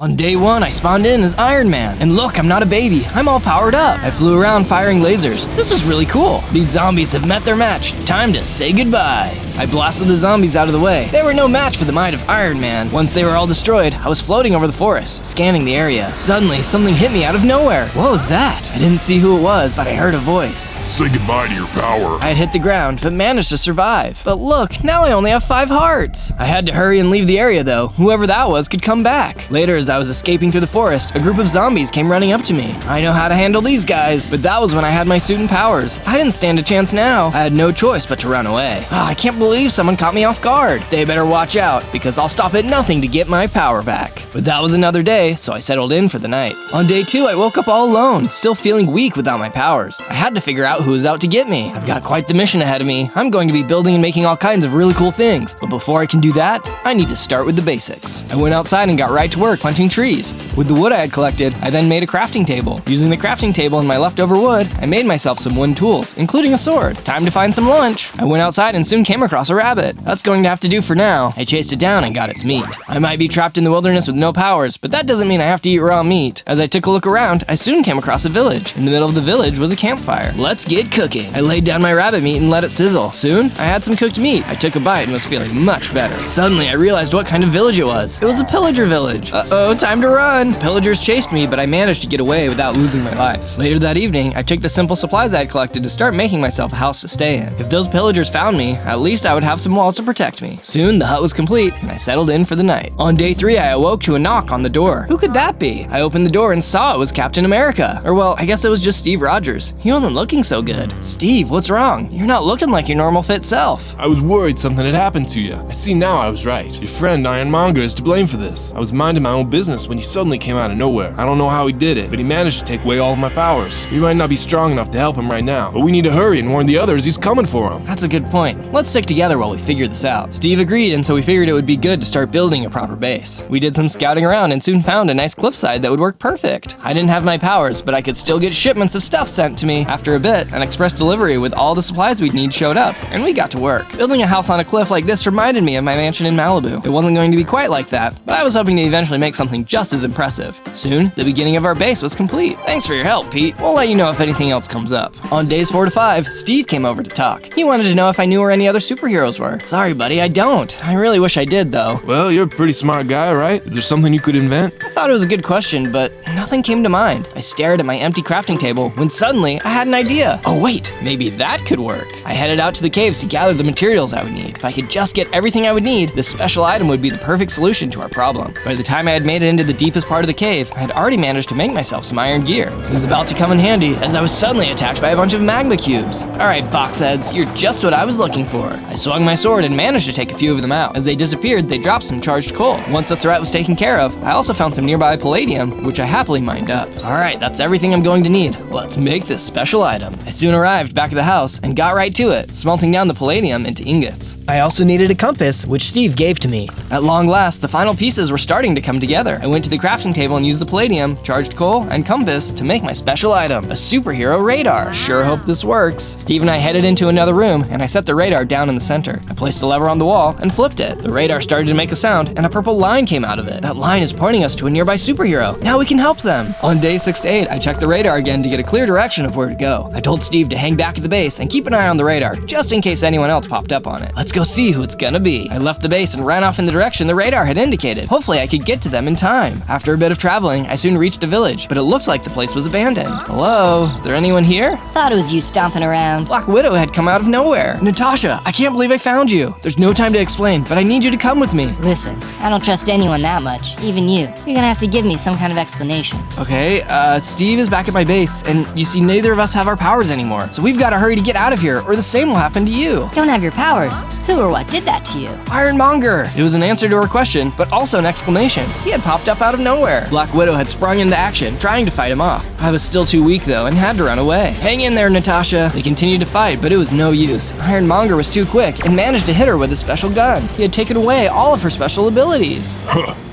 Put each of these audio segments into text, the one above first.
On day 1, I spawned in as Iron Man. And look, I'm not a baby. I'm all powered up. I flew around firing lasers. This was really cool. These zombies have met their match. Time to say goodbye. I blasted the zombies out of the way. They were no match for the might of Iron Man. Once they were all destroyed, I was floating over the forest, scanning the area. Suddenly, something hit me out of nowhere. What was that? I didn't see who it was, but I heard a voice. Say goodbye to your power. I had hit the ground, but managed to survive. But look, now I only have 5 hearts. I had to hurry and leave the area though. Whoever that was could come back. Later, as I was escaping through the forest, a group of zombies came running up to me. I know how to handle these guys, but that was when I had my suit and powers. I didn't stand a chance now. I had no choice but to run away. I can't believe someone caught me off guard. They better watch out, because I'll stop at nothing to get my power back. But that was another day, so I settled in for the night. On day 2, I woke up all alone, still feeling weak without my powers. I had to figure out who was out to get me. I've got quite the mission ahead of me. I'm going to be building and making all kinds of really cool things. But before I can do that, I need to start with the basics. I went outside and got right to work planting trees. With the wood I had collected, I then made a crafting table. Using the crafting table and my leftover wood, I made myself some wooden tools, including a sword. Time to find some lunch. I went outside and soon came across a rabbit. That's going to have to do for now. I chased it down and got its meat. I might be trapped in the wilderness with no powers, but that doesn't mean I have to eat raw meat. As I took a look around, I soon came across a village. In the middle of the village was a campfire. Let's get cooking. I laid down my rabbit meat and let it sizzle. Soon, I had some cooked meat. I took a bite and was feeling much better. Suddenly, I realized what kind of village it was. It was a pillager village. Uh-oh, time to run. Pillagers chased me, but I managed to get away without losing my life. Later that evening, I took the simple supplies I had collected to start making myself a house to stay in. If those pillagers found me, at least I would have some walls to protect me. Soon, the hut was complete, and I settled in for the night. On day 3, I awoke to a knock on the door. Who could that be? I opened the door and saw it was Captain America. Or well, I guess it was just Steve Rogers. He wasn't looking so good. Steve, what's wrong? You're not looking like your normal fit self. I was worried something had happened to you. I see now I was right. Your friend Ironmonger is to blame for this. I was minding my own business when he suddenly came out of nowhere. I don't know how he did it, but he managed to take away all of my powers. We might not be strong enough to help him right now, but we need to hurry and warn the others he's coming for him. That's a good point. Let's stick together while we figure this out. Steve agreed, and so we figured it would be good to start building a proper base. We did some scouting around and soon found a nice cliffside that would work perfect. I didn't have my powers, but I could still get shipments of stuff sent to me. After a bit, an express delivery with all the supplies we'd need showed up, and we got to work. Building a house on a cliff like this reminded me of my mansion in Malibu. It wasn't going to be quite like that, but I was hoping to eventually make something just as impressive. Soon, the beginning of our base was complete. Thanks for your help, Pete. We'll let you know if anything else comes up. On days 4 to 5, Steve came over to talk. He wanted to know if I knew where any other superheroes were. Sorry, buddy, I don't. I really wish I did, though. Well, you're a pretty smart guy, right? Is there something you could invent? I thought it was a good question, but nothing came to mind. I stared at my empty crafting table when suddenly I had an idea. Oh wait, maybe that could work. I headed out to the caves to gather the materials I would need. If I could just get everything I would need, this special item would be the perfect solution to our problem. By the time I had made it into the deepest part of the cave, I had already managed to make myself some iron gear. It was about to come in handy as I was suddenly attacked by a bunch of magma cubes. Alright, boxheads, you're just what I was looking for. I swung my sword and managed to take a few of them out. As they disappeared, they dropped some charged coal. Once the threat was taken care of, I also found some nearby palladium, which I happily mined up. Alright, that's everything I'm going to need. Let's make this special item. I soon arrived back at the house and got right to it, smelting down the palladium into ingots. I also needed a compass, which Steve gave to me. At long last, the final pieces were starting to come together. I went to the crafting table and used the palladium, charged coal, and compass to make my special item, a superhero radar. Sure hope this works. Steve and I headed into another room, and I set the radar down in the center. I placed a lever on the wall and flipped it. The radar started to make a sound, and a purple line came out of it. That line is pointing us to a nearby superhero. Now we can help them. On day 6 to 8, I checked the radar again to get a clear direction of where to go. I told Steve to hang back at the base and keep an eye on the radar, just in case anyone else popped up on it. Let's go see who it's gonna be. I left the base and ran off in the direction the radar had indicated. Hopefully I could get to them in time. After a bit of traveling, I soon reached a village, but it looked like the place was abandoned. Hello? Is there anyone here? Thought it was you stomping around. Black Widow had come out of nowhere. Natasha, I can't believe I found you. There's no time to explain, but I need you to come with me. Listen, I don't trust anyone that much, even you. You're gonna have to give me some kind of explanation. Okay, Steve is back at my base, and you see neither of us have our powers anymore. So we've got to hurry to get out of here, or the same will happen to you. Don't have your powers? Who or what did that to you? Ironmonger! It was an answer to her question, but also an exclamation. He had popped up out of nowhere. Black Widow had sprung into action, trying to fight him off. I was still too weak though, and had to run away. Hang in there, Natasha. They continued to fight, but it was no use. Ironmonger was too quick, and managed to hit her with a special gun. He had taken away all of her special abilities.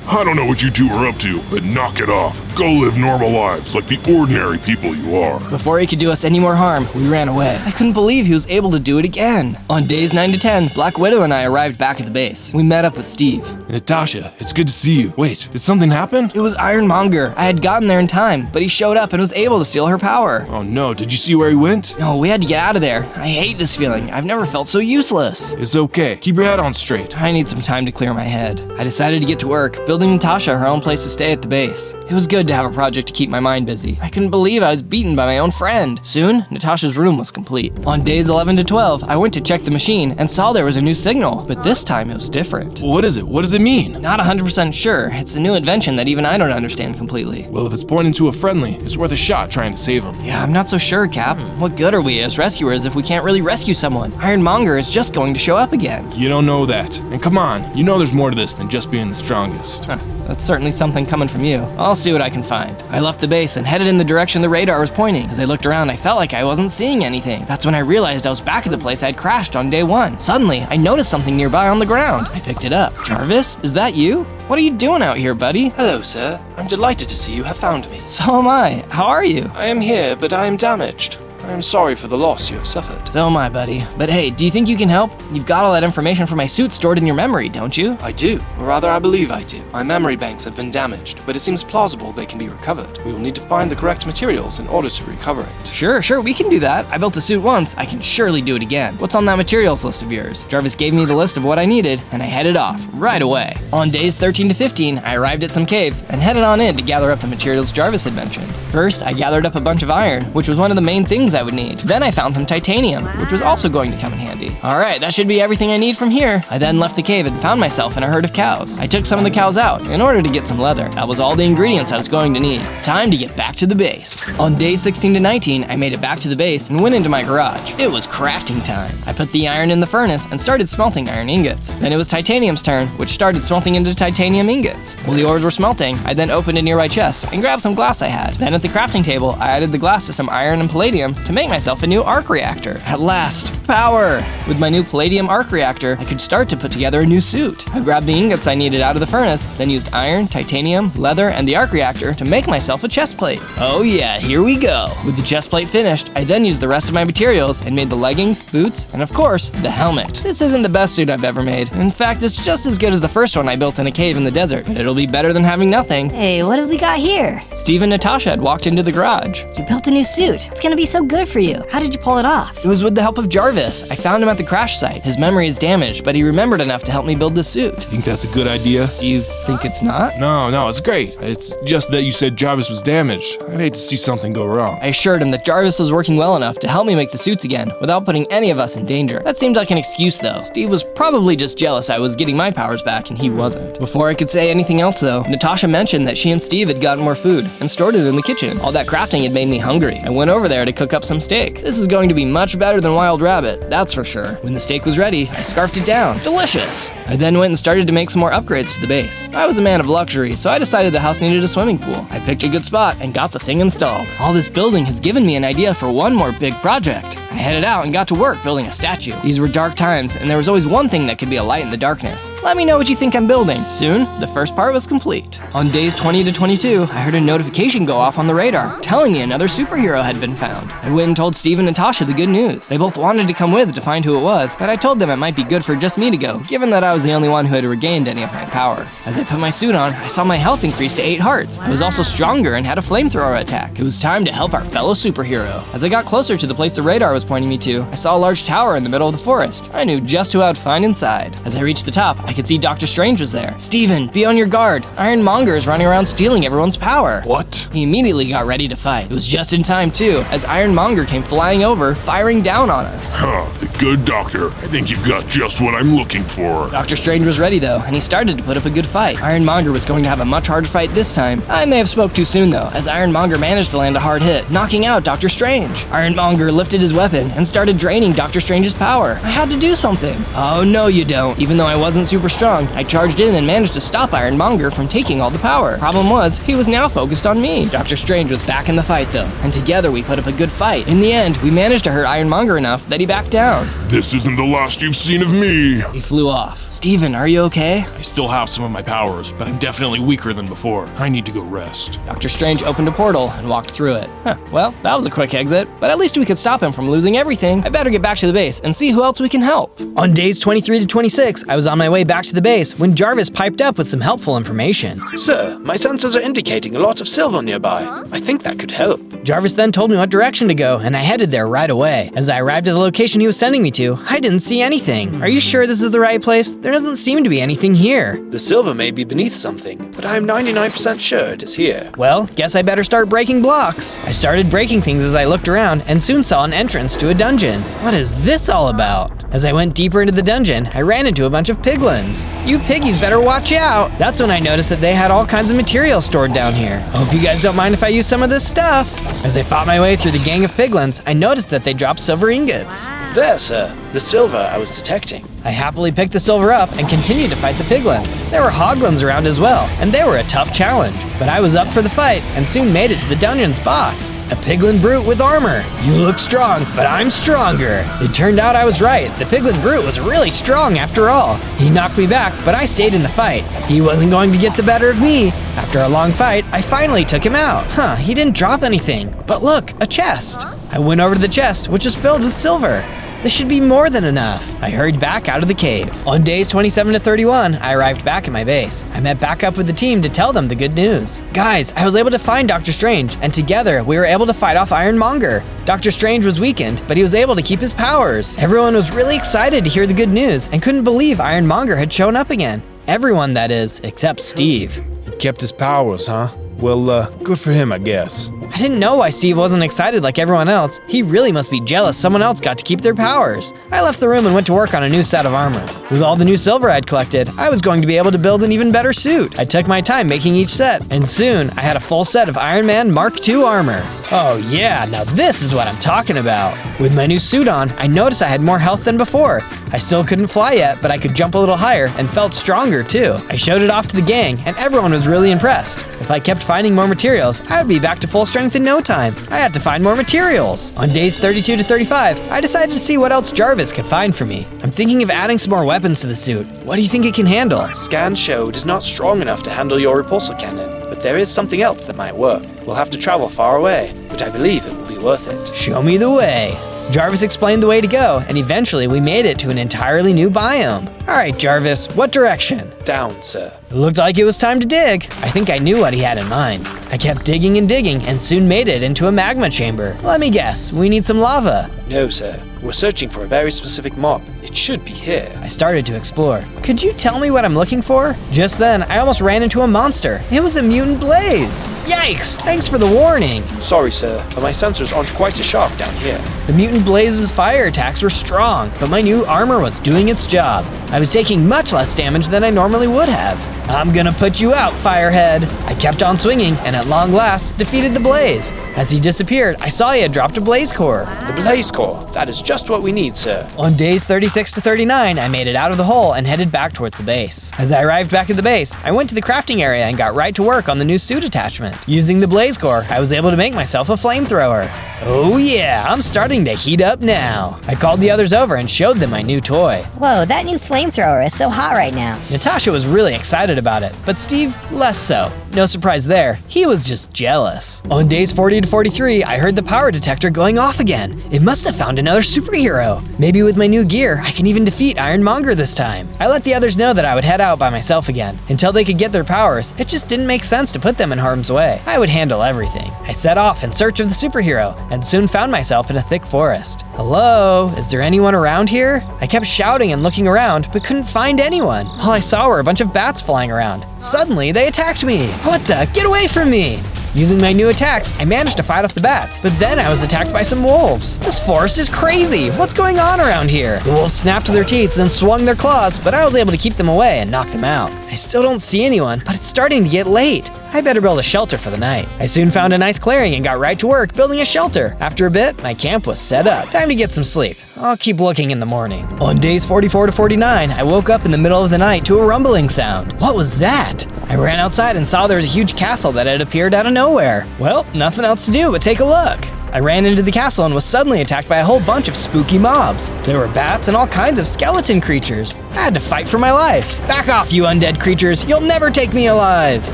I don't know what you two are up to, but knock it off. Go live normal lives like the ordinary people you are. Before he could do us any more harm, we ran away. I couldn't believe he was able to do it again. On days 9 to 10, Black Widow and I arrived back at the base. We met up with Steve. Natasha, it's good to see you. Wait, did something happen? It was Ironmonger. I had gotten there in time, but he showed up and was able to steal her power. Oh no, did you see where he went? No, we had to get out of there. I hate this feeling. I've never felt so useless. It's okay. Keep your head on straight. I need some time to clear my head. I decided to get to work, building Natasha her own place to stay at the base. It was good to have a project to keep my mind busy. I couldn't believe I was beaten by my own friend. Soon, Natasha's room was complete. On days 11 to 12, I went to check the machine and saw there was a new signal, but this time it was different. What is it? What does it mean? Not 100% sure. It's a new invention that even I don't understand completely. Well, if it's pointing to a friendly, it's worth a shot trying to save him. Yeah, I'm not so sure, Cap. What good are we as rescuers if we can't really rescue someone? Ironmonger is just going to show up again. You don't know that. And come on, you know there's more to this than just being the strongest. That's certainly something coming from you. I'll see what I can find. I left the base and headed in the direction the radar was pointing. As I looked around, I felt like I wasn't seeing anything. That's when I realized I was back at the place I had crashed on day 1. Suddenly, I noticed something nearby on the ground. I picked it up. Jarvis, is that you? What are you doing out here, buddy? Hello, sir. I'm delighted to see you have found me. So am I. How are you? I am here, but I am damaged. I am sorry for the loss you have suffered. So am I, buddy. But hey, do you think you can help? You've got all that information from my suit stored in your memory, don't you? I do, or rather I believe I do. My memory banks have been damaged, but it seems plausible they can be recovered. We will need to find the correct materials in order to recover it. Sure, we can do that. I built a suit once, I can surely do it again. What's on that materials list of yours? Jarvis gave me the list of what I needed, and I headed off, right away. On days 13 to 15, I arrived at some caves, and headed on in to gather up the materials Jarvis had mentioned. First, I gathered up a bunch of iron, which was one of the main things I would need. Then I found some titanium, which was also going to come in handy. Alright, that should be everything I need from here. I then left the cave and found myself in a herd of cows. I took some of the cows out in order to get some leather. That was all the ingredients I was going to need. Time to get back to the base. On days 16 to 19, I made it back to the base and went into my garage. It was crafting time. I put the iron in the furnace and started smelting iron ingots. Then it was titanium's turn, which started smelting into titanium ingots. While the ores were smelting, I then opened a nearby chest and grabbed some glass I had. Then at the crafting table, I added the glass to some iron and palladium to make myself a new arc reactor. At last, power! With my new palladium arc reactor, I could start to put together a new suit. I grabbed the ingots I needed out of the furnace, then used iron, titanium, leather, and the arc reactor to make myself a chest plate. Oh yeah, here we go. With the chest plate finished, I then used the rest of my materials and made the leggings, boots, and of course, the helmet. This isn't the best suit I've ever made. In fact, it's just as good as the first one I built in a cave in the desert, but it'll be better than having nothing. Hey, what have we got here? Steve and Natasha had walked into the garage. You built a new suit. It's gonna be so good for you. How did you pull it off? It was with the help of Jarvis. I found him at the crash site. His memory is damaged, but he remembered enough to help me build the suit. Think that's a good idea? Do you think it's not? No, it's great. It's just that you said Jarvis was damaged. I'd hate to see something go wrong. I assured him that Jarvis was working well enough to help me make the suits again without putting any of us in danger. That seemed like an excuse though. Steve was probably just jealous I was getting my powers back and he wasn't. Before I could say anything else though, Natasha mentioned that she and Steve had gotten more food and stored it in the kitchen. All that crafting had made me hungry. I went over there to cook up some steak. This is going to be much better than wild rabbit, that's for sure. When the steak was ready, I scarfed it down. Delicious! I then went and started to make some more upgrades to the base. I was a man of luxury, so I decided the house needed a swimming pool. I picked a good spot and got the thing installed. All this building has given me an idea for one more big project. I headed out and got to work building a statue. These were dark times, and there was always one thing that could be a light in the darkness. Let me know what you think I'm building. Soon, the first part was complete. On days 20 to 22, I heard a notification go off on the radar, telling me another superhero had been found. I went and told Steve and Natasha the good news. They both wanted to come with to find who it was, but I told them it might be good for just me to go, given that I was the only one who had regained any of my power. As I put my suit on, I saw my health increase to 8 hearts. I was also stronger and had a flamethrower attack. It was time to help our fellow superhero. As I got closer to the place the radar was pointing me to, I saw a large tower in the middle of the forest. I knew just who I would find inside. As I reached the top, I could see Dr. Strange was there. Steven, be on your guard. Ironmonger is running around stealing everyone's power. What? He immediately got ready to fight. It was just in time too, as Ironmonger came flying over, firing down on us. The good doctor. I think you've got just what I'm looking for. Dr. Strange was ready though, and he started to put up a good fight. Ironmonger was going to have a much harder fight this time. I may have spoke too soon though, as Ironmonger managed to land a hard hit, knocking out Dr. Strange. Ironmonger lifted his weapon and started draining Dr. Strange's power. I had to do something. Oh no you don't. Even though I wasn't super strong, I charged in and managed to stop Ironmonger from taking all the power. Problem was, he was now focused on me. Dr. Strange was back in the fight though, and together we put up a good fight. In the end, we managed to hurt Ironmonger enough that he backed down. down. This isn't the last you've seen of me. He flew off. Steven, are you okay? I still have some of my powers, but I'm definitely weaker than before. I need to go rest. Dr. Strange opened a portal and walked through it. Well, that was a quick exit, but at least we could stop him from losing everything. I better get back to the base and see who else we can help. On days 23 to 26, I was on my way back to the base when Jarvis piped up with some helpful information. Sir, my sensors are indicating a lot of silver nearby. I think that could help. Jarvis then told me what direction to go, and I headed there right away. As I arrived at the location he was sending me to, I didn't see anything. Are you sure this is the right place? There doesn't seem to be anything here. The silver may be beneath something, but I'm 99% sure it is here. Well, guess I better start breaking blocks. I started breaking things as I looked around and soon saw an entrance to a dungeon. What is this all about? As I went deeper into the dungeon, I ran into a bunch of piglins. You piggies better watch out. That's when I noticed that they had all kinds of materials stored down here. Hope you guys don't mind if I use some of this stuff. As I fought my way through the gang of piglins, I noticed that they dropped silver ingots. There, sir. The silver I was detecting. I happily picked the silver up and continued to fight the piglins. There were hoglins around as well, and they were a tough challenge. But I was up for the fight and soon made it to the dungeon's boss, a piglin brute with armor. You look strong, but I'm stronger. It turned out I was right. The piglin brute was really strong after all. He knocked me back, but I stayed in the fight. He wasn't going to get the better of me. After a long fight, I finally took him out. He didn't drop anything. But look, a chest. I went over to the chest, which was filled with silver. This should be more than enough. I hurried back out of the cave. On days 27 to 31, I arrived back at my base. I met back up with the team to tell them the good news. Guys, I was able to find Dr. Strange, and together we were able to fight off Ironmonger. Dr. Strange was weakened, but he was able to keep his powers. Everyone was really excited to hear the good news and couldn't believe Ironmonger had shown up again. Everyone, that is, except Steve. He kept his powers, huh? Well, good for him, I guess. I didn't know why Steve wasn't excited like everyone else. He really must be jealous someone else got to keep their powers. I left the room and went to work on a new set of armor. With all the new silver I'd collected, I was going to be able to build an even better suit. I took my time making each set, and soon I had a full set of Iron Man Mark II armor. Oh yeah, now this is what I'm talking about. With my new suit on, I noticed I had more health than before. I still couldn't fly yet, but I could jump a little higher and felt stronger too. I showed it off to the gang, and everyone was really impressed. If I kept finding more materials, I would be back to full strength in no time. I had to find more materials. On days 32 to 35, I decided to see what else Jarvis could find for me. I'm thinking of adding some more weapons to the suit. What do you think it can handle? Scans show it is not strong enough to handle your repulsor cannon, but there is something else that might work. We'll have to travel far away, but I believe it will be worth it. Show me the way. Jarvis explained the way to go, and eventually we made it to an entirely new biome. All right, Jarvis, what direction? Down, sir. It looked like it was time to dig. I think I knew what he had in mind. I kept digging and digging and soon made it into a magma chamber. Let me guess, we need some lava. No, sir. We're searching for a very specific mob. It should be here. I started to explore. Could you tell me what I'm looking for? Just then, I almost ran into a monster. It was a mutant blaze. Yikes, thanks for the warning. Sorry, sir, but my sensors aren't quite as sharp down here. The mutant blaze's fire attacks were strong, but my new armor was doing its job. I was taking much less damage than I normally would have. I'm gonna put you out, Firehead. I kept on swinging, and at long last, defeated the blaze. As he disappeared, I saw he had dropped a blaze core. The blaze core. That is just what we need, sir. On days 36 to 39, I made it out of the hole and headed back towards the base. As I arrived back at the base, I went to the crafting area and got right to work on the new suit attachment. Using the blaze core, I was able to make myself a flamethrower. Oh yeah, I'm starting to heat up now. I called the others over and showed them my new toy. Whoa, that new flamethrower is so hot right now. Natasha was really excited about it, but Steve less so. No surprise there, he was just jealous. On days 40 to 43, I heard the power detector going off again. It must have found another superhero. Maybe with my new gear, I can even defeat Ironmonger this time. I let the others know that I would head out by myself again. Until they could get their powers, it just didn't make sense to put them in harm's way. I would handle everything. I set off in search of the superhero, and soon found myself in a thick forest. Hello, is there anyone around here? I kept shouting and looking around, but couldn't find anyone. All I saw were a bunch of bats flying around. Suddenly, they attacked me. What the? Get away from me! Using my new attacks, I managed to fight off the bats, but then I was attacked by some wolves. This forest is crazy! What's going on around here? The wolves snapped their teeth and swung their claws, but I was able to keep them away and knock them out. I still don't see anyone, but it's starting to get late. I better build a shelter for the night. I soon found a nice clearing and got right to work building a shelter. After a bit, my camp was set up. Time to get some sleep. I'll keep looking in the morning. On days 44 to 49, I woke up in the middle of the night to a rumbling sound. What was that? I ran outside and saw there was a huge castle that had appeared out of nowhere. Well, nothing else to do but take a look. I ran into the castle and was suddenly attacked by a whole bunch of spooky mobs. There were bats and all kinds of skeleton creatures. I had to fight for my life. Back off, you undead creatures. You'll never take me alive.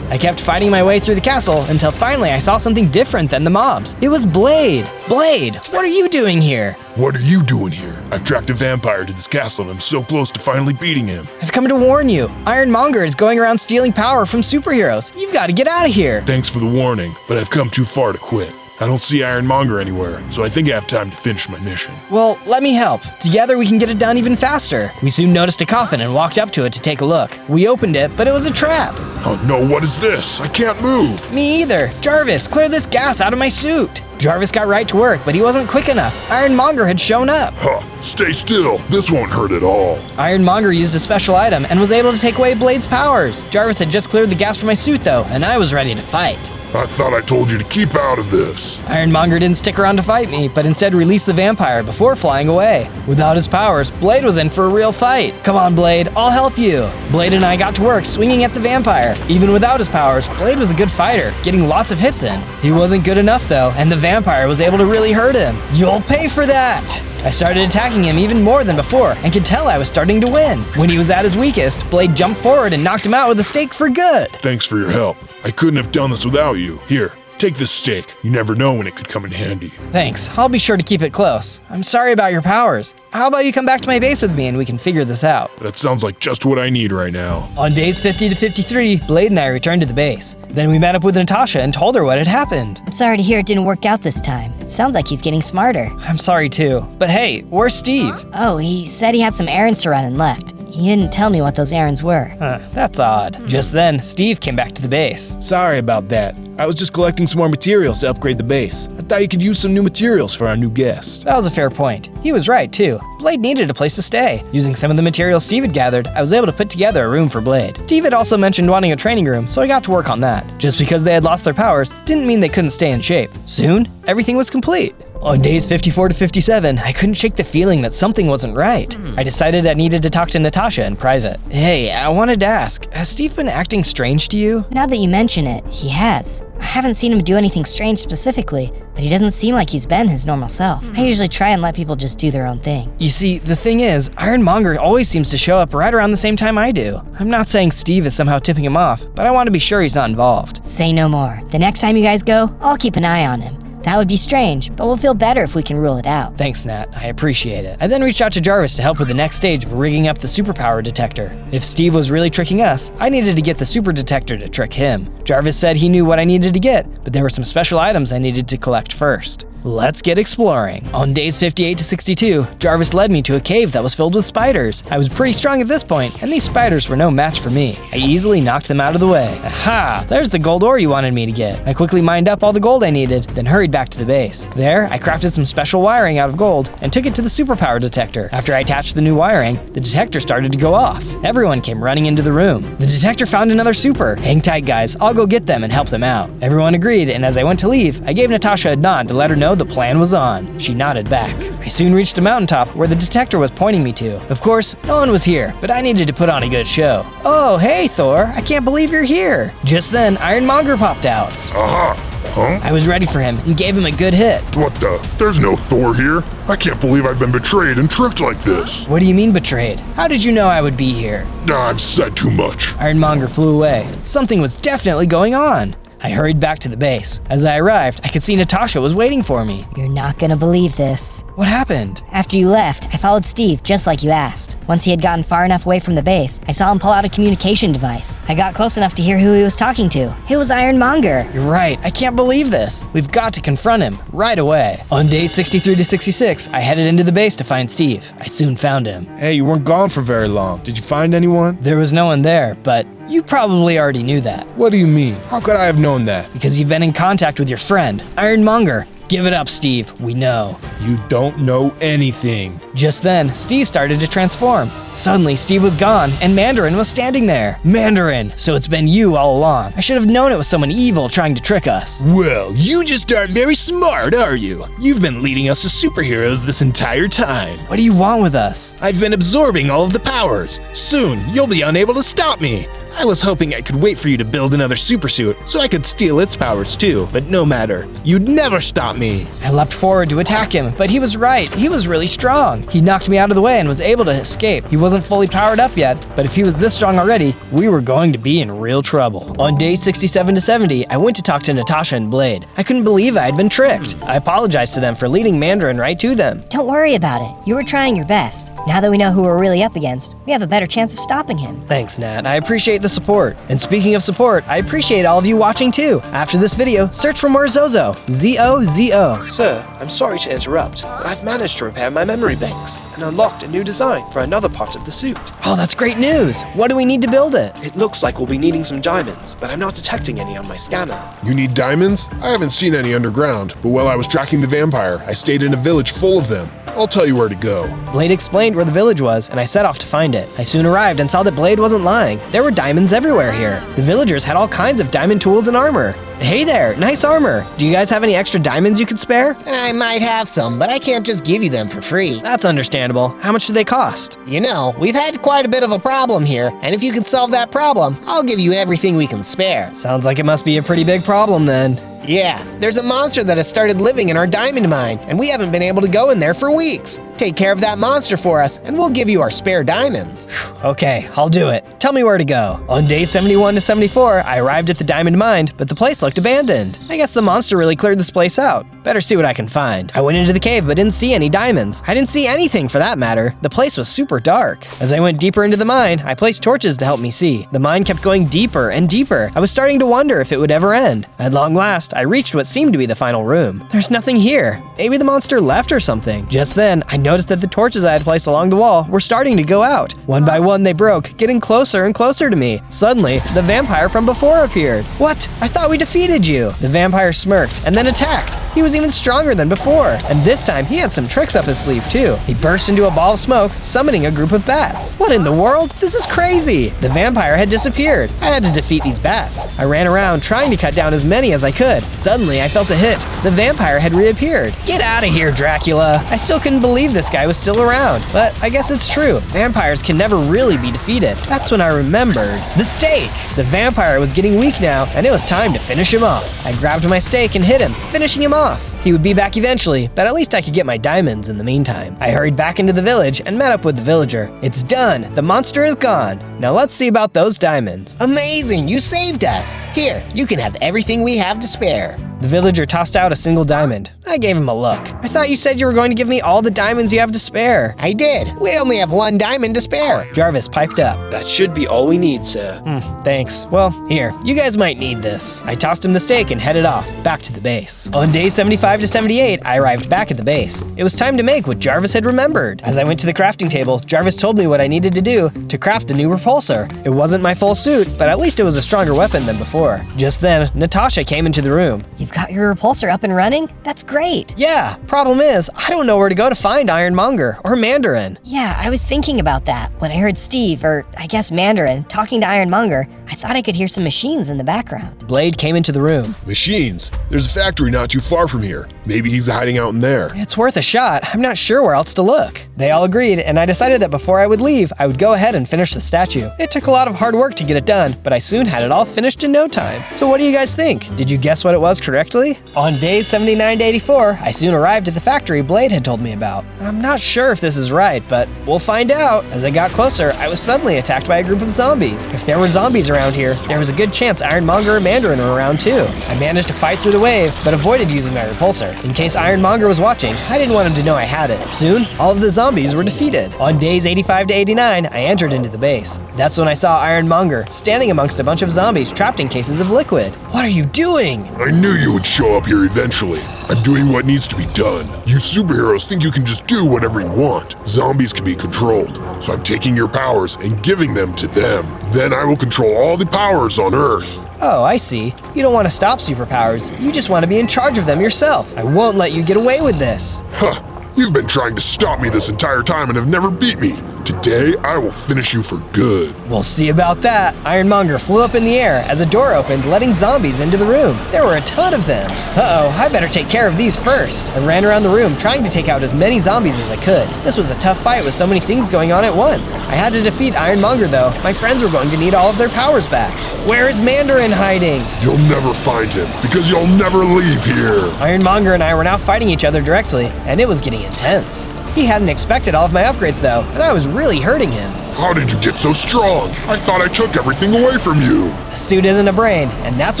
I kept fighting my way through the castle until finally I saw something different than the mobs. It was Blade. Blade, what are you doing here? What are you doing here? I've tracked a vampire to this castle and I'm so close to finally beating him. I've come to warn you. Ironmonger is going around stealing power from superheroes. You've got to get out of here. Thanks for the warning, but I've come too far to quit. I don't see Ironmonger anywhere, so I think I have time to finish my mission. Well, let me help. Together we can get it done even faster. We soon noticed a coffin and walked up to it to take a look. We opened it, but it was a trap. Oh no, what is this? I can't move. Me either. Jarvis, clear this gas out of my suit. Jarvis got right to work, but he wasn't quick enough. Ironmonger had shown up. Huh, stay still. This won't hurt at all. Ironmonger used a special item and was able to take away Blade's powers. Jarvis had just cleared the gas from my suit though, and I was ready to fight. I thought I told you to keep out of this. Ironmonger didn't stick around to fight me, but instead released the vampire before flying away. Without his powers, Blade was in for a real fight. Come on, Blade, I'll help you. Blade and I got to work swinging at the vampire. Even without his powers, Blade was a good fighter, getting lots of hits in. He wasn't good enough though, and the vampire was able to really hurt him. You'll pay for that! I started attacking him even more than before and could tell I was starting to win. When he was at his weakest, Blade jumped forward and knocked him out with a stake for good. Thanks for your help. I couldn't have done this without you. Here, take this stake. You never know when it could come in handy. Thanks, I'll be sure to keep it close. I'm sorry about your powers. How about you come back to my base with me and we can figure this out? That sounds like just what I need right now. On days 50 to 53, Blade and I returned to the base. Then we met up with Natasha and told her what had happened. I'm sorry to hear it didn't work out this time. It sounds like he's getting smarter. I'm sorry too. But hey, where's Steve? Oh, he said he had some errands to run and left. He didn't tell me what those errands were. That's odd. Just then, Steve came back to the base. Sorry about that. I was just collecting some more materials to upgrade the base. I thought you could use some new materials for our new guest. That was a fair point. He was right too. Blade needed a place to stay. Using some of the materials Steve had gathered, I was able to put together a room for Blade. Steve had also mentioned wanting a training room, so I got to work on that. Just because they had lost their powers didn't mean they couldn't stay in shape. Soon, everything was complete. On days 54 to 57, I couldn't shake the feeling that something wasn't right. I decided I needed to talk to Natasha in private. Hey, I wanted to ask, has Steve been acting strange to you? Now that you mention it, he has. I haven't seen him do anything strange specifically, but he doesn't seem like he's been his normal self. I usually try and let people just do their own thing. You see, the thing is, Ironmonger always seems to show up right around the same time I do. I'm not saying Steve is somehow tipping him off, but I want to be sure he's not involved. Say no more. The next time you guys go, I'll keep an eye on him. That would be strange, but we'll feel better if we can rule it out. Thanks, Nat. I appreciate it. I then reached out to Jarvis to help with the next stage of rigging up the superpower detector. If Steve was really tricking us, I needed to get the super detector to trick him. Jarvis said he knew what I needed to get, but there were some special items I needed to collect first. Let's get exploring. On days 58 to 62, Jarvis led me to a cave that was filled with spiders. I was pretty strong at this point, and these spiders were no match for me. I easily knocked them out of the way. Aha! There's the gold ore you wanted me to get. I quickly mined up all the gold I needed, then hurried back to the base. There, I crafted some special wiring out of gold and took it to the superpower detector. After I attached the new wiring, the detector started to go off. Everyone came running into the room. The detector found another super. Hang tight, guys. I'll go get them and help them out. Everyone agreed, and as I went to leave, I gave Natasha a nod to let her know the plan was on. She nodded back. I soon reached a mountaintop where the detector was pointing me to. Of course, no one was here, but I needed to put on a good show. Oh, hey, Thor. I can't believe you're here. Just then, Ironmonger popped out. Aha! Huh? I was ready for him and gave him a good hit. What the? There's no Thor here. I can't believe I've been betrayed and tricked like this. What do you mean betrayed? How did you know I would be here? I've said too much. Ironmonger flew away. Something was definitely going on. I hurried back to the base. As I arrived, I could see Natasha was waiting for me. You're not gonna believe this. What happened? After you left, I followed Steve just like you asked. Once he had gotten far enough away from the base, I saw him pull out a communication device. I got close enough to hear who he was talking to. It was Ironmonger. You're right. I can't believe this. We've got to confront him right away. On days 63 to 66, I headed into the base to find Steve. I soon found him. Hey, you weren't gone for very long. Did you find anyone? There was no one there, but you probably already knew that. What do you mean? How could I have known that? Because you've been in contact with your friend, Ironmonger. Give it up, Steve. We know. You don't know anything. Just then, Steve started to transform. Suddenly, Steve was gone, and Mandarin was standing there. Mandarin! So it's been you all along. I should have known it was someone evil trying to trick us. Well, you just aren't very smart, are you? You've been leading us to superheroes this entire time. What do you want with us? I've been absorbing all of the powers. Soon, you'll be unable to stop me. I was hoping I could wait for you to build another super suit so I could steal its powers too, but no matter. You'd never stop me. I leapt forward to attack him, but he was right. He was really strong. He knocked me out of the way and was able to escape. He wasn't fully powered up yet, but if he was this strong already, we were going to be in real trouble. On day 67 to 70, I went to talk to Natasha and Blade. I couldn't believe I had been tricked. I apologized to them for leading Mandarin right to them. Don't worry about it. You were trying your best. Now that we know who we're really up against, we have a better chance of stopping him. Thanks, Nat. I appreciate the support. And speaking of support, I appreciate all of you watching too. After this video, search for more Zozo. Z-O-Z-O. Sir, I'm sorry to interrupt, but I've managed to repair my memory banks and unlocked a new design for another part of the suit. Oh, that's great news. What do we need to build it? It looks like we'll be needing some diamonds, but I'm not detecting any on my scanner. You need diamonds? I haven't seen any underground, but while I was tracking the vampire, I stayed in a village full of them. I'll tell you where to go. Blade explained where the village was, and I set off to find it. I soon arrived and saw that Blade wasn't lying. There were diamonds everywhere here. The villagers had all kinds of diamond tools and armor. Hey there, nice armor. Do you guys have any extra diamonds you could spare? I might have some, but I can't just give you them for free. That's understandable. How much do they cost? You know, we've had quite a bit of a problem here, and if you can solve that problem, I'll give you everything we can spare. Sounds like it must be a pretty big problem then. Yeah, there's a monster that has started living in our diamond mine, and we haven't been able to go in there for weeks. Take care of that monster for us, and we'll give you our spare diamonds. Okay, I'll do it. Tell me where to go. On day 71 to 74, I arrived at the diamond mine, but the place looked abandoned. I guess the monster really cleared this place out. Better see what I can find. I went into the cave but didn't see any diamonds. I didn't see anything for that matter. The place was super dark. As I went deeper into the mine, I placed torches to help me see. The mine kept going deeper and deeper. I was starting to wonder if it would ever end. At long last, I reached what seemed to be the final room. There's nothing here. Maybe the monster left or something. Just then, I noticed that the torches I had placed along the wall were starting to go out. One by one, they broke, getting closer and closer to me. Suddenly, the vampire from before appeared. What? I thought we defeated you. The vampire smirked and then attacked. He was even stronger than before, and this time he had some tricks up his sleeve too. He burst into a ball of smoke, summoning a group of bats. What in the world? This is crazy! The vampire had disappeared. I had to defeat these bats. I ran around trying to cut down as many as I could. Suddenly, I felt a hit. The vampire had reappeared. Get out of here, Dracula! I still couldn't believe this guy was still around, but I guess it's true. Vampires can never really be defeated. That's when I remembered. The stake! The vampire was getting weak now, and it was time to finish him off. I grabbed my stake and hit him, finishing him off. He would be back eventually, but at least I could get my diamonds in the meantime. I hurried back into the village and met up with the villager. It's done! The monster is gone! Now let's see about those diamonds. Amazing, you saved us. Here, you can have everything we have to spare. The villager tossed out a single diamond. I gave him a look. I thought you said you were going to give me all the diamonds you have to spare. I did. We only have one diamond to spare. Jarvis piped up. That should be all we need, sir. Thanks. Well, here, you guys might need this. I tossed him the stake and headed off, back to the base. On day 75 to 78, I arrived back at the base. It was time to make what Jarvis had remembered. As I went to the crafting table, Jarvis told me what I needed to do to craft a new repulsor. It wasn't my full suit, but at least it was a stronger weapon than before. Just then, Natasha came into the room. You've got your repulsor up and running? That's great. Yeah, problem is, I don't know where to go to find Ironmonger or Mandarin. Yeah, I was thinking about that. When I heard Steve, or I guess Mandarin, talking to Ironmonger, I thought I could hear some machines in the background. Blade came into the room. Machines? There's a factory not too far from here. Maybe he's hiding out in there. It's worth a shot. I'm not sure where else to look. They all agreed, and I decided that before I would leave, I would go ahead and finish the statue. It took a lot of hard work to get it done, but I soon had it all finished in no time. So what do you guys think? Did you guess what it was correctly? On days 79 to 84, I soon arrived at the factory Blade had told me about. I'm not sure if this is right, but we'll find out. As I got closer, I was suddenly attacked by a group of zombies. If there were zombies around here, there was a good chance Ironmonger or Mandarin were around too. I managed to fight through the wave, but avoided using my repulsor. In case Ironmonger was watching, I didn't want him to know I had it. Soon, all of the zombies were defeated. On days 85 to 89, I entered into the base. That's when I saw Ironmonger standing amongst a bunch of zombies trapped in cases of liquid. What are you doing? I knew you would show up here eventually. I'm doing what needs to be done. You superheroes think you can just do whatever you want. Zombies can be controlled, so I'm taking your powers and giving them to them. Then I will control all the powers on Earth. Oh, I see. You don't want to stop superpowers. You just want to be in charge of them yourself. I won't let you get away with this. Huh. You've been trying to stop me this entire time and have never beat me. Today, I will finish you for good. We'll see about that. Ironmonger flew up in the air as a door opened, letting zombies into the room. There were a ton of them. Uh-oh, I better take care of these first. I ran around the room trying to take out as many zombies as I could. This was a tough fight with so many things going on at once. I had to defeat Ironmonger though. My friends were going to need all of their powers back. Where is Mandarin hiding? You'll never find him, because you'll never leave here. Ironmonger and I were now fighting each other directly, and it was getting intense. He hadn't expected all of my upgrades though, and I was really hurting him. How did you get so strong? I thought I took everything away from you. A suit isn't a brain, and that's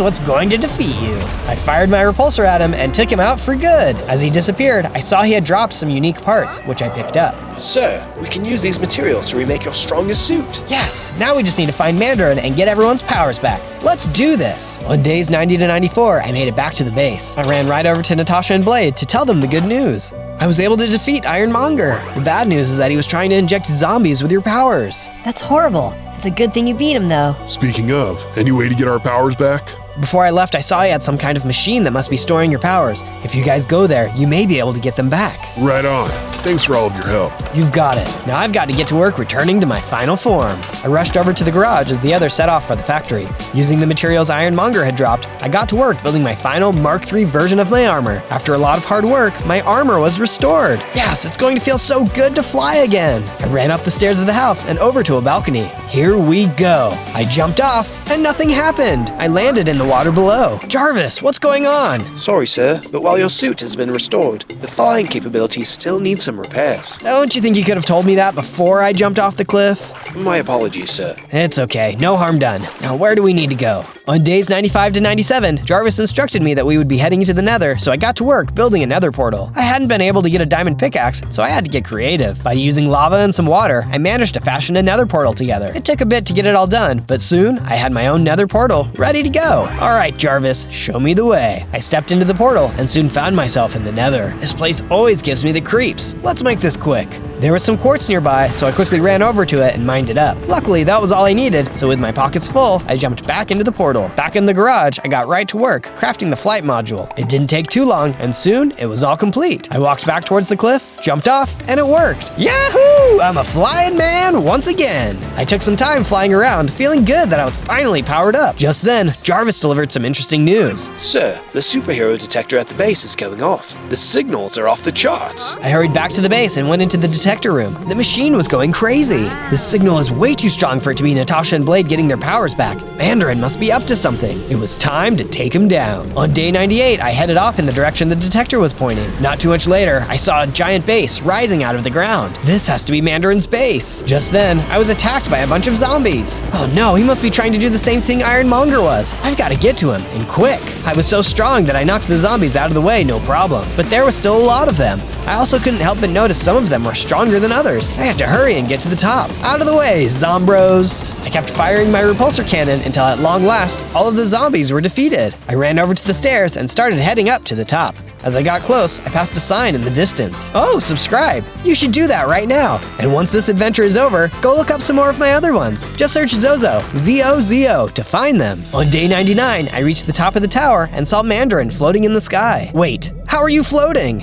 what's going to defeat you. I fired my repulsor at him and took him out for good. As he disappeared, I saw he had dropped some unique parts, which I picked up. Sir, we can use these materials to remake your strongest suit. Yes, now we just need to find Mandarin and get everyone's powers back. Let's do this. On days 90 to 94, I made it back to the base. I ran right over to Natasha and Blade to tell them the good news. I was able to defeat Ironmonger. The bad news is that he was trying to inject zombies with your powers. That's horrible. It's a good thing you beat him, though. Speaking of, any way to get our powers back? Before I left, I saw he had some kind of machine that must be storing your powers. If you guys go there, you may be able to get them back. Right on. Thanks for all of your help. You've got it. Now I've got to get to work returning to my final form. I rushed over to the garage as the others set off for the factory. Using the materials Ironmonger had dropped, I got to work building my final Mark III version of my armor. After a lot of hard work, my armor was restored. Yes, it's going to feel so good to fly again. I ran up the stairs of the house and over to a balcony. Here we go. I jumped off and nothing happened. I landed in the water below. Jarvis, what's going on? Sorry, sir, but while your suit has been restored, the flying capabilities still need some repairs. Don't you think you could have told me that before I jumped off the cliff? My apologies, sir. It's okay, no harm done. Now where do we need to go? On days 95 to 97, Jarvis instructed me that we would be heading to the Nether, so I got to work building a Nether portal. I hadn't been able to get a diamond pickaxe, so I had to get creative. By using lava and some water, I managed to fashion a Nether portal together. It took a bit to get it all done, but soon I had my own Nether portal ready to go. All right, Jarvis, show me the way. I stepped into the portal and soon found myself in the Nether. This place always gives me the creeps. Let's make this quick. There was some quartz nearby, so I quickly ran over to it and mined it up. Luckily, that was all I needed, so with my pockets full, I jumped back into the portal. Back in the garage, I got right to work, crafting the flight module. It didn't take too long, and soon, it was all complete. I walked back towards the cliff, jumped off, and it worked. Yahoo! I'm a flying man once again. I took some time flying around, feeling good that I was finally powered up. Just then, Jarvis delivered some interesting news. Sir, the superhero detector at the base is going off. The signals are off the charts. I hurried back to the base and went into the detector room. The machine was going crazy. The signal is way too strong for it to be Natasha and Blade getting their powers back. Mandarin must be up to something. It was time to take him down. On day 98, I headed off in the direction the detector was pointing. Not too much later, I saw a giant base rising out of the ground. This has to be Mandarin's base. Just then, I was attacked by a bunch of zombies. Oh no, he must be trying to do the same thing Ironmonger was. I've got to get to him, and quick. I was so strong that I knocked the zombies out of the way, no problem. But there was still a lot of them. I also couldn't help but notice some of them were stronger than others. I had to hurry and get to the top. Out of the way, zombros. I kept firing my repulsor cannon until at long last, all of the zombies were defeated. I ran over to the stairs and started heading up to the top. As I got close, I passed a sign in the distance. Oh, subscribe! You should do that right now. And once this adventure is over, go look up some more of my other ones. Just search Zozo, Z-O-Z-O, to find them. On day 99, I reached the top of the tower and saw Mandarin floating in the sky. Wait, how are you floating?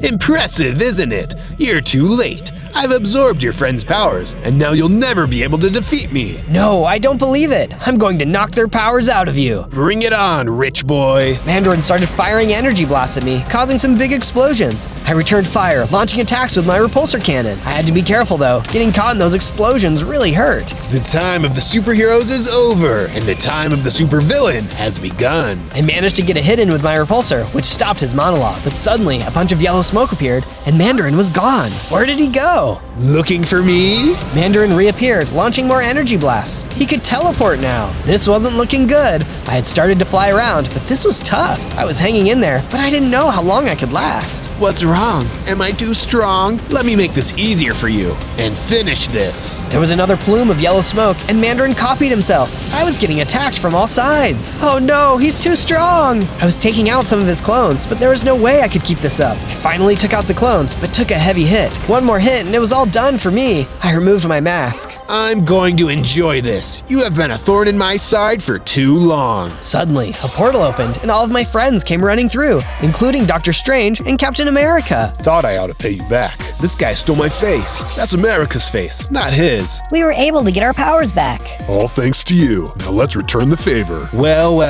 Impressive, isn't it? You're too late. I've absorbed your friend's powers, and now you'll never be able to defeat me. No, I don't believe it. I'm going to knock their powers out of you. Bring it on, rich boy. Mandarin started firing energy blasts at me, causing some big explosions. I returned fire, launching attacks with my repulsor cannon. I had to be careful though. Getting caught in those explosions really hurt. The time of the superheroes is over, and the time of the supervillain has begun. I managed to get a hit in with my repulsor, which stopped his monologue. But suddenly, a bunch of yellow smoke appeared, and Mandarin was gone. Where did he go? Looking for me? Mandarin reappeared, launching more energy blasts. He could teleport now. This wasn't looking good. I had started to fly around, but this was tough. I was hanging in there, but I didn't know how long I could last. What's wrong? Am I too strong? Let me make this easier for you and finish this. There was another plume of yellow smoke, and Mandarin copied himself. I was getting attacked from all sides. Oh no, he's too strong. I was taking out some of his clones, but there was no way I could keep this up. I finally took out the clones, but took a heavy hit. One more hit, and and it was all done for me. I removed my mask. I'm going to enjoy this. You have been a thorn in my side for too long. Suddenly, a portal opened, and all of my friends came running through, including Doctor Strange and Captain America. Thought I ought to pay you back. This guy stole my face. That's America's face, not his. We were able to get our powers back. All thanks to you. Now let's return the favor. Well,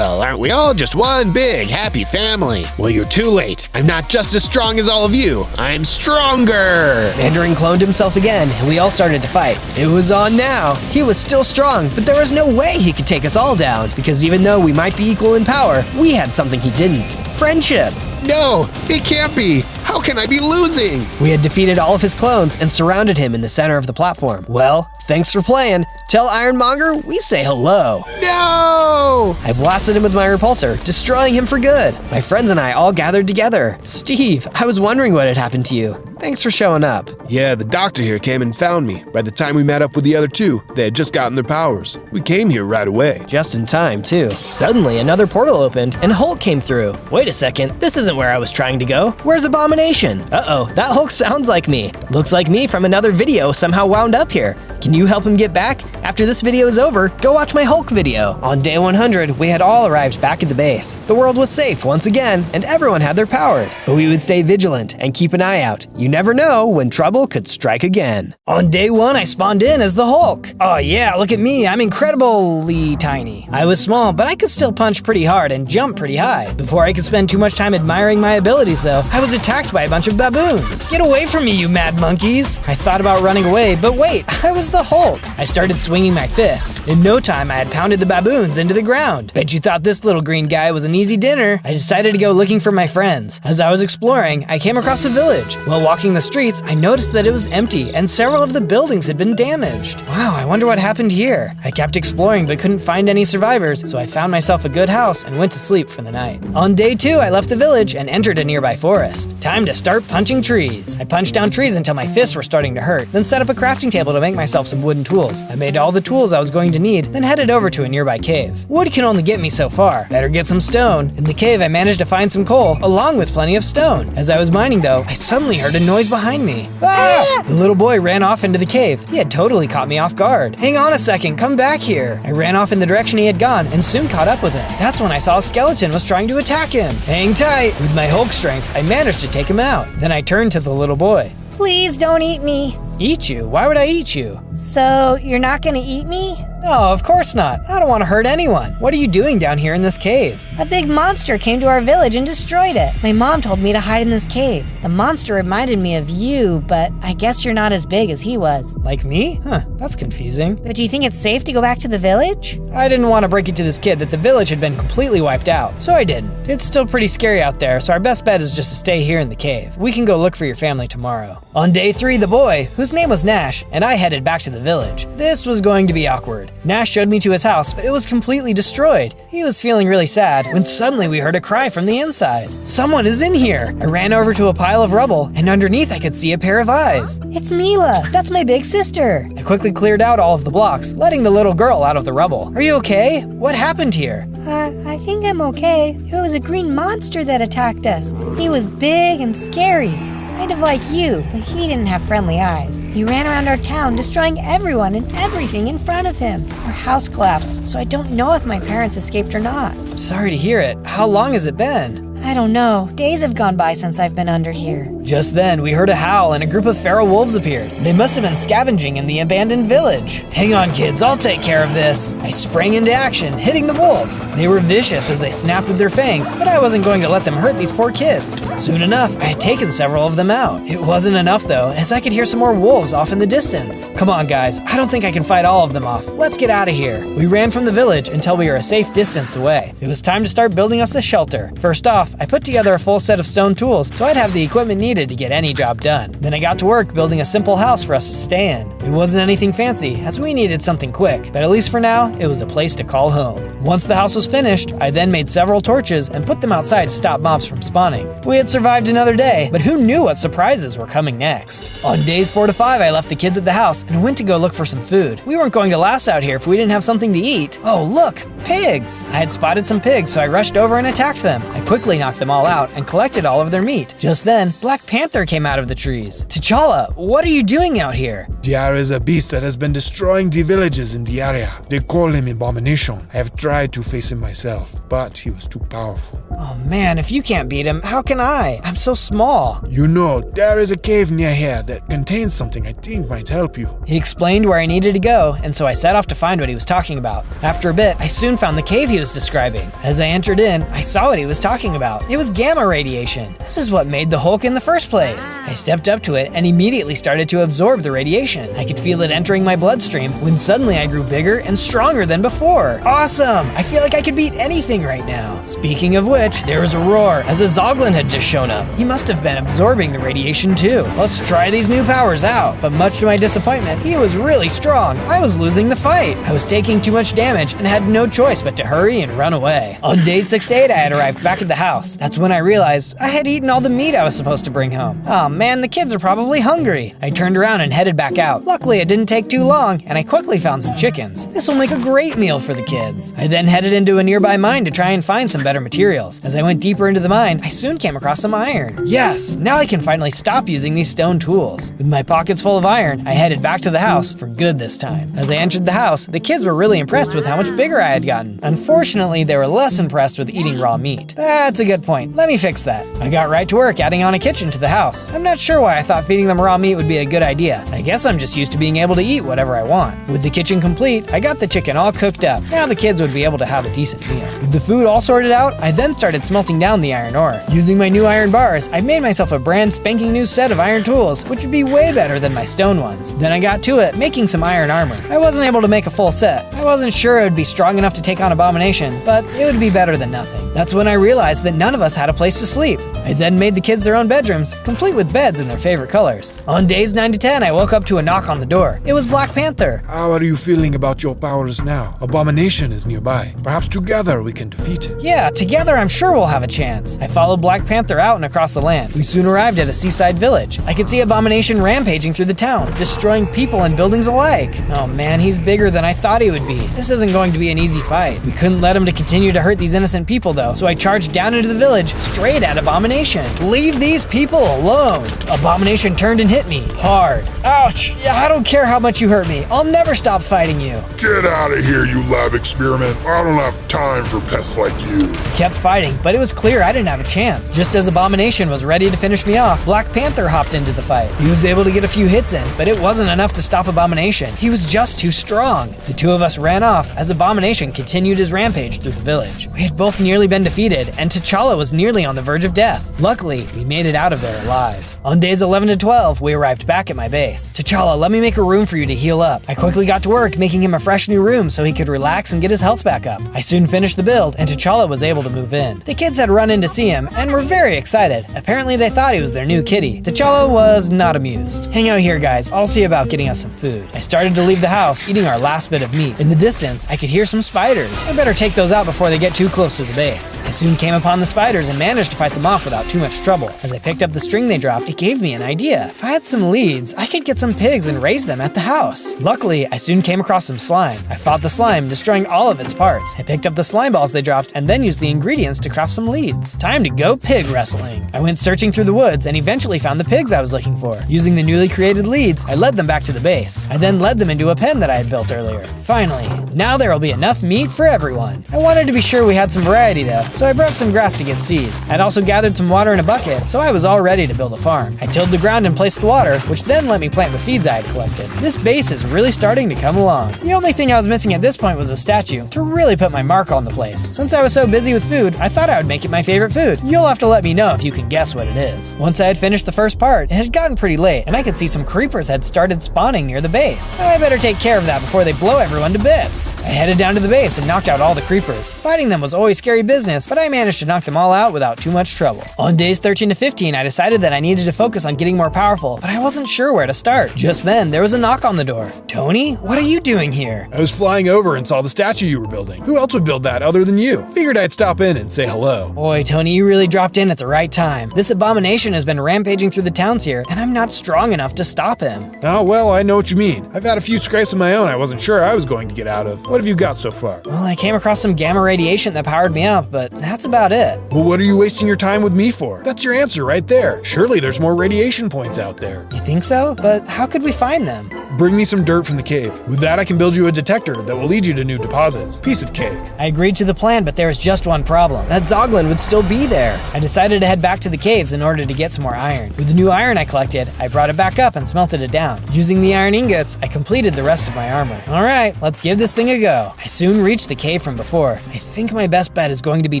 aren't we all just one big happy family? Well, you're too late. I'm not just as strong as all of you. I'm stronger. Mandarin cloned himself again, and we all started to fight. It was on now. He was still strong, but there was no way he could take us all down, because even though we might be equal in power, we had something he didn't. Friendship. No, it can't be. How can I be losing? We had defeated all of his clones and surrounded him in the center of the platform. Well, thanks for playing. Tell Ironmonger we say hello. No! I blasted him with my repulsor, destroying him for good. My friends and I all gathered together. Steve, I was wondering what had happened to you. Thanks for showing up. Yeah, the doctor here came and found me. By the time we met up with the other two, they had just gotten their powers. We came here right away. Just in time, too. Suddenly, another portal opened, and Hulk came through. Wait a second, this isn't where I was trying to go. Where's Abomination? Uh-oh, that Hulk sounds like me. Looks like me from another video somehow wound up here. Can you help him get back? After this video is over, go watch my Hulk video. On day 100, we had all arrived back at the base. The world was safe once again, and everyone had their powers. But we would stay vigilant and keep an eye out. You never know when trouble could strike again. On day 1, I spawned in as the Hulk. Oh yeah, look at me, I'm incredibly tiny. I was small, but I could still punch pretty hard and jump pretty high. Before I could spend too much time admiring my abilities though, I was attacked by a bunch of baboons. Get away from me, you mad monkeys! I thought about running away, but wait, I was the Hulk. I started swinging my fists. In no time, I had pounded the baboons into the ground. Bet you thought this little green guy was an easy dinner. I decided to go looking for my friends. As I was exploring, I came across a village. While walking the streets, I noticed that it was empty and several of the buildings had been damaged. Wow, I wonder what happened here. I kept exploring but couldn't find any survivors, so I found myself a good house and went to sleep for the night. On day 2, I left the village and entered a nearby forest. Time to start punching trees. I punched down trees until my fists were starting to hurt, then set up a crafting table to make myself some wooden tools. I made all the tools I was going to need, then headed over to a nearby cave. Wood can only get me so far. Better get some stone. In the cave, I managed to find some coal, along with plenty of stone. As I was mining though, I suddenly heard a noise behind me. Ah! The little boy ran off into the cave. He had totally caught me off guard. Hang on a second, come back here. I ran off in the direction he had gone and soon caught up with him. That's when I saw a skeleton was trying to attack him. Hang tight. With my Hulk strength, I managed to take him out. Then I turned to the little boy. Please don't eat me. Eat you? Why would I eat you? So, you're not gonna eat me? No, of course not. I don't want to hurt anyone. What are you doing down here in this cave? A big monster came to our village and destroyed it. My mom told me to hide in this cave. The monster reminded me of you, but I guess you're not as big as he was. Like me? Huh, that's confusing. But do you think it's safe to go back to the village? I didn't want to break it to this kid that the village had been completely wiped out, so I didn't. It's still pretty scary out there, so our best bet is just to stay here in the cave. We can go look for your family tomorrow. On day 3, the boy, whose name was Nash, and I headed back to the village. This was going to be awkward. Nash showed me to his house, but it was completely destroyed. He was feeling really sad when suddenly we heard a cry from the inside. Someone is in here! I ran over to a pile of rubble, and underneath I could see a pair of eyes. It's Mila. That's my big sister. I quickly cleared out all of the blocks, letting the little girl out of the rubble. Are you okay? What happened here? I think I'm okay. It was a green monster that attacked us. He was big and scary. Kind of like you, but he didn't have friendly eyes. He ran around our town, destroying everyone and everything in front of him. Our house collapsed, so I don't know if my parents escaped or not. I'm sorry to hear it. How long has it been? I don't know. Days have gone by since I've been under here. Just then, we heard a howl and a group of feral wolves appeared. They must have been scavenging in the abandoned village. Hang on, kids, I'll take care of this. I sprang into action, hitting the wolves. They were vicious as they snapped with their fangs, but I wasn't going to let them hurt these poor kids. Soon enough, I had taken several of them out. It wasn't enough though, as I could hear some more wolves off in the distance. Come on, guys, I don't think I can fight all of them off. Let's get out of here. We ran from the village until we were a safe distance away. It was time to start building us a shelter. First off, I put together a full set of stone tools so I'd have the equipment needed to get any job done. Then I got to work building a simple house for us to stay in. It wasn't anything fancy, as we needed something quick, but at least for now, it was a place to call home. Once the house was finished, I then made several torches and put them outside to stop mobs from spawning. We had survived another day, but who knew what surprises were coming next? On days 4 to 5, I left the kids at the house and went to go look for some food. We weren't going to last out here if we didn't have something to eat. Oh look, pigs! I had spotted some pigs, so I rushed over and attacked them. I quickly knocked them all out and collected all of their meat. Just then, Black Panther came out of the trees. T'Challa, what are you doing out here? There is a beast that has been destroying the villages in the area. They call him Abomination. I have tried to face him myself, but he was too powerful. Oh man, if you can't beat him, how can I? I'm so small. You know, there is a cave near here that contains something I think might help you. He explained where I needed to go, and so I set off to find what he was talking about. After a bit, I soon found the cave he was describing. As I entered in, I saw what he was talking about. It was gamma radiation. This is what made the Hulk in the first place. I stepped up to it and immediately started to absorb the radiation. I could feel it entering my bloodstream when suddenly I grew bigger and stronger than before. Awesome! I feel like I could beat anything right now. Speaking of which, there was a roar as a Zoglin had just shown up. He must have been absorbing the radiation too. Let's try these new powers out. But much to my disappointment, he was really strong. I was losing the fight. I was taking too much damage and had no choice but to hurry and run away. On days 6 to 8, I had arrived back at the house. That's when I realized I had eaten all the meat I was supposed to bring home. Oh man, the kids are probably hungry. I turned around and headed back out. Luckily, it didn't take too long, and I quickly found some chickens. This will make a great meal for the kids. I then headed into a nearby mine to try and find some better materials. As I went deeper into the mine, I soon came across some iron. Yes, now I can finally stop using these stone tools. With my pockets full of iron, I headed back to the house for good this time. As I entered the house, the kids were really impressed with how much bigger I had gotten. Unfortunately, they were less impressed with eating raw meat. That's a good point. Let me fix that. I got right to work adding on a kitchen to the house. I'm not sure why I thought feeding them raw meat would be a good idea. I guess I'm just used to being able to eat whatever I want. With the kitchen complete, I got the chicken all cooked up. Now the kids would be able to have a decent meal. With the food all sorted out, I then started smelting down the iron ore. Using my new iron bars, I made myself a brand spanking new set of iron tools, which would be way better than my stone ones. Then I got to it, making some iron armor. I wasn't able to make a full set. I wasn't sure it would be strong enough to take on Abomination, but it would be better than nothing. That's when I realized that none of us had a place to sleep. I then made the kids their own bedrooms, complete with beds in their favorite colors. On days 9 to 10, I woke up to a knock on the door. It was Black Panther. How are you feeling about your powers now? Abomination is nearby. Perhaps together we can defeat it. Yeah, together I'm sure we'll have a chance. I followed Black Panther out and across the land. We soon arrived at a seaside village. I could see Abomination rampaging through the town, destroying people and buildings alike. Oh man, he's bigger than I thought he would be. This isn't going to be an easy fight. We couldn't let him to continue to hurt these innocent people though, so I charged down into the village, straight at Abomination. Leave these people alone. Abomination turned and hit me hard. Ouch! Yeah, I don't care how much you hurt me. I'll never stop fighting you. Get out of here, you lab experiment. I don't have time for pests like you. I kept fighting, but it was clear I didn't have a chance. Just as Abomination was ready to finish me off, Black Panther hopped into the fight. He was able to get a few hits in, but it wasn't enough to stop Abomination. He was just too strong. The two of us ran off as Abomination continued his rampage through the village. We had both nearly been defeated, and T'Challa was nearly on the verge of death. Luckily, we made it out of there alive. On days 11 to 12, we arrived back at my base. T'Challa, let me make a room for you to heal up. I quickly got to work making him a fresh new room so he could relax and get his health back up. I soon finished the build, and T'Challa was able to move in. The kids had run in to see him and were very excited. Apparently, they thought he was their new kitty. T'Challa was not amused. Hang out here, guys. I'll see about getting us some food. I started to leave the house, eating our last bit of meat. In the distance, I could hear some spiders. I better take those out before they get too close to the base. I soon came upon the spiders and managed to fight them off without too much trouble. As I picked up the string they dropped, it gave me an idea. If I had some leads, I could get some pigs and raise them at the house. Luckily, I soon came across some slime. I fought the slime, destroying all of its parts. I picked up the slime balls they dropped and then used the ingredients to craft some leads. Time to go pig wrestling. I went searching through the woods and eventually found the pigs I was looking for. Using the newly created leads, I led them back to the base. I then led them into a pen that I had built earlier. Finally, now there will be enough meat for everyone. I wanted to be sure we had some variety though, so I broke some grass to get seeds. I'd also gathered some water in a bucket, so I was all ready to build a farm. I tilled the ground and placed the water, which then let me plant the seeds I had collected. This base is really starting to come along. The only thing I was missing at this point was a statue to really put my mark on the place. Since I was so busy with food, I thought I would make it my favorite food. You'll have to let me know if you can guess what it is. Once I had finished the first part, it had gotten pretty late, and I could see some creepers had started spawning near the base. I better take care of that before they blow everyone to bits. I headed down to the base and knocked out all the creepers. Fighting them was always scary business. business, but I managed to knock them all out without too much trouble. On days 13 to 15, I decided that I needed to focus on getting more powerful, but I wasn't sure where to start. Just then, there was a knock on the door. Tony, what are you doing here? I was flying over and saw the statue you were building. Who else would build that other than you? Figured I'd stop in and say hello. Boy, Tony, you really dropped in at the right time. This abomination has been rampaging through the towns here, and I'm not strong enough to stop him. Oh, well, I know what you mean. I've had a few scrapes of my own I wasn't sure I was going to get out of. What have you got so far? Well, I came across some gamma radiation that powered me up, but that's about it. Well, what are you wasting your time with me for? That's your answer right there. Surely there's more radiation points out there. You think so? But how could we find them? Bring me some dirt from the cave. With that, I can build you a detector that will lead you to new deposits. Piece of cake. I agreed to the plan, but there was just one problem. That Zoglin would still be there. I decided to head back to the caves in order to get some more iron. With the new iron I collected, I brought it back up and smelted it down. Using the iron ingots, I completed the rest of my armor. Alright, let's give this thing a go. I soon reached the cave from before. I think my best bet is going to be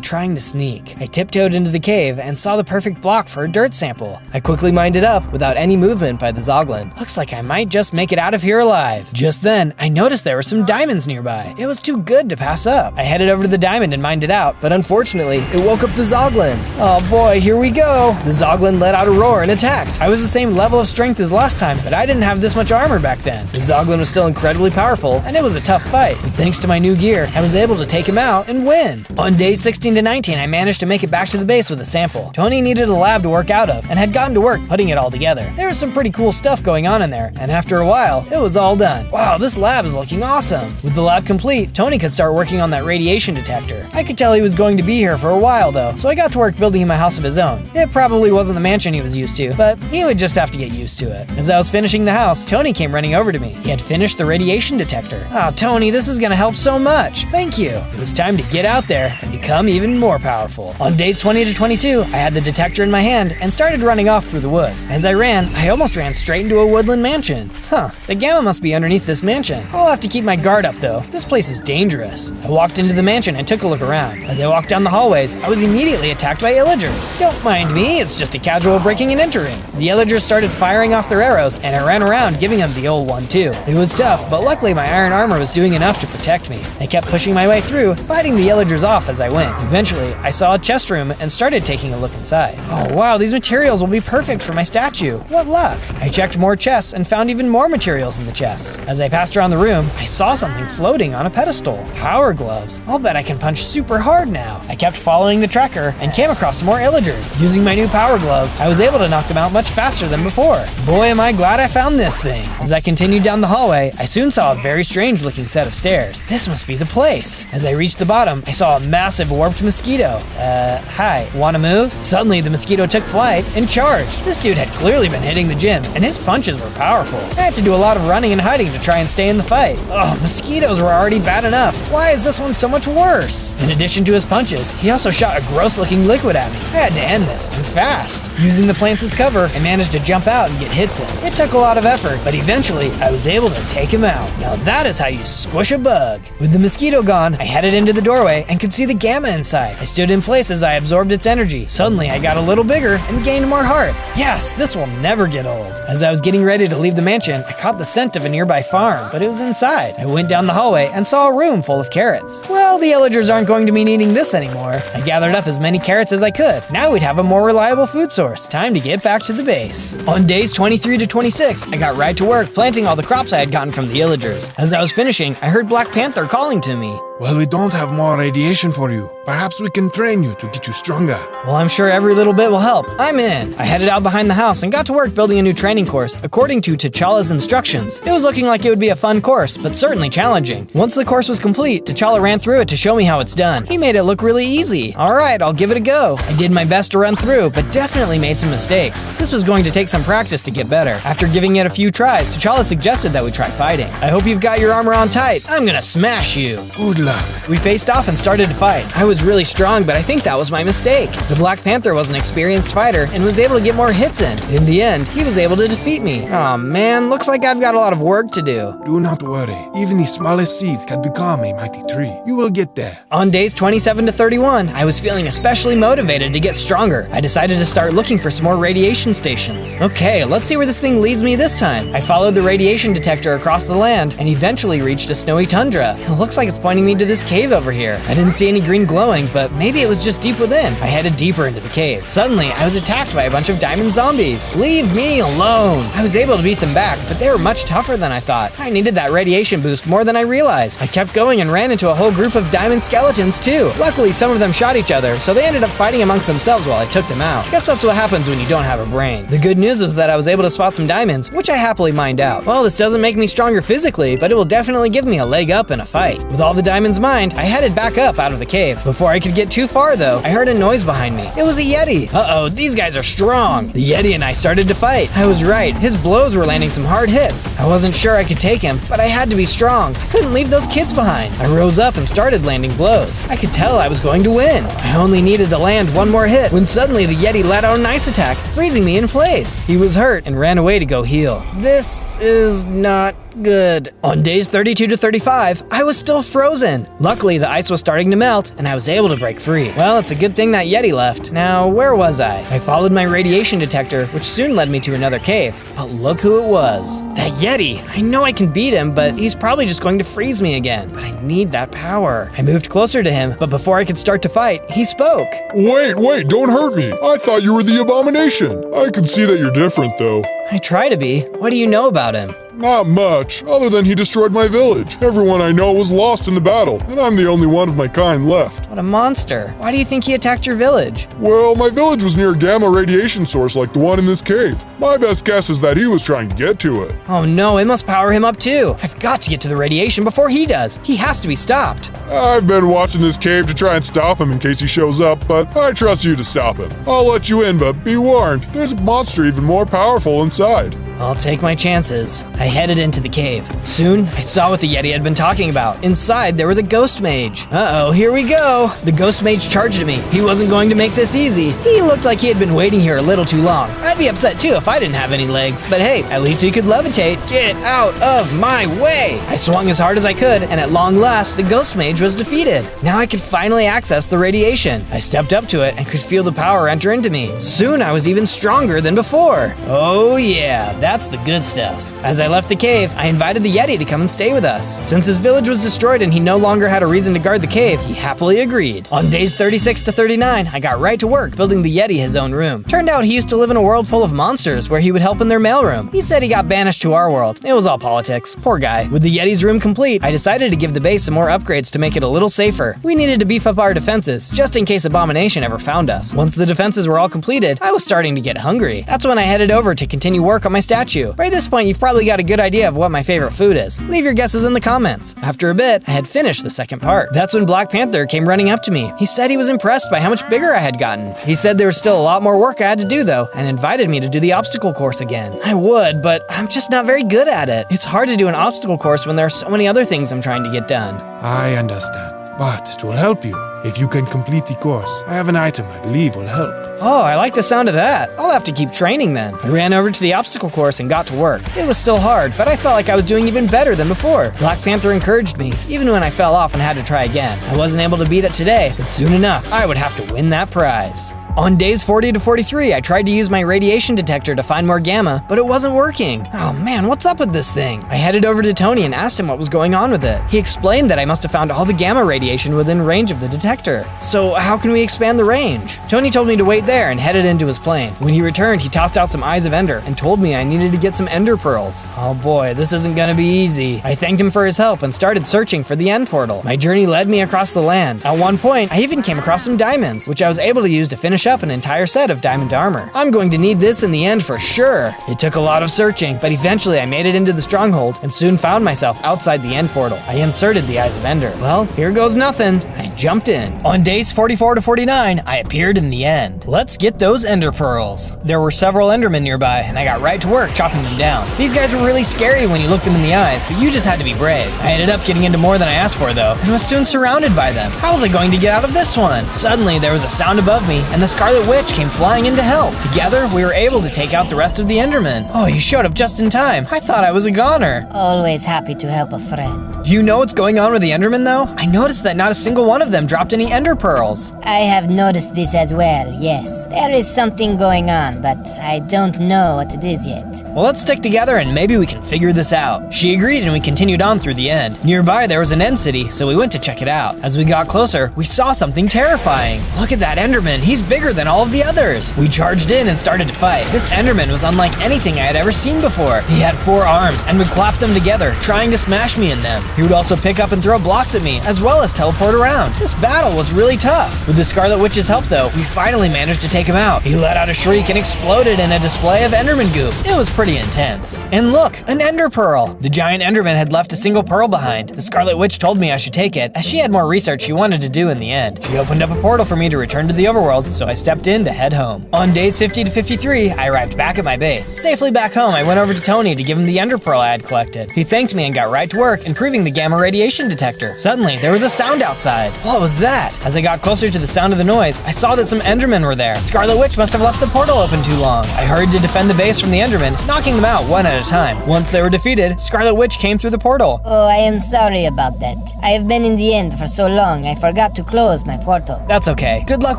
trying to sneak. I tiptoed into the cave and saw the perfect block for a dirt sample. I quickly mined it up without any movement by the Zoglin. Looks like I might just make it out of here alive. Just then, I noticed there were some diamonds nearby. It was too good to pass up. I headed over to the diamond and mined it out, but unfortunately, it woke up the Zoglin. Oh boy, here we go. The Zoglin let out a roar and attacked. I was the same level of strength as last time, but I didn't have this much armor back then. The Zoglin was still incredibly powerful, and it was a tough fight. And thanks to my new gear, I was able to take him out and win. On days 16 to 19, I managed to make it back to the base with a sample. Tony needed a lab to work out of, and had gotten to work putting it all together. There was some pretty cool stuff going on in there, and after a while, it was all done. Wow, this lab is looking awesome. With the lab complete, Tony could start working on that radiation detector. I could tell he was going to be here for a while though, so I got to work building him a house of his own. It probably wasn't the mansion he was used to, but he would just have to get used to it. As I was finishing the house, Tony came running over to me. He had finished the radiation detector. Oh, Tony, this is gonna help so much. Thank you. It was time to get out there and become even more powerful. On days 20 to 22, I had the detector in my hand and started running off through the woods. As I ran, I almost ran straight into a woodland mansion. Huh, the gamma must be underneath this mansion. I'll have to keep my guard up though. This place is dangerous. I walked into the mansion and took a look around. As I walked down the hallways, I was immediately attacked by illagers. Don't mind me, it's just a casual breaking and entering. The illagers started firing off their arrows, and I ran around giving them the old one too. It was tough, but luckily my iron armor was doing enough to protect me. I kept pushing my way through, fighting the illagers off as I went. Eventually, I saw a chest room and started taking a look inside. Oh wow, these materials will be perfect for my statue. What luck! I checked more chests and found even more materials in the chests. As I passed around the room, I saw something floating on a pedestal. Power gloves. I'll bet I can punch super hard now. I kept following the tracker and came across some more illagers. Using my new power glove, I was able to knock them out much faster than before. Boy, am I glad I found this thing. As I continued down the hallway, I soon saw a very strange looking set of stairs. This must be the place. As I reached the bottom, I saw a massive warped mosquito. Hi, wanna move? Suddenly, the mosquito took flight and charged. This dude had clearly been hitting the gym, and his punches were powerful. I had to do a lot of running and hiding to try and stay in the fight. Oh, mosquitoes were already bad enough. Why is this one so much worse? In addition to his punches, he also shot a gross looking liquid at me. I had to end this, and fast. Using the plants as cover, I managed to jump out and get hits in. It took a lot of effort, but eventually, I was able to take him out. Now that is how you squish a bug. With the mosquito gone, I headed into the doorway and could see the gamma inside. I stood in place as I absorbed its energy. Suddenly, I got a little bigger and gained more hearts. Yes, this will never get old. As I was getting ready to leave the mansion, I caught the scent of a nearby farm, but it was inside. I went down the hallway and saw a room full of carrots. Well, the illagers aren't going to be needing this anymore. I gathered up as many carrots as I could. Now we'd have a more reliable food source. Time to get back to the base. On days 23 to 26, I got right to work planting all the crops I had gotten from the illagers. As I was finishing, I heard Black Panther calling to me. Well, we don't have more radiation for you. Perhaps we can train you to get you stronger. Well, I'm sure every little bit will help. I'm in. I headed out behind the house and got to work building a new training course according to T'Challa's instructions. It was looking like it would be a fun course, but certainly challenging. Once the course was complete, T'Challa ran through it to show me how it's done. He made it look really easy. Alright, I'll give it a go. I did my best to run through, but definitely made some mistakes. This was going to take some practice to get better. After giving it a few tries, T'Challa suggested that we try fighting. I hope you've got your armor on tight. I'm gonna smash you. Good luck. We faced off and started to fight. I was really strong, but I think that was my mistake. The Black Panther was an experienced fighter and was able to get more hits in. In the end, he was able to defeat me. Aw man, looks like I've got a lot of work to do. Do not worry. Even the smallest seeds can become a mighty tree. You will get there. On days 27 to 31, I was feeling especially motivated to get stronger. I decided to start looking for some more radiation stations. Okay, let's see where this thing leads me this time. I followed the radiation detector across the land and eventually reached a snowy tundra. It looks like it's pointing me to this cave over here. I didn't see any green glow glowing, but maybe it was just deep within. I headed deeper into the cave. Suddenly, I was attacked by a bunch of diamond zombies. Leave me alone! I was able to beat them back, but they were much tougher than I thought. I needed that radiation boost more than I realized. I kept going and ran into a whole group of diamond skeletons too. Luckily, some of them shot each other, so they ended up fighting amongst themselves while I took them out. Guess that's what happens when you don't have a brain. The good news was that I was able to spot some diamonds, which I happily mined out. Well, this doesn't make me stronger physically, but it will definitely give me a leg up in a fight. With all the diamonds mined, I headed back up out of the cave. Before I could get too far though, I heard a noise behind me. It was a Yeti. Uh-oh, these guys are strong. The Yeti and I started to fight. I was right, his blows were landing some hard hits. I wasn't sure I could take him, but I had to be strong. I couldn't leave those kids behind. I rose up and started landing blows. I could tell I was going to win. I only needed to land one more hit when suddenly the Yeti let out an ice attack, freezing me in place. He was hurt and ran away to go heal. This is not good. On days 32 to 35, I was still frozen. Luckily, the ice was starting to melt, and I was able to break free. Well, it's a good thing that Yeti left. Now, where was I? I followed my radiation detector, which soon led me to another cave. But look who it was. That Yeti! I know I can beat him, but he's probably just going to freeze me again. But I need that power. I moved closer to him, but before I could start to fight, he spoke. Wait, don't hurt me. I thought you were the Abomination. I can see that you're different, though. I try to be. What do you know about him? Not much, other than he destroyed my village. Everyone I know was lost in the battle, and I'm the only one of my kind left. What a monster. Why do you think he attacked your village? Well, my village was near a gamma radiation source like the one in this cave. My best guess is that he was trying to get to it. Oh no, it must power him up too. I've got to get to the radiation before he does. He has to be stopped. I've been watching this cave to try and stop him in case he shows up, but I trust you to stop him. I'll let you in, but be warned, there's a monster even more powerful inside. I'll take my chances. I headed into the cave. Soon, I saw what the Yeti had been talking about. Inside, there was a ghost mage. Uh-oh, here we go. The ghost mage charged at me. He wasn't going to make this easy. He looked like he had been waiting here a little too long. I'd be upset too if I didn't have any legs. But hey, at least he could levitate. Get out of my way! I swung as hard as I could, and at long last, the ghost mage was defeated. Now I could finally access the radiation. I stepped up to it and could feel the power enter into me. Soon, I was even stronger than before. Oh yeah, that's the good stuff. As I left the cave, I invited the Yeti to come and stay with us. Since his village was destroyed and he no longer had a reason to guard the cave, he happily agreed. On days 36 to 39, I got right to work building the Yeti his own room. Turned out he used to live in a world full of monsters where he would help in their mailroom. He said he got banished to our world. It was all politics. Poor guy. With the Yeti's room complete, I decided to give the base some more upgrades to make it a little safer. We needed to beef up our defenses, just in case Abomination ever found us. Once the defenses were all completed, I was starting to get hungry. That's when I headed over to continue work on my statue. By this point, you've probably got a good idea of what my favorite food is. Leave your guesses in the comments. After a bit, I had finished the second part. That's when Black Panther came running up to me. He said he was impressed by how much bigger I had gotten. He said there was still a lot more work I had to do though, and invited me to do the obstacle course again. I would, but I'm just not very good at it. It's hard to do an obstacle course when there are so many other things I'm trying to get done. I understand, but it will help you if you can complete the course. I have an item I believe will help. Oh, I like the sound of that. I'll have to keep training then. I ran over to the obstacle course and got to work. It was still hard, but I felt like I was doing even better than before. Black Panther encouraged me, even when I fell off and had to try again. I wasn't able to beat it today, but soon enough, I would have to win that prize. On days 40 to 43, I tried to use my radiation detector to find more gamma, but it wasn't working. Oh man, what's up with this thing? I headed over to Tony and asked him what was going on with it. He explained that I must have found all the gamma radiation within range of the detector. So how can we expand the range? Tony told me to wait there and headed into his plane. When he returned, he tossed out some eyes of ender and told me I needed to get some ender pearls. Oh boy, this isn't gonna be easy. I thanked him for his help and started searching for the end portal. My journey led me across the land. At one point, I even came across some diamonds, which I was able to use to finish up an entire set of diamond armor. I'm going to need this in the end for sure. It took a lot of searching, but eventually I made it into the stronghold and soon found myself outside the end portal. I inserted the eyes of ender. Well, here goes nothing. I jumped in. On days 44 to 49, I appeared in the end. Let's get those ender pearls. There were several endermen nearby, and I got right to work chopping them down. These guys were really scary when you looked them in the eyes, but you just had to be brave. I ended up getting into more than I asked for though, and was soon surrounded by them. How was I going to get out of this one? Suddenly, there was a sound above me, and the Scarlet Witch came flying in to help. Together, we were able to take out the rest of the Endermen. Oh, you showed up just in time. I thought I was a goner. Always happy to help a friend. Do you know what's going on with the Enderman though? I noticed that not a single one of them dropped any Ender Pearls. I have noticed this as well, yes. There is something going on, but I don't know what it is yet. Well, let's stick together and maybe we can figure this out. She agreed and we continued on through the end. Nearby there was an end city, so we went to check it out. As we got closer, we saw something terrifying. Look at that Enderman, he's bigger than all of the others. We charged in and started to fight. This Enderman was unlike anything I had ever seen before. He had 4 arms and would clap them together, trying to smash me in them. He would also pick up and throw blocks at me, as well as teleport around. This battle was really tough. With the Scarlet Witch's help though, we finally managed to take him out. He let out a shriek and exploded in a display of Enderman goop. It was pretty intense. And look, an Ender Pearl. The giant Enderman had left a single pearl behind. The Scarlet Witch told me I should take it, as she had more research she wanted to do in the end. She opened up a portal for me to return to the overworld, so I stepped in to head home. On days 50 to 53, I arrived back at my base. Safely back home, I went over to Tony to give him the Ender Pearl I had collected. He thanked me and got right to work, improving the gamma radiation detector. Suddenly, there was a sound outside. What was that? As I got closer to the sound of the noise, I saw that some Endermen were there. Scarlet Witch must have left the portal open too long. I hurried to defend the base from the Endermen, knocking them out one at a time. Once they were defeated, Scarlet Witch came through the portal. Oh, I am sorry about that. I have been in the end for so long, I forgot to close my portal. That's okay. Good luck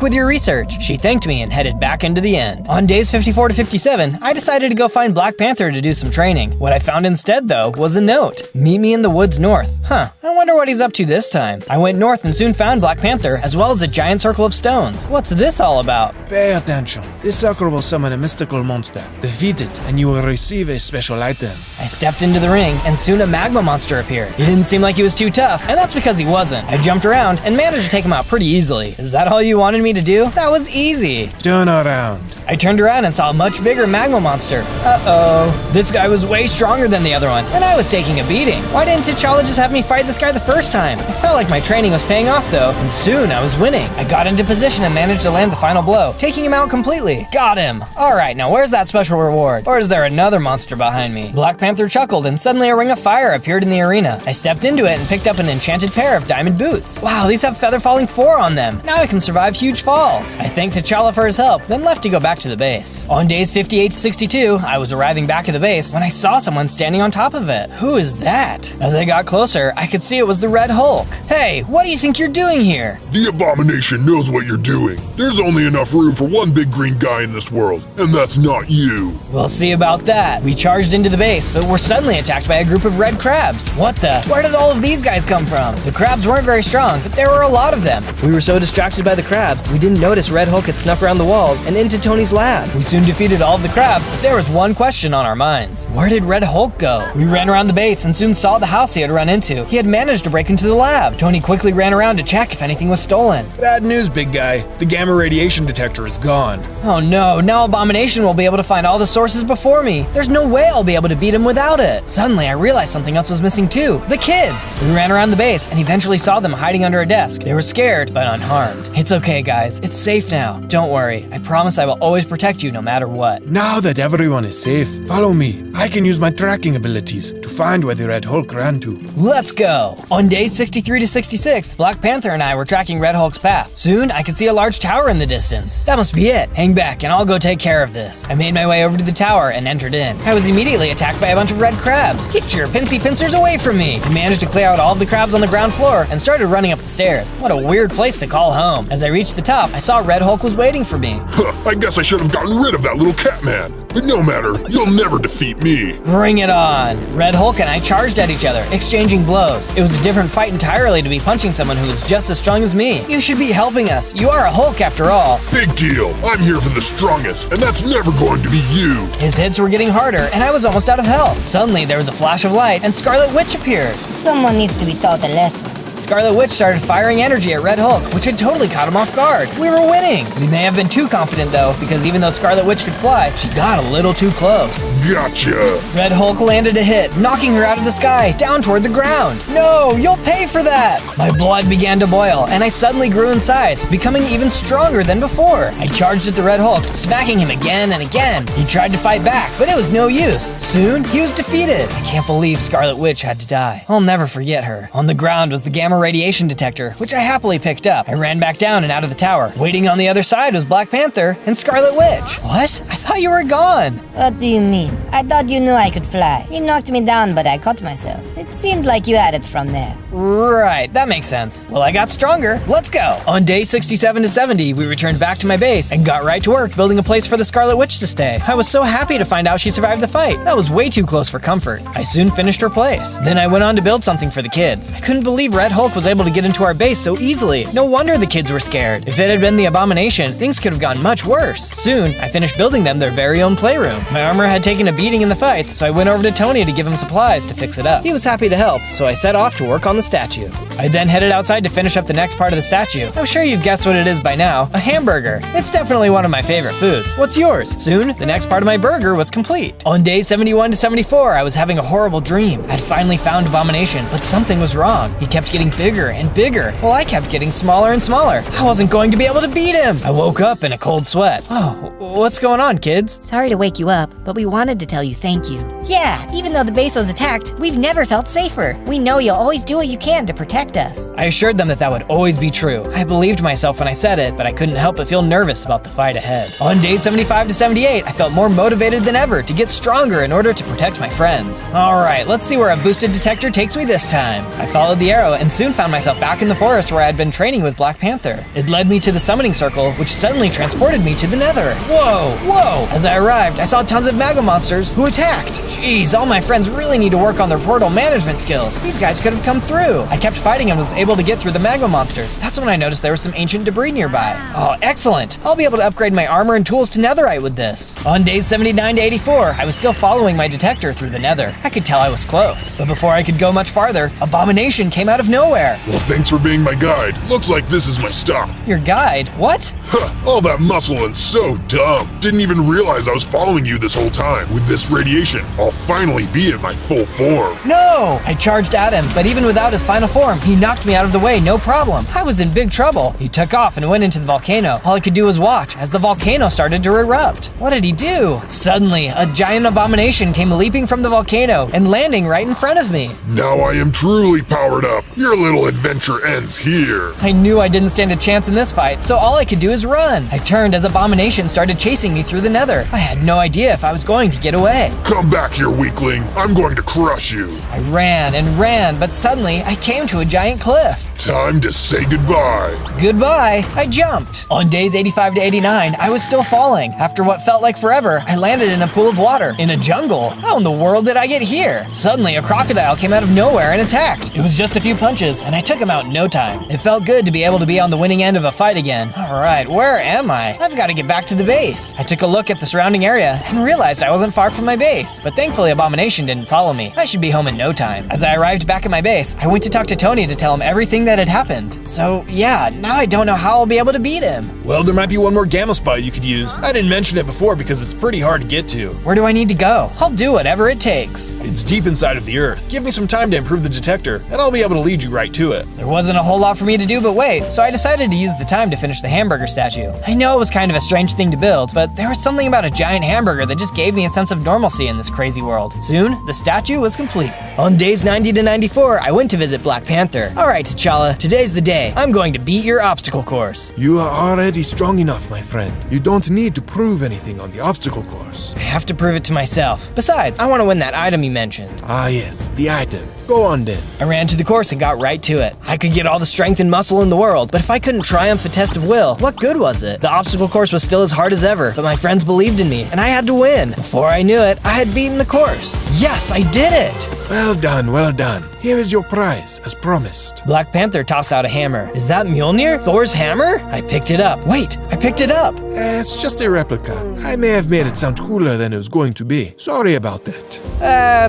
with your research. She thanked me and headed back into the end. On days 54 to 57, I decided to go find Black Panther to do some training. What I found instead, though, was a note. Meet me in the woods north. Huh, I wonder what he's up to this time. I went north and soon found Black Panther, as well as a giant circle of stones. What's this all about? Pay attention. This circle will summon a mystical monster. Defeat it, and you will receive a special item. I stepped into the ring, and soon a magma monster appeared. He didn't seem like he was too tough, and that's because he wasn't. I jumped around and managed to take him out pretty easily. Is that all you wanted me to do? That was easy. Turn around. I turned around and saw a much bigger magma monster. Uh-oh. This guy was way stronger than the other one, and I was taking a beating. Why didn't T'Challa just have me fight this guy the first time? I felt like my training was paying off though, and soon I was winning. I got into position and managed to land the final blow, taking him out completely. Got him. Alright, now where's that special reward? Or is there another monster behind me? Black Panther chuckled, and suddenly a ring of fire appeared in the arena. I stepped into it and picked up an enchanted pair of diamond boots. Wow, these have feather falling 4 on them. Now I can survive huge falls. I thanked T'Challa for his help, then left to go back to the base. On days 58 to 62, I was arriving back at the base when I saw someone standing on top of it. Who is that? As I got closer, I could see it was the Red Hulk. Hey, what do you think you're doing here? The Abomination knows what you're doing. There's only enough room for one big green guy in this world, and that's not you. We'll see about that. We charged into the base, but were suddenly attacked by a group of red crabs. What the? Where did all of these guys come from? The crabs weren't very strong, but there were a lot of them. We were so distracted by the crabs, we didn't notice Red Hulk had snuck around the walls and into Tony's lab. We soon defeated all of the crabs, but there was one question on our minds. Where did Red Hulk go? We ran around the base and soon saw the house he had run into. He had managed to break into the lab. Tony quickly ran around to check if anything was stolen. Bad news, big guy. The gamma radiation detector is gone. Oh no, now Abomination will be able to find all the sources before me. There's no way I'll be able to beat him without it. Suddenly, I realized something else was missing too. The kids! We ran around the base and eventually saw them hiding under a desk. They were scared, but unharmed. It's okay, guys. It's safe now. Don't worry. I promise I will always protect you no matter what. Now that everyone is safe, follow me. I can use my tracking abilities to find where the Red Hulk ran to. Let's go! On days 63 to 66, Black Panther and I were tracking Red Hulk's path. Soon, I could see a large tower in the distance. That must be it. Hang back and I'll go take care of this. I made my way over to the tower and entered in. I was immediately attacked by a bunch of red crabs. Get your pincy pincers away from me! I managed to clear out all of the crabs on the ground floor and started running up the stairs. What a weird place to call home. As I reached the top, I saw Red Hulk was waiting for me. I guess I should have gotten rid of that little cat man. But no matter, you'll never defeat me. Bring it on! Red Hulk and I charged at each other, exchanging blows. It was a different fight entirely to be punching someone who was just as strong as me. You should be helping us. You are a Hulk after all. Big deal. I'm here for the strongest, and that's never going to be you. His hits were getting harder, and I was almost out of health. Suddenly, there was a flash of light, and Scarlet Witch appeared. Someone needs to be taught a lesson. Scarlet Witch started firing energy at Red Hulk, which had totally caught him off guard. We were winning! We may have been too confident though, because even though Scarlet Witch could fly, she got a little too close. Gotcha! Red Hulk landed a hit, knocking her out of the sky, down toward the ground. No, you'll pay for that! My blood began to boil, and I suddenly grew in size, becoming even stronger than before. I charged at the Red Hulk, smacking him again and again. He tried to fight back, but it was no use. Soon, he was defeated. I can't believe Scarlet Witch had to die. I'll never forget her. On the ground was the gamma gamma radiation detector, which I happily picked up. I ran back down and out of the tower. Waiting on the other side was Black Panther and Scarlet Witch. What? I thought you were gone. What do you mean? I thought you knew I could fly. You knocked me down, but I caught myself. It seemed like you had it from there. Right, that makes sense. Well, I got stronger. Let's go. On day 67 to 70, we returned back to my base and got right to work building a place for the Scarlet Witch to stay. I was so happy to find out she survived the fight. That was way too close for comfort. I soon finished her place. Then I went on to build something for the kids. I couldn't believe Red Hulk was able to get into our base so easily. No wonder the kids were scared. If it had been the Abomination, things could have gone much worse. Soon, I finished building them their very own playroom. My armor had taken a beating in the fights, so I went over to Tony to give him supplies to fix it up. He was happy to help, so I set off to work on the statue. I then headed outside to finish up the next part of the statue. I'm sure you've guessed what it is by now, a hamburger. It's definitely one of my favorite foods. What's yours? Soon, the next part of my burger was complete. On day 71 to 74, I was having a horrible dream. I'd finally found Abomination, but something was wrong. He kept getting bigger and bigger, while I kept getting smaller and smaller. I wasn't going to be able to beat him. I woke up in a cold sweat. Oh, what's going on, kids? Sorry to wake you up, but we wanted to tell you thank you. Yeah, even though the base was attacked, we've never felt safer. We know you'll always do what you can to protect us. I assured them that would always be true. I believed myself when I said it, but I couldn't help but feel nervous about the fight ahead. On day 75 to 78, I felt more motivated than ever to get stronger in order to protect my friends. Alright, let's see where a boosted detector takes me this time. I followed the arrow and soon found myself back in the forest where I had been training with Black Panther. It led me to the summoning circle, which suddenly transported me to the Nether. Whoa, whoa! As I arrived, I saw tons of Mega Monsters who attacked. Jeez, all my friends really need to work on their portal management skills. These guys could have come through. I kept fighting and was able to get through the Mega Monsters. That's when I noticed there was some ancient debris nearby. Oh, excellent! I'll be able to upgrade my armor and tools to netherite with this. On days 79 to 84, I was still following my detector through the Nether. I could tell I was close. But before I could go much farther, Abomination came out of nowhere. Well, thanks for being my guide. Looks like this is my stop. Your guide? What? Huh, all that muscle and so dumb. Didn't even realize I was following you this whole time. With this radiation, I'll finally be at my full form. No! I charged at him, but even without his final form, he knocked me out of the way, no problem. I was in big trouble. He took off and went into the volcano. All I could do was watch as the volcano started to erupt. What did he do? Suddenly, a giant abomination came leaping from the volcano and landing right in front of me. Now I am truly powered up. Your little adventure ends here. I knew I didn't stand a chance in this fight, so all I could do is run. I turned as Abomination started chasing me through the Nether. I had no idea if I was going to get away. Come back here, weakling. I'm going to crush you. I ran and ran, but suddenly I came to a giant cliff. Time to say goodbye. Goodbye. I jumped. On days 85 to 89, I was still falling. After what felt like forever, I landed in a pool of water. In a jungle. How in the world did I get here? Suddenly, a crocodile came out of nowhere and attacked. It was just a few punches, and I took him out in no time. It felt good to be able to be on the winning end of a fight again. Alright, where am I? I've got to get back to the base. I took a look at the surrounding area and realized I wasn't far from my base. But thankfully, Abomination didn't follow me. I should be home in no time. As I arrived back at my base, I went to talk to Tony to tell him everything that had happened. So yeah, now I don't know how I'll be able to beat him. Well, there might be one more gamma spot you could use. I didn't mention it before because it's pretty hard to get to. Where do I need to go? I'll do whatever it takes. It's deep inside of the earth. Give me some time to improve the detector, and I'll be able to lead you right to it. There wasn't a whole lot for me to do but wait, so I decided to use the time to finish the hamburger statue. I know it was kind of a strange thing to build, but there was something about a giant hamburger that just gave me a sense of normalcy in this crazy world. Soon, the statue was complete. On days 90 to 94, I went to visit Black Panther. Alright, T'Challa, today's the day. I'm going to beat your obstacle course. You are already strong enough, my friend. You don't need to prove anything on the obstacle course. I have to prove it to myself. Besides, I want to win that item you mentioned. Ah yes, the item. Go on then. I ran to the course and got right to it. I could get all the strength and muscle in the world, but if I couldn't triumph a test of will, what good was it? The obstacle course was still as hard as ever, but my friends believed in me, and I had to win. Before I knew it, I had beaten the course. Yes, I did it! Well done, well done. Here is your prize, as promised. Black Panther tossed out a hammer. Is that Mjolnir? Thor's hammer? I picked it up. Wait, I picked it up. It's just a replica. I may have made it sound cooler than it was going to be. Sorry about that.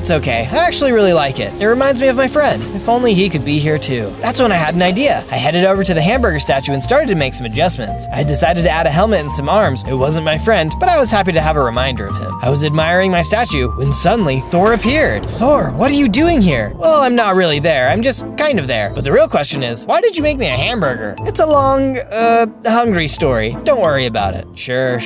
It's okay. I actually really like it. It reminds me of my friend. If only he could be here too. That's when I had an idea. I headed over to the hamburger statue and started to make some adjustments. I decided to add a helmet and some arms. It wasn't my friend, but I was happy to have a reminder of him. I was admiring my statue when suddenly Thor appeared. Thor, what what are you doing here? Well, I'm not really there. I'm just kind of there. But the real question is, why did you make me a hamburger? It's a long, hungry story. Don't worry about it. Sure.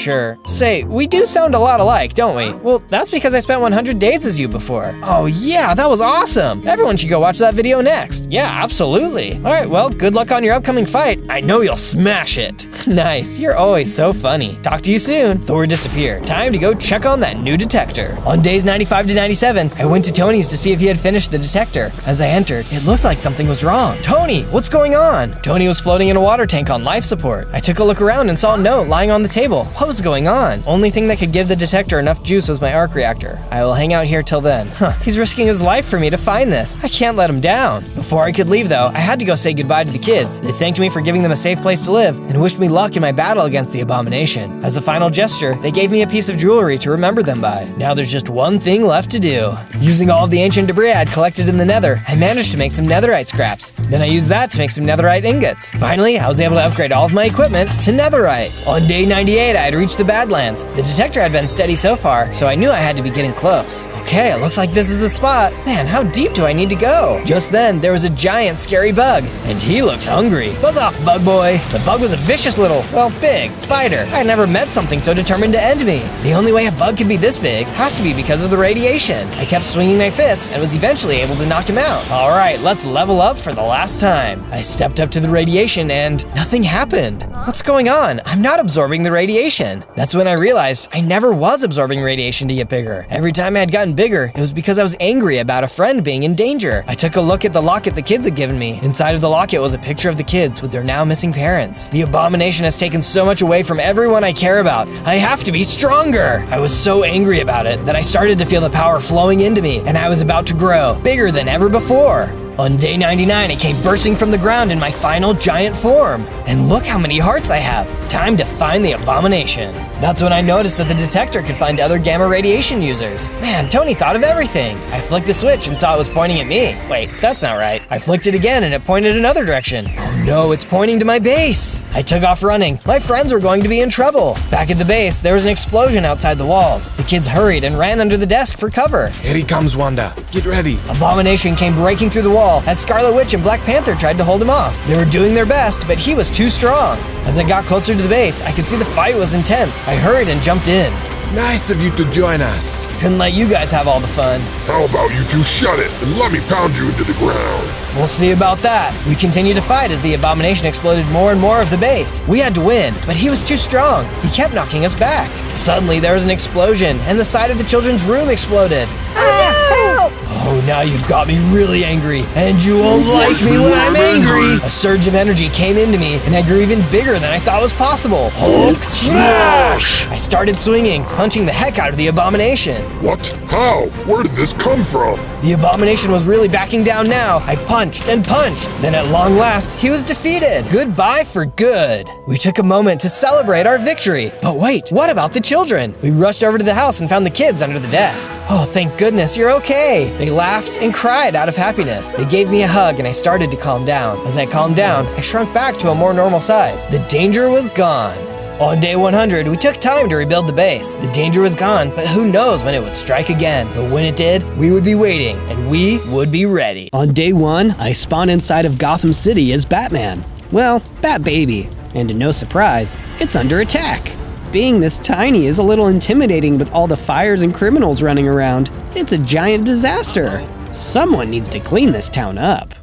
Say, we do sound a lot alike, don't we? Well, that's because I spent 100 days as you before. Oh yeah, that was awesome. Everyone should go watch that video next. Yeah, absolutely. All right, well, good luck on your upcoming fight. I know you'll smash it. Nice, you're always so funny. Talk to you soon. Thor disappeared. Time to go check on that new detector. On days 95 to 97, I went to Tony's to see if he had finished the detector. As I entered, it looked like something was wrong. Tony, what's going on? Tony was floating in a water tank on life support. I took a look around and saw a note lying on the table. What was going on? Only thing that could give the detector enough juice was my arc reactor. I will hang out here till then. He's risking his life for me to find this. I can't let him down. Before I could leave though, I had to go say goodbye to the kids. They thanked me for giving them a safe place to live and wished me luck in my battle against the abomination. As a final gesture, they gave me a piece of jewelry to remember them by. Now there's just one thing left to do. Using all of the ancient debris I had collected in the nether, I managed to make some netherite scraps. Then I used that to make some netherite ingots. Finally, I was able to upgrade all of my equipment to netherite. On day 98, I had reached the Badlands. The detector had been steady so far, so I knew I had to be getting close. Okay, it looks like this is the spot. Man, how deep do I need to go? Just then, there was a giant, scary bug, and he looked hungry. Buzz off, bug boy. The bug was a vicious little, well, big fighter. I had never met something so determined to end me. The only way a bug could be this big has to be because of the radiation. I kept swinging my fist and was eventually able to knock him out. All right, let's level up for the last time. I stepped up to the radiation and nothing happened. What's going on? I'm not absorbing the radiation. That's when I realized I never was absorbing radiation to get bigger. Every time I had gotten bigger, it was because I was angry about a friend being in danger. I took a look at the locket the kids had given me. Inside of the locket was a picture of the kids with their now missing parents. The abomination has taken so much away from everyone I care about. I have to be stronger. I was so angry about it that I started to feel the power flowing into me, and I was about to grow bigger than ever before. On day 99, it came bursting from the ground in my final giant form. And look how many hearts I have. Time to find the abomination. That's when I noticed that the detector could find other gamma radiation users. Man, Tony thought of everything. I flicked the switch and saw it was pointing at me. Wait, that's not right. I flicked it again and it pointed another direction. Oh no, it's pointing to my base. I took off running. My friends were going to be in trouble. Back at the base, there was an explosion outside the walls. The kids hurried and ran under the desk for cover. Here he comes, Wanda. Get ready. Abomination came breaking through the wall as Scarlet Witch and Black Panther tried to hold him off. They were doing their best, but he was too strong. As I got closer to the base, I could see the fight was intense. I hurried and jumped in. Nice of you to join us. Couldn't let you guys have all the fun. How about you two shut it and let me pound you into the ground? We'll see about that. We continued to fight as the abomination exploded more and more of the base. We had to win, but he was too strong. He kept knocking us back. Suddenly, there was an explosion, and the side of the children's room exploded. Help! Oh, now you've got me really angry, and you won't like me when I'm angry. A surge of energy came into me, and I grew even bigger than I thought was possible. Hulk smash! I started swinging, punching the heck out of the abomination. What? How? Where did this come from? The abomination was really backing down now. I punched and punched. Then at long last, he was defeated. Goodbye for good. We took a moment to celebrate our victory. But wait, what about the children? We rushed over to the house and found the kids under the desk. Oh, thank goodness you're okay. They laughed and cried out of happiness. They gave me a hug and I started to calm down. As I calmed down, I shrunk back to a more normal size. The danger was gone. On day 100, we took time to rebuild the base. The danger was gone, but who knows when it would strike again. But when it did, we would be waiting, and we would be ready. On day 1, I spawned inside of Gotham City as Batman. Well, Bat Baby. And to no surprise, it's under attack. Being this tiny is a little intimidating with all the fires and criminals running around. It's a giant disaster. Someone needs to clean this town up.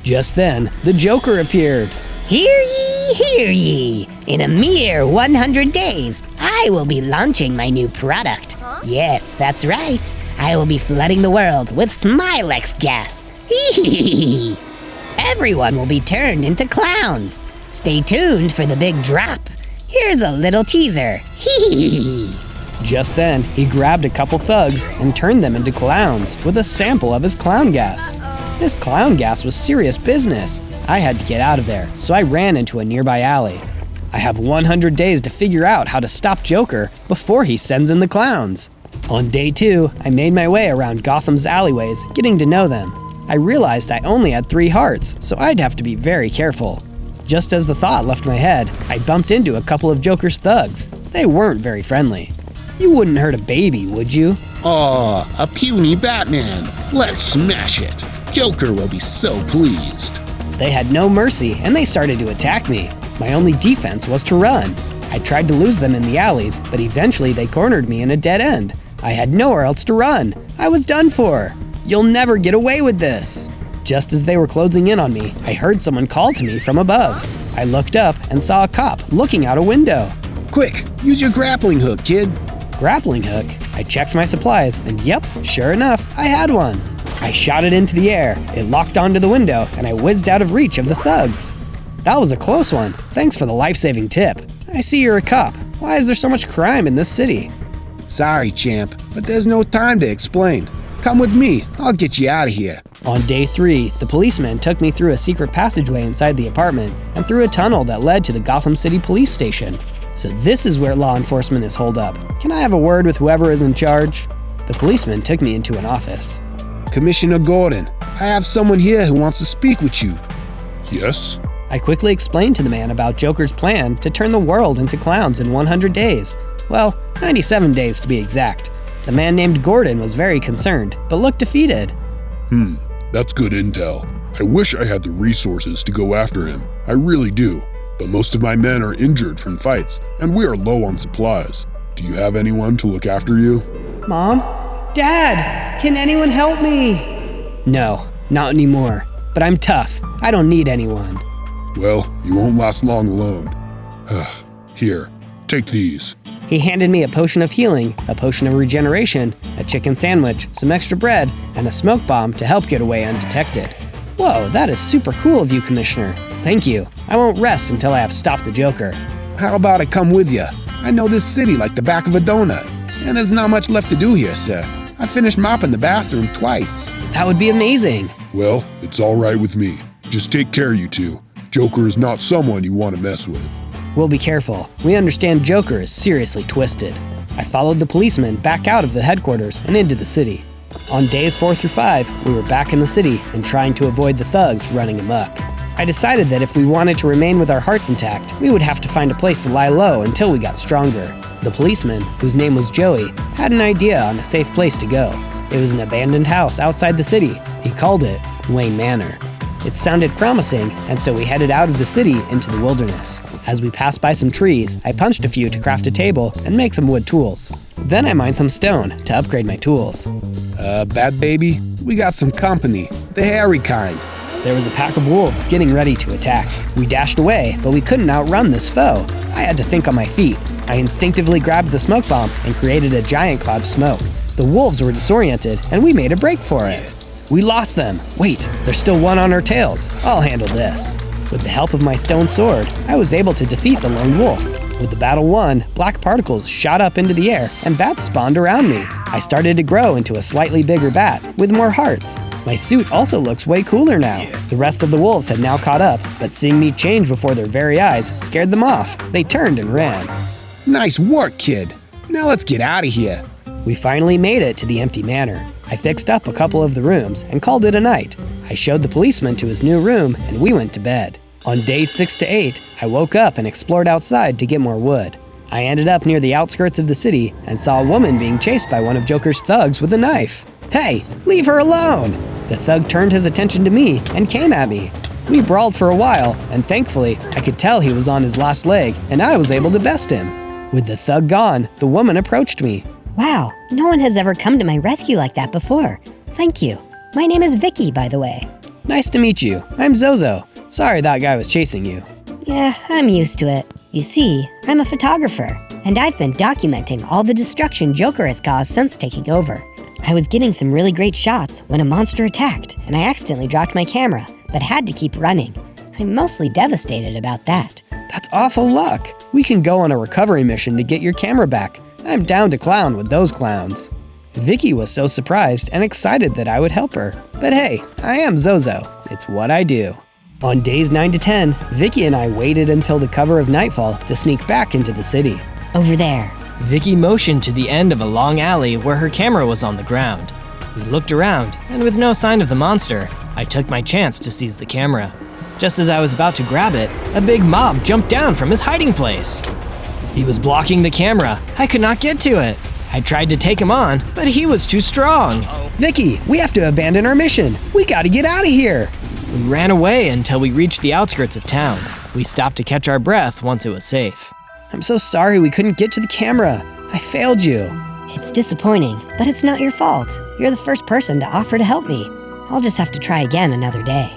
Just then, the Joker appeared. Hear ye, hear ye! In a mere 100 days, I will be launching my new product. Yes, that's right. I will be flooding the world with Smilex gas. Hee. Everyone will be turned into clowns. Stay tuned for the big drop. Here's a little teaser. Hee. Just then, he grabbed a couple thugs and turned them into clowns with a sample of his clown gas. This clown gas was serious business. I had to get out of there, so I ran into a nearby alley. I have 100 days to figure out how to stop Joker before he sends in the clowns. On day 2, I made my way around Gotham's alleyways, getting to know them. I realized I only had 3 hearts, so I'd have to be very careful. Just as the thought left my head, I bumped into a couple of Joker's thugs. They weren't very friendly. You wouldn't hurt a baby, would you? Aw, a puny Batman. Let's smash it. Joker will be so pleased. They had no mercy and they started to attack me. My only defense was to run. I tried to lose them in the alleys, but eventually they cornered me in a dead end. I had nowhere else to run. I was done for. You'll never get away with this. Just as they were closing in on me, I heard someone call to me from above. I looked up and saw a cop looking out a window. Quick, use your grappling hook, kid. Grappling hook? I checked my supplies, and yep, sure enough, I had one. I shot it into the air, it locked onto the window, and I whizzed out of reach of the thugs. That was a close one. Thanks for the life-saving tip. I see you're a cop. Why is there so much crime in this city? Sorry, champ, but there's no time to explain. Come with me, I'll get you out of here. On day 3, the policeman took me through a secret passageway inside the apartment and through a tunnel that led to the Gotham City Police Station. So this is where law enforcement is holed up. Can I have a word with whoever is in charge? The policeman took me into an office. Commissioner Gordon, I have someone here who wants to speak with you. Yes? I quickly explained to the man about Joker's plan to turn the world into clowns in 100 days. Well, 97 days to be exact. The man named Gordon was very concerned, but looked defeated. That's good intel. I wish I had the resources to go after him. I really do. But most of my men are injured from fights, and we are low on supplies. Do you have anyone to look after you? Mom? Dad! Can anyone help me? No, not anymore. But I'm tough. I don't need anyone. Well, you won't last long alone. Here, take these. He handed me a potion of healing, a potion of regeneration, a chicken sandwich, some extra bread, and a smoke bomb to help get away undetected. Whoa, that is super cool of you, Commissioner. Thank you. I won't rest until I have stopped the Joker. How about I come with you? I know this city like the back of a donut. And there's not much left to do here, sir. I finished mopping the bathroom twice. That would be amazing. Well, it's all right with me. Just take care, you two. Joker is not someone you want to mess with. We'll be careful. We understand Joker is seriously twisted. I followed the policeman back out of the headquarters and into the city. On days 4 through 5, we were back in the city and trying to avoid the thugs running amok. I decided that if we wanted to remain with our hearts intact, we would have to find a place to lie low until we got stronger. The policeman, whose name was Joey, had an idea on a safe place to go. It was an abandoned house outside the city. He called it Wayne Manor. It sounded promising, and so we headed out of the city into the wilderness. As we passed by some trees, I punched a few to craft a table and make some wood tools. Then I mined some stone to upgrade my tools. Bad baby, we got some company, the hairy kind. There was a pack of wolves getting ready to attack. We dashed away, but we couldn't outrun this foe. I had to think on my feet. I instinctively grabbed the smoke bomb and created a giant cloud of smoke. The wolves were disoriented, and we made a break for it. We lost them. Wait, there's still one on our tails. I'll handle this. With the help of my stone sword, I was able to defeat the lone wolf. With the battle won, black particles shot up into the air and bats spawned around me. I started to grow into a slightly bigger bat with more hearts. My suit also looks way cooler now. The rest of the wolves had now caught up, but seeing me change before their very eyes scared them off. They turned and ran. Nice work, kid. Now let's get out of here. We finally made it to the empty manor. I fixed up a couple of the rooms and called it a night. I showed the policeman to his new room and we went to bed. On days 6 to 8, I woke up and explored outside to get more wood. I ended up near the outskirts of the city and saw a woman being chased by one of Joker's thugs with a knife. Hey, leave her alone! The thug turned his attention to me and came at me. We brawled for a while, and thankfully, I could tell he was on his last leg, and I was able to best him. With the thug gone, the woman approached me. Wow, no one has ever come to my rescue like that before. Thank you. My name is Vicky, by the way. Nice to meet you. I'm Zozo. Sorry that guy was chasing you. Yeah, I'm used to it. You see, I'm a photographer, and I've been documenting all the destruction Joker has caused since taking over. I was getting some really great shots when a monster attacked, and I accidentally dropped my camera, but had to keep running. I'm mostly devastated about that. That's awful luck. We can go on a recovery mission to get your camera back. I'm down to clown with those clowns. Vicky was so surprised and excited that I would help her. But hey, I am Zozo. It's what I do. On days 9 to 10, Vicky and I waited until the cover of nightfall to sneak back into the city. Over there. Vicky motioned to the end of a long alley where her camera was on the ground. We looked around, and with no sign of the monster, I took my chance to seize the camera. Just as I was about to grab it, a big mob jumped down from his hiding place. He was blocking the camera. I could not get to it. I tried to take him on, but he was too strong. Vicky, we have to abandon our mission. We gotta get out of here. We ran away until we reached the outskirts of town. We stopped to catch our breath once it was safe. I'm so sorry we couldn't get to the camera. I failed you. It's disappointing, but it's not your fault. You're the first person to offer to help me. I'll just have to try again another day.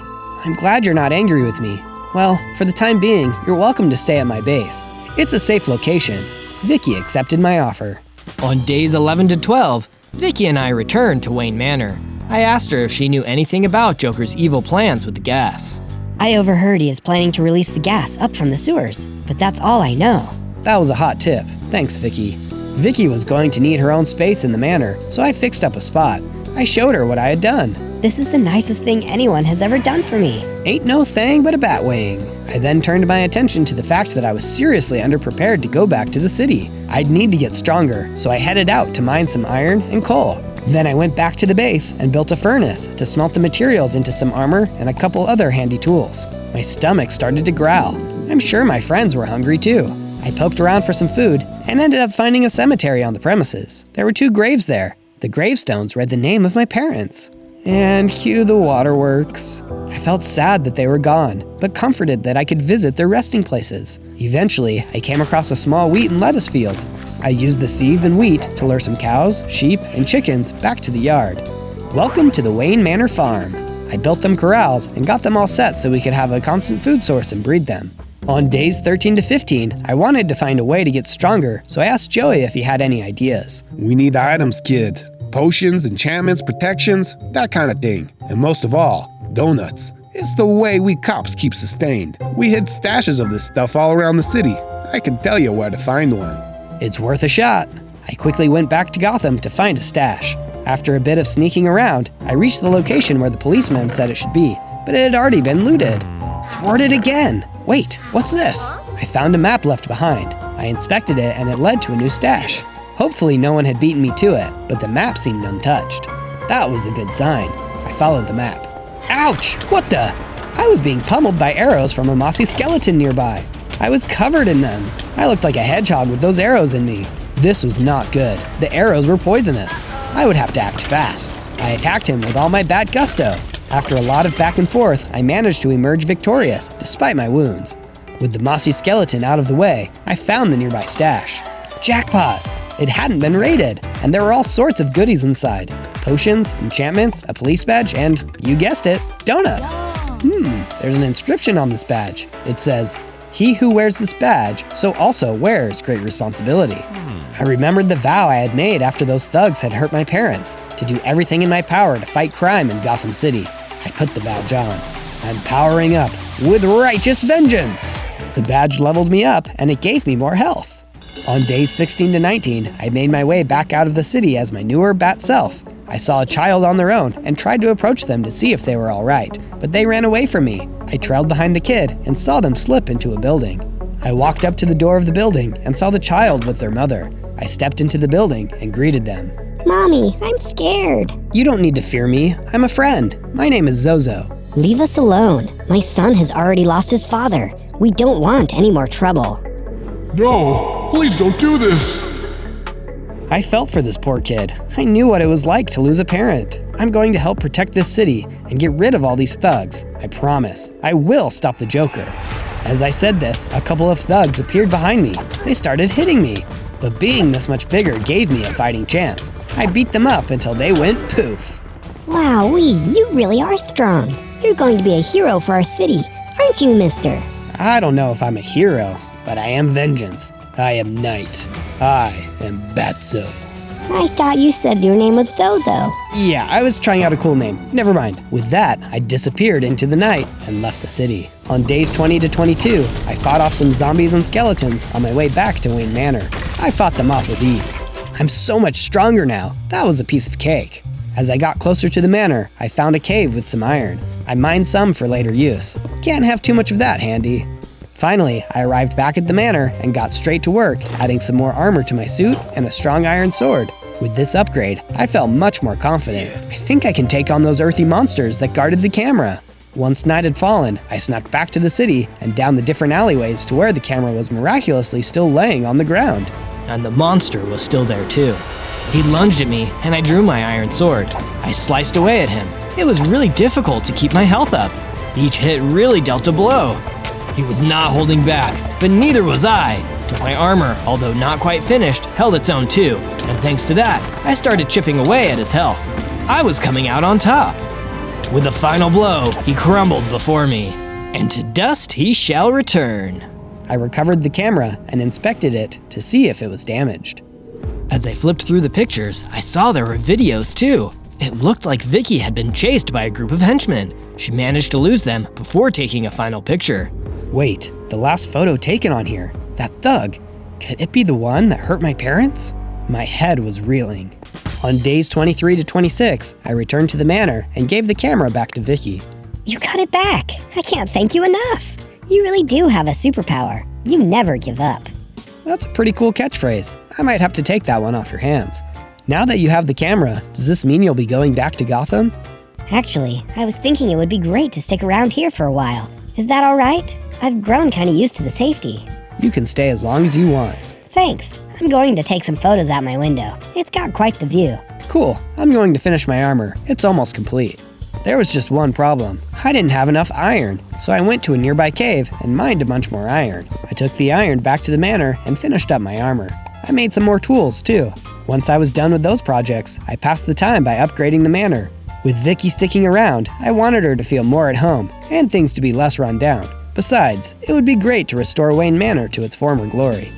I'm glad you're not angry with me. Well, for the time being, you're welcome to stay at my base. It's a safe location. Vicky accepted my offer. On days 11 to 12, Vicky and I returned to Wayne Manor. I asked her if she knew anything about Joker's evil plans with the gas. I overheard he is planning to release the gas up from the sewers, but that's all I know. That was a hot tip. Thanks, Vicky. Vicky was going to need her own space in the manor, so I fixed up a spot. I showed her what I had done. This is the nicest thing anyone has ever done for me. Ain't no thing but a bat wing. I then turned my attention to the fact that I was seriously underprepared to go back to the city. I'd need to get stronger, so I headed out to mine some iron and coal. Then I went back to the base and built a furnace to smelt the materials into some armor and a couple other handy tools. My stomach started to growl. I'm sure my friends were hungry too. I poked around for some food and ended up finding a cemetery on the premises. There were 2 graves there. The gravestones read the name of my parents. And cue the waterworks. I felt sad that they were gone, but comforted that I could visit their resting places. Eventually, I came across a small wheat and lettuce field. I used the seeds and wheat to lure some cows, sheep, and chickens back to the yard. Welcome to the Wayne Manor farm. I built them corrals and got them all set so we could have a constant food source and breed them. On days 13 to 15, I wanted to find a way to get stronger, so I asked Joey if he had any ideas. We need items, kid. Potions, enchantments, protections, that kind of thing. And most of all, donuts. It's the way we cops keep sustained. We hid stashes of this stuff all around the city. I can tell you where to find one. It's worth a shot. I quickly went back to Gotham to find a stash. After a bit of sneaking around, I reached the location where the policeman said it should be, but it had already been looted. Thwarted again. Wait, what's this? I found a map left behind. I inspected it and it led to a new stash. Hopefully no one had beaten me to it, but the map seemed untouched. That was a good sign. I followed the map. Ouch! What the? I was being pummeled by arrows from a mossy skeleton nearby. I was covered in them. I looked like a hedgehog with those arrows in me. This was not good. The arrows were poisonous. I would have to act fast. I attacked him with all my bad gusto. After a lot of back and forth, I managed to emerge victorious, despite my wounds. With the mossy skeleton out of the way, I found the nearby stash. Jackpot! It hadn't been raided, and there were all sorts of goodies inside. Potions, enchantments, a police badge, and, you guessed it, donuts. There's an inscription on this badge. It says, "He who wears this badge, so also wears great responsibility." I remembered the vow I had made after those thugs had hurt my parents, to do everything in my power to fight crime in Gotham City. I put the badge on. I'm powering up with righteous vengeance. The badge leveled me up, and it gave me more health. On days 16 to 19, I made my way back out of the city as my newer bat self. I saw a child on their own and tried to approach them to see if they were all right, but they ran away from me. I trailed behind the kid and saw them slip into a building. I walked up to the door of the building and saw the child with their mother. I stepped into the building and greeted them. Mommy, I'm scared. You don't need to fear me. I'm a friend. My name is Zozo. Leave us alone. My son has already lost his father. We don't want any more trouble. No, please don't do this. I felt for this poor kid. I knew what it was like to lose a parent. I'm going to help protect this city and get rid of all these thugs. I promise. I will stop the Joker. As I said this, a couple of thugs appeared behind me. They started hitting me. But being this much bigger gave me a fighting chance. I beat them up until they went poof. Wowee, you really are strong. You're going to be a hero for our city, aren't you, mister? I don't know if I'm a hero, but I am vengeance. I am Knight. I am Batso. I thought you said your name was Zozo. Yeah, I was trying out a cool name. Never mind. With that, I disappeared into the night and left the city. On days 20 to 22, I fought off some zombies and skeletons on my way back to Wayne Manor. I fought them off with ease. I'm so much stronger now. That was a piece of cake. As I got closer to the manor, I found a cave with some iron. I mined some for later use. Can't have too much of that handy. Finally, I arrived back at the manor and got straight to work, adding some more armor to my suit and a strong iron sword. With this upgrade, I felt much more confident. I think I can take on those earthy monsters that guarded the camera. Once night had fallen, I snuck back to the city and down the different alleyways to where the camera was miraculously still laying on the ground. And the monster was still there too. He lunged at me, and I drew my iron sword. I sliced away at him. It was really difficult to keep my health up. Each hit really dealt a blow. He was not holding back, but neither was I. My armor, although not quite finished, held its own too, and thanks to that, I started chipping away at his health. I was coming out on top. With a final blow, he crumbled before me, and to dust he shall return. I recovered the camera and inspected it to see if it was damaged. As I flipped through the pictures, I saw there were videos too. It looked like Vicky had been chased by a group of henchmen. She managed to lose them before taking a final picture. Wait, the last photo taken on here, that thug, could it be the one that hurt my parents? My head was reeling. On days 23 to 26, I returned to the manor and gave the camera back to Vicky. You got it back. I can't thank you enough. You really do have a superpower. You never give up. That's a pretty cool catchphrase. I might have to take that one off your hands. Now that you have the camera, does this mean you'll be going back to Gotham? Actually, I was thinking it would be great to stick around here for a while. Is that all right? I've grown kind of used to the safety. You can stay as long as you want. Thanks. I'm going to take some photos out my window. It's got quite the view. Cool. I'm going to finish my armor. It's almost complete. There was just one problem. I didn't have enough iron, so I went to a nearby cave and mined a bunch more iron. I took the iron back to the manor and finished up my armor. I made some more tools, too. Once I was done with those projects, I passed the time by upgrading the manor. With Vicky sticking around, I wanted her to feel more at home and things to be less run down. Besides, it would be great to restore Wayne Manor to its former glory.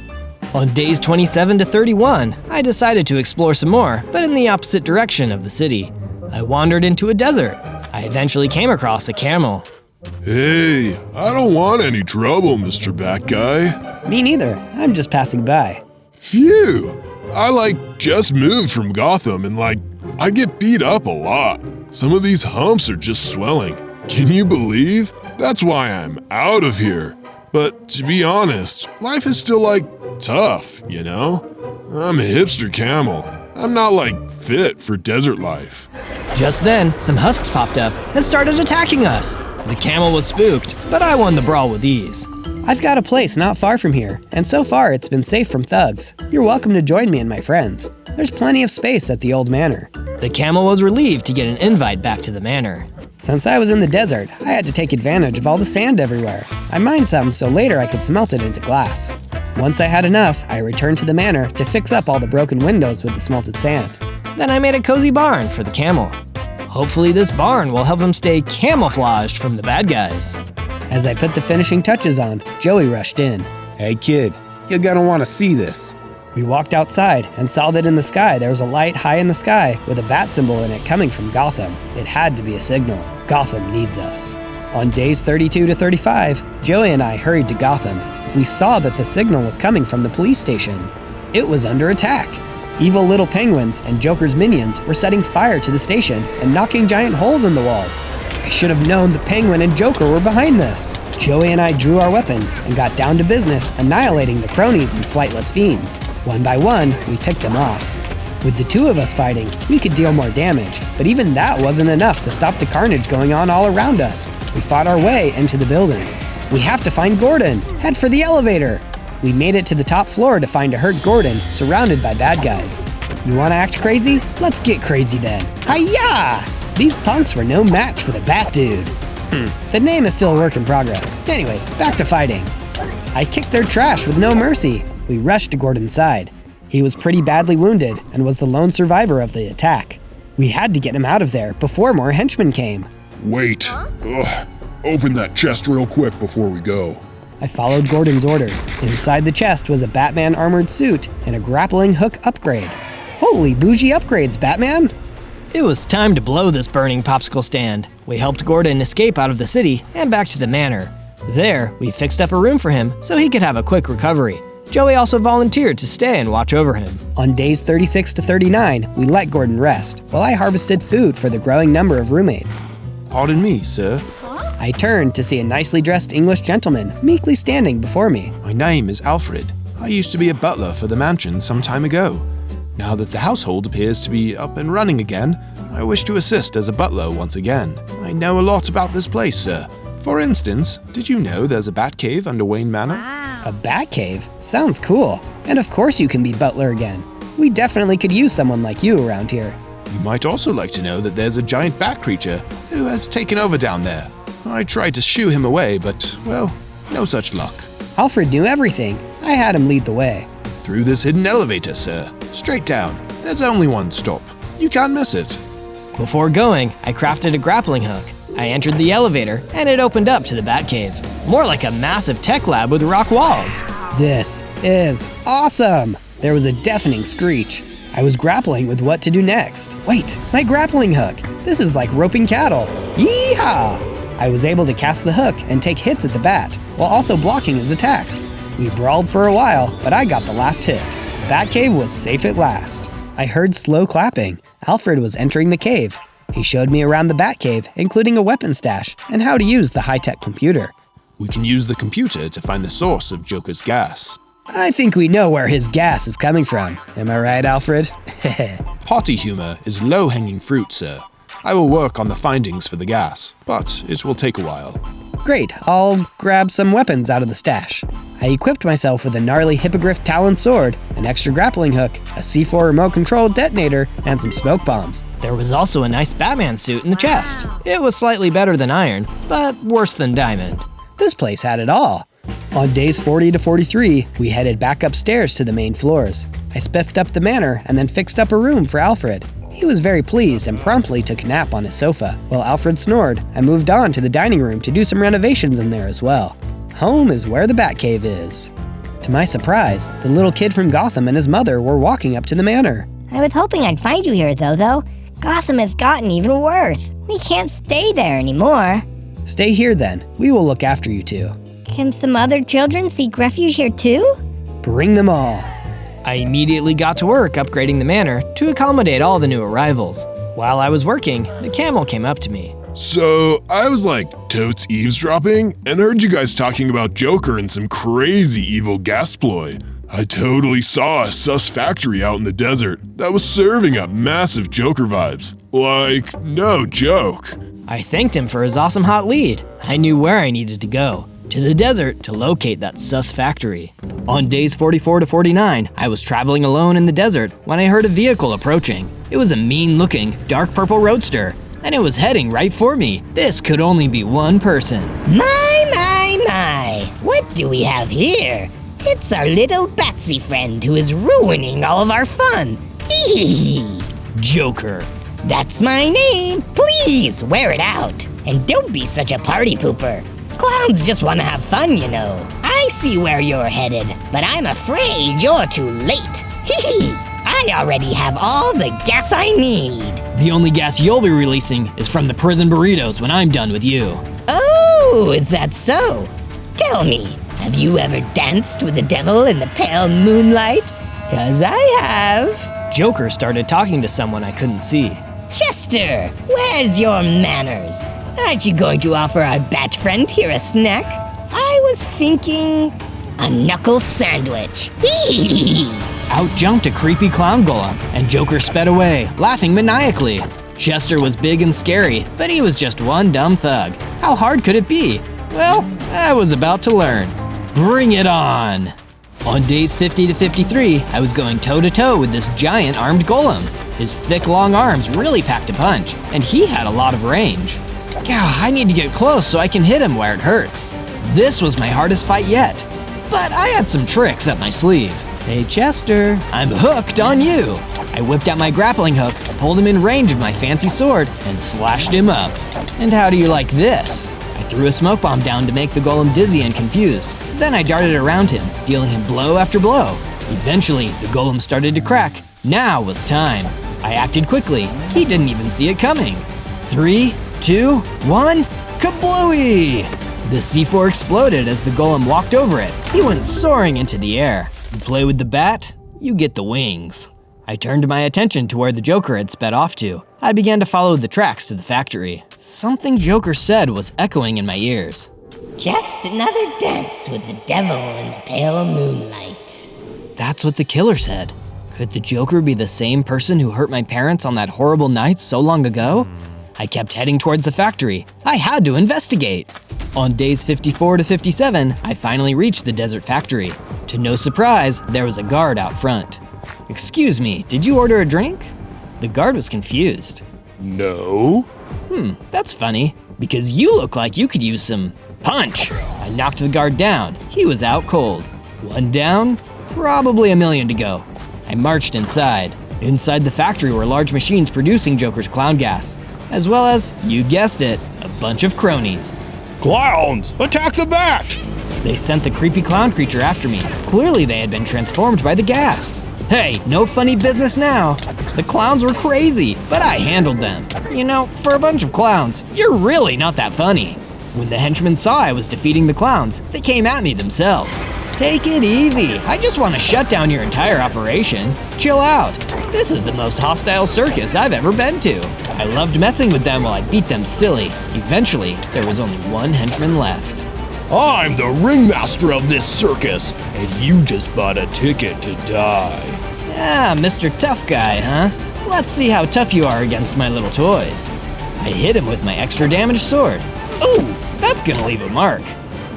On days 27 to 31, I decided to explore some more, but in the opposite direction of the city. I wandered into a desert. I eventually came across a camel. Hey, I don't want any trouble, Mr. Bat Guy. Me neither. I'm just passing by. Phew. I just moved from Gotham and I get beat up a lot. Some of these humps are just swelling. Can you believe? That's why I'm out of here. But to be honest, life is still tough, you know? I'm a hipster camel. I'm not fit for desert life. Just then, some husks popped up and started attacking us. The camel was spooked, but I won the brawl with ease. I've got a place not far from here, and so far it's been safe from thugs. You're welcome to join me and my friends. There's plenty of space at the old manor. The camel was relieved to get an invite back to the manor. Since I was in the desert, I had to take advantage of all the sand everywhere. I mined some so later I could smelt it into glass. Once I had enough, I returned to the manor to fix up all the broken windows with the smelted sand. Then I made a cozy barn for the camel. Hopefully this barn will help him stay camouflaged from the bad guys. As I put the finishing touches on, Joey rushed in. Hey kid, you're gonna wanna see this. We walked outside and saw that in the sky there was a light high in the sky with a bat symbol in it coming from Gotham. It had to be a signal. Gotham needs us. On days 32 to 35, Joey and I hurried to Gotham. We saw that the signal was coming from the police station. It was under attack. Evil little penguins and Joker's minions were setting fire to the station and knocking giant holes in the walls. I should have known the Penguin and Joker were behind this. Joey and I drew our weapons and got down to business annihilating the cronies and flightless fiends. One by one, we picked them off. With the two of us fighting, we could deal more damage, but even that wasn't enough to stop the carnage going on all around us. We fought our way into the building. We have to find Gordon. Head for the elevator. We made it to the top floor to find a hurt Gordon surrounded by bad guys. You want to act crazy? Let's get crazy then. Hi-ya! These punks were no match for the Bat Dude. The name is still a work in progress. Anyways, back to fighting. I kicked their trash with no mercy. We rushed to Gordon's side. He was pretty badly wounded and was the lone survivor of the attack. We had to get him out of there before more henchmen came. Wait. Ugh. Open that chest real quick before we go. I followed Gordon's orders. Inside the chest was a Batman armored suit and a grappling hook upgrade. Holy bougie upgrades, Batman! It was time to blow this burning popsicle stand. We helped Gordon escape out of the city and back to the manor. There, we fixed up a room for him so he could have a quick recovery. Joey also volunteered to stay and watch over him. On days 36 to 39, we let Gordon rest, while I harvested food for the growing number of roommates. Pardon me, sir. I turned to see a nicely dressed English gentleman meekly standing before me. My name is Alfred. I used to be a butler for the mansion some time ago. Now that the household appears to be up and running again, I wish to assist as a butler once again. I know a lot about this place, sir. For instance, did you know there's a bat cave under Wayne Manor? A bat cave? Sounds cool. And of course you can be butler again. We definitely could use someone like you around here. You might also like to know that there's a giant bat creature who has taken over down there. I tried to shoo him away, but, well, no such luck. Alfred knew everything. I had him lead the way. Through this hidden elevator, sir. Straight down. There's only one stop. You can't miss it. Before going, I crafted a grappling hook. I entered the elevator, and it opened up to the Batcave. More like a massive tech lab with rock walls. This is awesome! There was a deafening screech. I was grappling with what to do next. Wait, my grappling hook! This is like roping cattle. Yeehaw! I was able to cast the hook and take hits at the bat, while also blocking his attacks. We brawled for a while, but I got the last hit. Batcave was safe at last. I heard slow clapping. Alfred was entering the cave. He showed me around the Batcave, including a weapon stash, and how to use the high-tech computer. We can use the computer to find the source of Joker's gas. I think we know where his gas is coming from. Am I right, Alfred? Potty humor is low-hanging fruit, sir. I will work on the findings for the gas, but it will take a while. Great, I'll grab some weapons out of the stash. I equipped myself with a gnarly hippogriff talon sword, an extra grappling hook, a C4 remote-controlled detonator, and some smoke bombs. There was also a nice Batman suit in the chest. It was slightly better than iron, but worse than diamond. This place had it all. On days 40 to 43, we headed back upstairs to the main floors. I spiffed up the manor and then fixed up a room for Alfred. He was very pleased and promptly took a nap on his sofa. While Alfred snored, I moved on to the dining room to do some renovations in there as well. Home is where the Batcave is. To my surprise, the little kid from Gotham and his mother were walking up to the manor. I was hoping I'd find you here, Zozo. Gotham has gotten even worse. We can't stay there anymore. Stay here then. We will look after you two. Can some other children seek refuge here too? Bring them all. I immediately got to work upgrading the manor to accommodate all the new arrivals. While I was working, the camel came up to me. So, I was like totes eavesdropping and heard you guys talking about Joker and some crazy evil gas ploy. I totally saw a sus factory out in the desert that was serving up massive Joker vibes. Like, no joke. I thanked him for his awesome hot lead. I knew where I needed to go. To the desert to locate that sus factory. On days 44 to 49, I was traveling alone in the desert when I heard a vehicle approaching. It was a mean-looking, dark purple roadster, and it was heading right for me. This could only be one person. My! What do we have here? It's our little Batsy friend who is ruining all of our fun. Hee hee hee. Joker. That's my name. Please wear it out. And don't be such a party pooper. Clowns just want to have fun, you know. I see where you're headed, but I'm afraid you're too late. Hee hee. I already have all the gas I need. The only gas you'll be releasing is from the prison burritos when I'm done with you. Oh, is that so? Tell me, have you ever danced with the devil in the pale moonlight? 'Cause I have. Joker started talking to someone I couldn't see. Chester, where's your manners? Aren't you going to offer our bat friend here a snack? I was thinking a knuckle sandwich. Out jumped a creepy clown golem, and Joker sped away, laughing maniacally. Chester was big and scary, but he was just one dumb thug. How hard could it be? Well, I was about to learn. Bring it on! On days 50 to 53, I was going toe-to-toe with this giant armed golem. His thick, long arms really packed a punch, and he had a lot of range. Gah, I need to get close so I can hit him where it hurts. This was my hardest fight yet, but I had some tricks up my sleeve. Hey Chester, I'm hooked on you. I whipped out my grappling hook, pulled him in range of my fancy sword, and slashed him up. And how do you like this? I threw a smoke bomb down to make the golem dizzy and confused. Then I darted around him, dealing him blow after blow. Eventually, the golem started to crack. Now was time. I acted quickly. He didn't even see it coming. 3, 2, 1, kablooey! The C4 exploded as the golem walked over it. He went soaring into the air. You play with the bat, you get the wings. I turned my attention to where the Joker had sped off to. I began to follow the tracks to the factory. Something Joker said was echoing in my ears. Just another dance with the devil in the pale moonlight. That's what the killer said. Could the Joker be the same person who hurt my parents on that horrible night so long ago? I kept heading towards the factory. I had to investigate. On days 54 to 57, I finally reached the desert factory. To no surprise, there was a guard out front. Excuse me, did you order a drink? The guard was confused. No. That's funny, because you look like you could use some punch. I knocked the guard down. He was out cold. One down, probably a million to go. I marched inside. Inside the factory were large machines producing Joker's clown gas, as well as, you guessed it, a bunch of cronies. Clowns! Attack the bat! They sent the creepy clown creature after me. Clearly they had been transformed by the gas. Hey, no funny business now. The clowns were crazy, but I handled them. You know, for a bunch of clowns, you're really not that funny. When the henchmen saw I was defeating the clowns, they came at me themselves. Take it easy. I just want to shut down your entire operation. Chill out. This is the most hostile circus I've ever been to. I loved messing with them while I beat them silly. Eventually, there was only one henchman left. I'm the ringmaster of this circus, and you just bought a ticket to die. Ah, Mr. Tough Guy, huh? Let's see how tough you are against my little toys. I hit him with my extra damaged sword. Ooh, that's gonna leave a mark.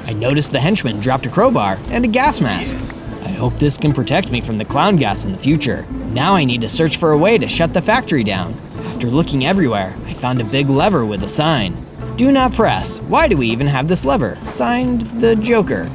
I noticed the henchman dropped a crowbar and a gas mask. I hope this can protect me from the clown gas in the future. Now I need to search for a way to shut the factory down. After looking everywhere, I found a big lever with a sign. Do not press. Why do we even have this lever? Signed, the Joker.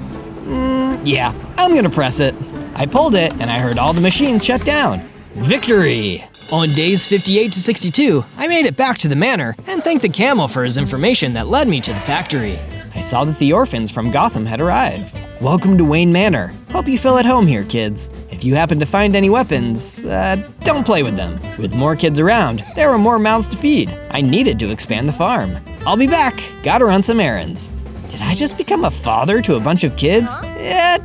Yeah, I'm gonna press it. I pulled it and I heard all the machines shut down. Victory! On days 58 to 62, I made it back to the manor and thanked the camel for his information that led me to the factory. I saw that the orphans from Gotham had arrived. Welcome to Wayne Manor. Hope you feel at home here, kids. If you happen to find any weapons, don't play with them. With more kids around, there were more mouths to feed. I needed to expand the farm. I'll be back. Gotta run some errands. Did I just become a father to a bunch of kids?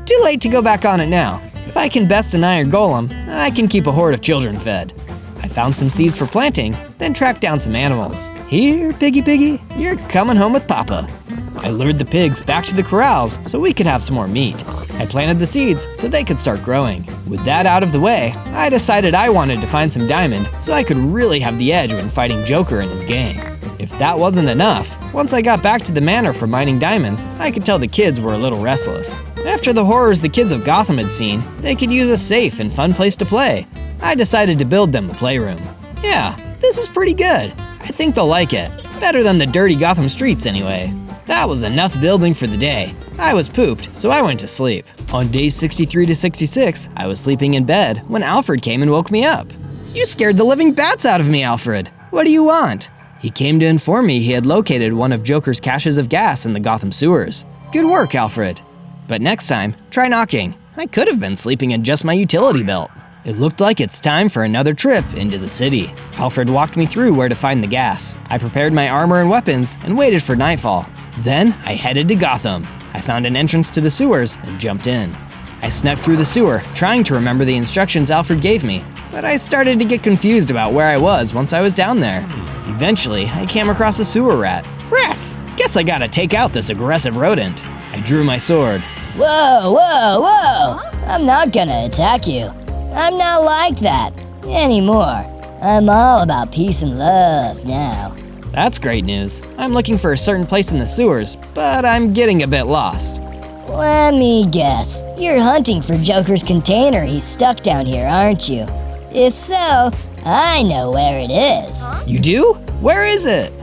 Too late to go back on it now. If I can best an iron golem, I can keep a horde of children fed. I found some seeds for planting, then tracked down some animals. Here, piggy, you're coming home with Papa. I lured the pigs back to the corrals so we could have some more meat. I planted the seeds so they could start growing. With that out of the way, I decided I wanted to find some diamond so I could really have the edge when fighting Joker and his gang. If that wasn't enough, once I got back to the manor for mining diamonds, I could tell the kids were a little restless. After the horrors the kids of Gotham had seen, they could use a safe and fun place to play. I decided to build them a playroom. Yeah, this is pretty good. I think they'll like it. Better than the dirty Gotham streets anyway. That was enough building for the day. I was pooped, so I went to sleep. On days 63 to 66, I was sleeping in bed when Alfred came and woke me up. You scared the living bats out of me, Alfred. What do you want? He came to inform me he had located one of Joker's caches of gas in the Gotham sewers. Good work, Alfred. But next time, try knocking. I could have been sleeping in just my utility belt. It looked like it's time for another trip into the city. Alfred walked me through where to find the gas. I prepared my armor and weapons and waited for nightfall. Then I headed to Gotham. I found an entrance to the sewers and jumped in. I snuck through the sewer, trying to remember the instructions Alfred gave me, but I started to get confused about where I was once I was down there. Eventually, I came across a sewer rat. Rats! Guess I gotta take out this aggressive rodent. I drew my sword. Whoa, whoa, whoa! I'm not gonna attack you. I'm not like that anymore. I'm all about peace and love now. That's great news. I'm looking for a certain place in the sewers, but I'm getting a bit lost. Let me guess. You're hunting for Joker's container he's stuck down here, aren't you? If so, I know where it is. You do? Where is it?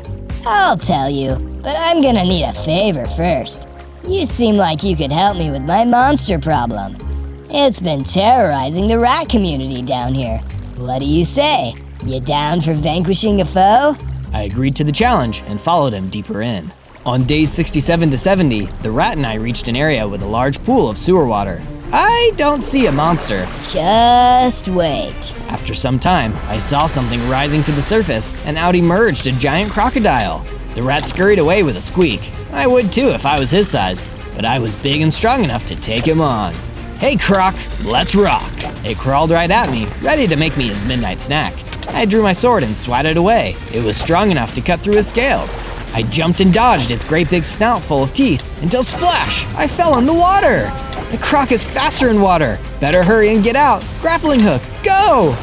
I'll tell you, but I'm gonna need a favor first. You seem like you could help me with my monster problem. It's been terrorizing the rat community down here. What do you say? You down for vanquishing a foe? I agreed to the challenge and followed him deeper in. On days 67 to 70, the rat and I reached an area with a large pool of sewer water. I don't see a monster. Just wait. After some time, I saw something rising to the surface, and out emerged a giant crocodile. The rat scurried away with a squeak. I would too if I was his size, but I was big and strong enough to take him on. Hey Croc, let's rock. It crawled right at me, ready to make me his midnight snack. I drew my sword and swatted away. It was strong enough to cut through his scales. I jumped and dodged its great big snout full of teeth until splash, I fell in the water. The croc is faster in water. Better hurry and get out. Grappling hook, go!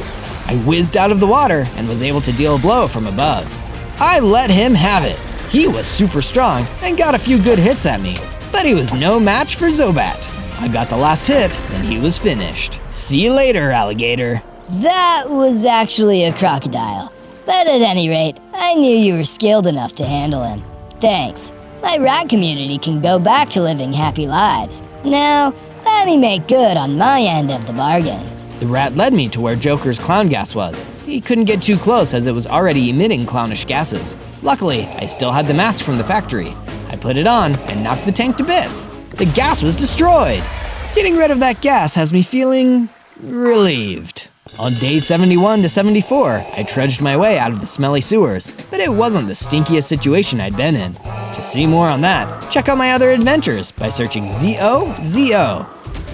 I whizzed out of the water and was able to deal a blow from above. I let him have it. He was super strong and got a few good hits at me, but he was no match for Zobat. I got the last hit, and he was finished. See you later, alligator. That was actually a crocodile. But at any rate, I knew you were skilled enough to handle him. Thanks. My rat community can go back to living happy lives. Now, let me make good on my end of the bargain. The rat led me to where Joker's clown gas was. He couldn't get too close as it was already emitting clownish gases. Luckily, I still had the mask from the factory. I put it on and knocked the tank to bits. The gas was destroyed. Getting rid of that gas has me feeling relieved. On days 71 to 74, I trudged my way out of the smelly sewers, but it wasn't the stinkiest situation I'd been in. To see more on that, check out my other adventures by searching Zozo.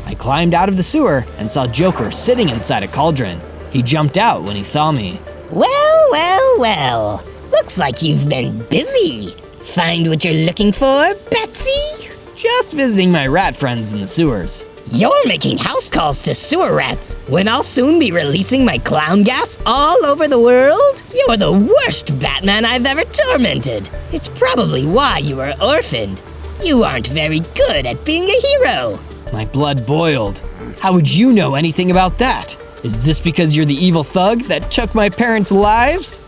I climbed out of the sewer and saw Joker sitting inside a cauldron. He jumped out when he saw me. Well. Looks like you've been busy. Find what you're looking for, Betsy? Just visiting my rat friends in the sewers. You're making house calls to sewer rats when I'll soon be releasing my clown gas all over the world? You're the worst Batman I've ever tormented. It's probably why you were orphaned. You aren't very good at being a hero. My blood boiled. How would you know anything about that? Is this because you're the evil thug that took my parents' lives?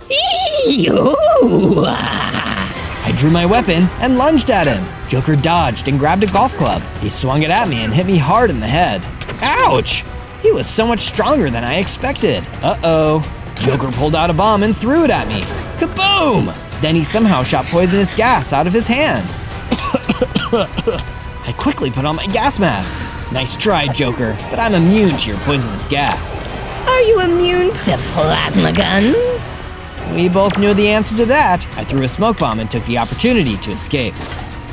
I drew my weapon and lunged at him. Joker dodged and grabbed a golf club. He swung it at me and hit me hard in the head. Ouch! He was so much stronger than I expected. Uh-oh. Joker pulled out a bomb and threw it at me. Kaboom! Then he somehow shot poisonous gas out of his hand. I quickly put on my gas mask. Nice try, Joker, but I'm immune to your poisonous gas. Are you immune to plasma guns? We both knew the answer to that. I threw a smoke bomb and took the opportunity to escape.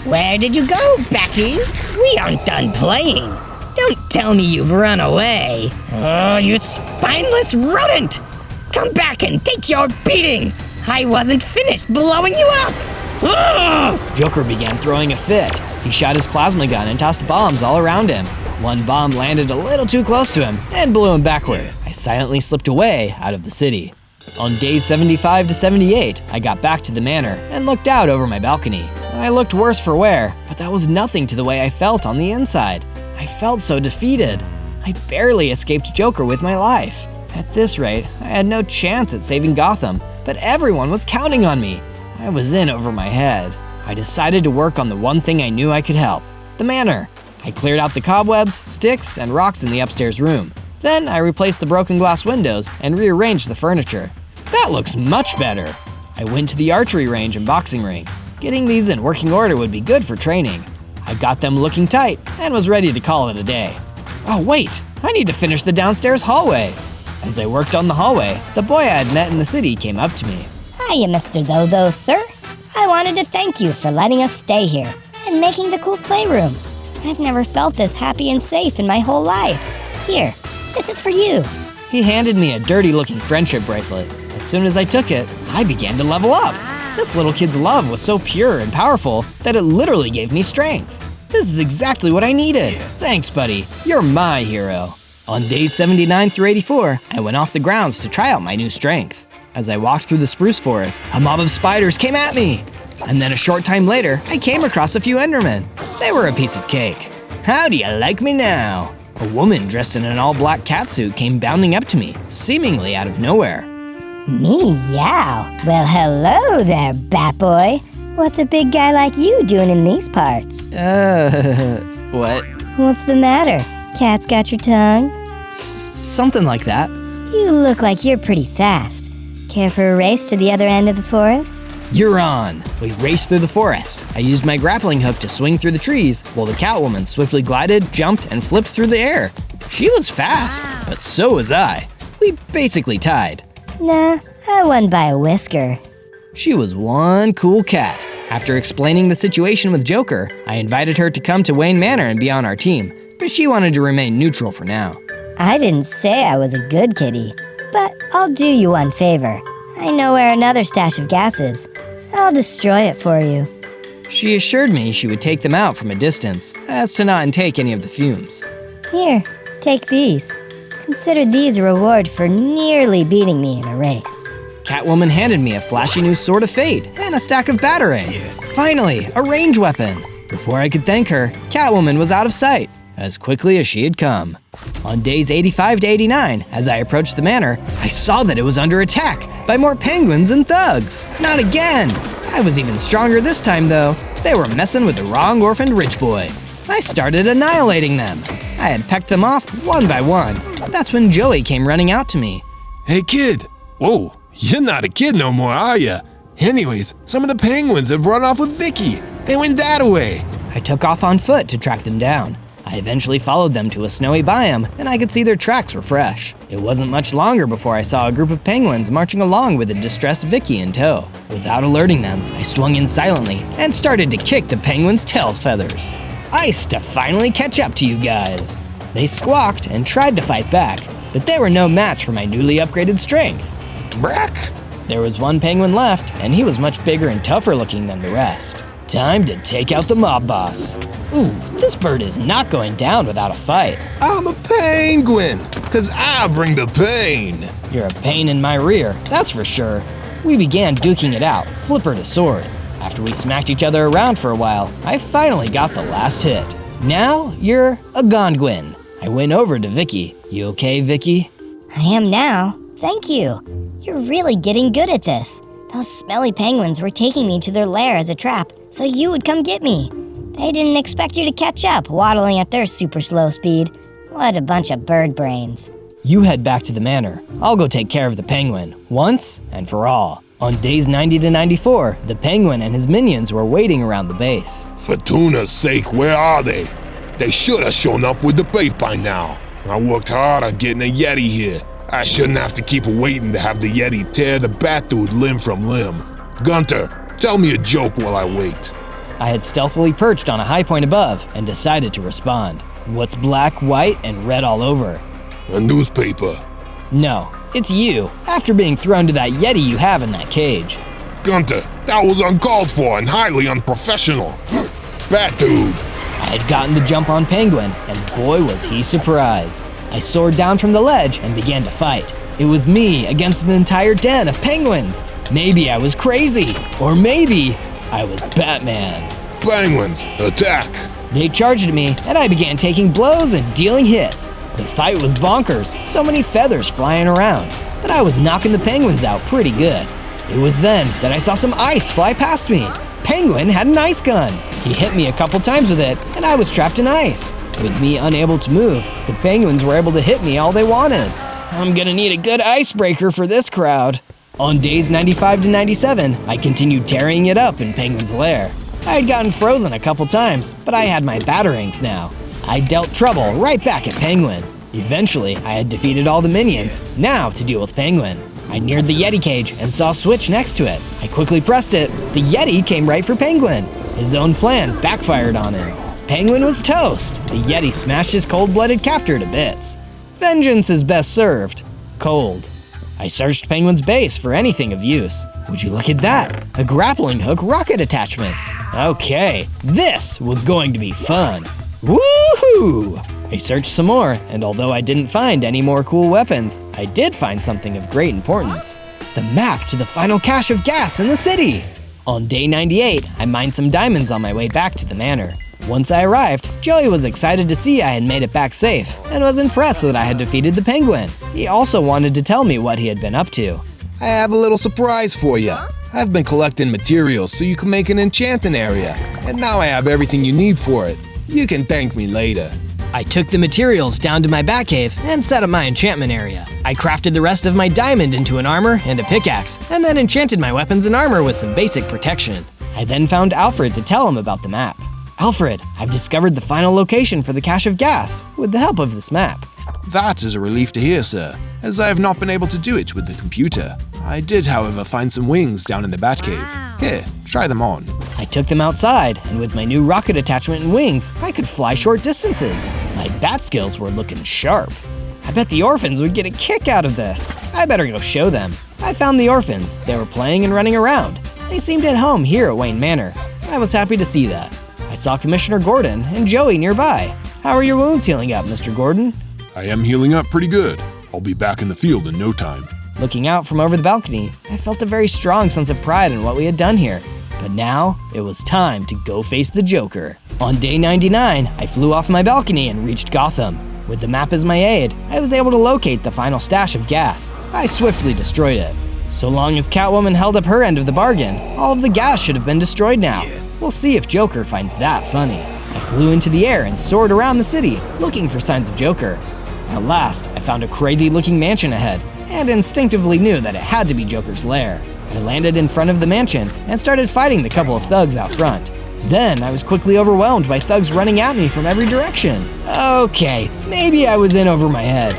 Where did you go, Betty? We aren't done playing. Don't tell me you've run away. Oh, you spineless rodent! Come back and take your beating! I wasn't finished blowing you up! Ugh! Joker began throwing a fit. He shot his plasma gun and tossed bombs all around him. One bomb landed a little too close to him and blew him backward. I silently slipped away out of the city. On days 75 to 78, I got back to the manor and looked out over my balcony. I looked worse for wear, but that was nothing to the way I felt on the inside. I felt so defeated. I barely escaped Joker with my life. At this rate, I had no chance at saving Gotham, but everyone was counting on me. I was in over my head. I decided to work on the one thing I knew I could help, the manor. I cleared out the cobwebs, sticks, and rocks in the upstairs room. Then I replaced the broken glass windows and rearranged the furniture. That looks much better. I went to the archery range and boxing ring. Getting these in working order would be good for training. I got them looking tight and was ready to call it a day. Oh wait, I need to finish the downstairs hallway. As I worked on the hallway, the boy I had met in the city came up to me. Hiya, Mr. Zozo, sir. I wanted to thank you for letting us stay here and making the cool playroom. I've never felt this happy and safe in my whole life. Here, this is for you. He handed me a dirty-looking friendship bracelet. As soon as I took it, I began to level up. This little kid's love was so pure and powerful that it literally gave me strength. This is exactly what I needed. Thanks, buddy. You're my hero. On days 79 through 84, I went off the grounds to try out my new strength. As I walked through the spruce forest, a mob of spiders came at me. And then a short time later, I came across a few Endermen. They were a piece of cake. How do you like me now? A woman dressed in an all-black catsuit came bounding up to me, seemingly out of nowhere. Meow. Well, hello there, Bat Boy. What's a big guy like you doing in these parts? What? What's the matter? Cat's got your tongue? Something like that. You look like you're pretty fast. Care for a race to the other end of the forest? You're on. We raced through the forest. I used my grappling hook to swing through the trees, while the Catwoman swiftly glided, jumped, and flipped through the air. She was fast, but so was I. We basically tied. Nah, I won by a whisker. She was one cool cat. After explaining the situation with Joker, I invited her to come to Wayne Manor and be on our team, but she wanted to remain neutral for now. I didn't say I was a good kitty, but I'll do you one favor. I know where another stash of gas is. I'll destroy it for you. She assured me she would take them out from a distance, as to not intake any of the fumes. Here, take these. Consider these a reward for nearly beating me in a race. Catwoman handed me a flashy new Sword of Fate and a stack of batarangs. Finally, a range weapon. Before I could thank her, Catwoman was out of sight. as quickly as she had come. On days 85 to 89, as I approached the manor, I saw that it was under attack by more penguins and thugs. Not again! I was even stronger this time though. They were messing with the wrong orphaned rich boy. I started annihilating them. I had pecked them off one by one. That's when Joey came running out to me. Hey kid! Whoa, you're not a kid no more, are ya? Anyways, some of the penguins have run off with Vicky. They went that way. I took off on foot to track them down. I eventually followed them to a snowy biome, and I could see their tracks were fresh. It wasn't much longer before I saw a group of penguins marching along with a distressed Vicky in tow. Without alerting them, I swung in silently and started to kick the penguins' tail feathers. Ice to finally catch up to you guys. They squawked and tried to fight back, but they were no match for my newly upgraded strength. Brack! There was one penguin left, and he was much bigger and tougher looking than the rest. Time to take out the mob boss. Ooh, this bird is not going down without a fight. I'm a penguin, 'cause I bring the pain. You're a pain in my rear, that's for sure. We began duking it out, flipper to sword. After we smacked each other around for a while, I finally got the last hit. Now you're a Gondwin. I went over to Vicky. You okay, Vicky? I am now. Thank you. You're really getting good at this. Those smelly penguins were taking me to their lair as a trap, so you would come get me. They didn't expect you to catch up, waddling at their super slow speed. What a bunch of bird brains. You head back to the manor. I'll go take care of the penguin, once and for all. On days 90 to 94, the penguin and his minions were waiting around the base. For tuna's sake, where are they? They should have shown up with the bait by now. I worked hard on getting a Yeti here. I shouldn't have to keep waiting to have the Yeti tear the bat dude limb from limb. Gunter, tell me a joke while I wait. I had stealthily perched on a high point above and decided to respond. What's black, white, and red all over? A newspaper. No, it's you, after being thrown to that Yeti you have in that cage. Gunter, that was uncalled for and highly unprofessional. Bat dude. I had gotten the jump on Penguin, and boy was he surprised. I soared down from the ledge and began to fight. It was me against an entire den of penguins. Maybe I was crazy, or maybe I was Batman. Penguins, attack! They charged at me, and I began taking blows and dealing hits. The fight was bonkers, so many feathers flying around, but I was knocking the penguins out pretty good. It was then that I saw some ice fly past me. Penguin had an ice gun. He hit me a couple times with it, and I was trapped in ice. With me unable to move, the penguins were able to hit me all they wanted. I'm gonna need a good icebreaker for this crowd. On days 95 to 97, I continued tearing it up in Penguin's lair. I had gotten frozen a couple times, but I had my batarangs now. I dealt trouble right back at Penguin. Eventually, I had defeated all the minions, now to deal with Penguin. I neared the Yeti cage and saw a switch next to it. I quickly pressed it. The Yeti came right for Penguin. His own plan backfired on him. Penguin was toast. The Yeti smashed his cold-blooded captor to bits. Vengeance is best served cold. I searched Penguin's base for anything of use. Would you look at that? A grappling hook rocket attachment. Okay, this was going to be fun. Woohoo! I searched some more, and although I didn't find any more cool weapons, I did find something of great importance. The map to the final cache of gas in the city! On day 98, I mined some diamonds on my way back to the manor. Once I arrived, Joey was excited to see I had made it back safe, and was impressed that I had defeated the penguin. He also wanted to tell me what he had been up to. I have a little surprise for you. I've been collecting materials so you can make an enchanting area, and now I have everything you need for it. You can thank me later. I took the materials down to my Batcave and set up my enchantment area. I crafted the rest of my diamond into an armor and a pickaxe, and then enchanted my weapons and armor with some basic protection. I then found Alfred to tell him about the map. Alfred, I've discovered the final location for the cache of gas with the help of this map. That is a relief to hear, sir, as I have not been able to do it with the computer. I did, however, find some wings down in the Batcave. Here, try them on. I took them outside, and with my new rocket attachment and wings, I could fly short distances. My bat skills were looking sharp. I bet the orphans would get a kick out of this. I better go show them. I found the orphans. They were playing and running around. They seemed at home here at Wayne Manor. I was happy to see that. I saw Commissioner Gordon and Joey nearby. How are your wounds healing up, Mr. Gordon? I am healing up pretty good. I'll be back in the field in no time. Looking out from over the balcony, I felt a very strong sense of pride in what we had done here. But now, it was time to go face the Joker. On day 99, I flew off my balcony and reached Gotham. With the map as my aid, I was able to locate the final stash of gas. I swiftly destroyed it. So long as Catwoman held up her end of the bargain, all of the gas should have been destroyed now. We'll see if Joker finds that funny. I flew into the air and soared around the city, looking for signs of Joker. At last, I found a crazy-looking mansion ahead, and instinctively knew that it had to be Joker's lair. I landed in front of the mansion and started fighting the couple of thugs out front. Then I was quickly overwhelmed by thugs running at me from every direction. Okay, maybe I was in over my head.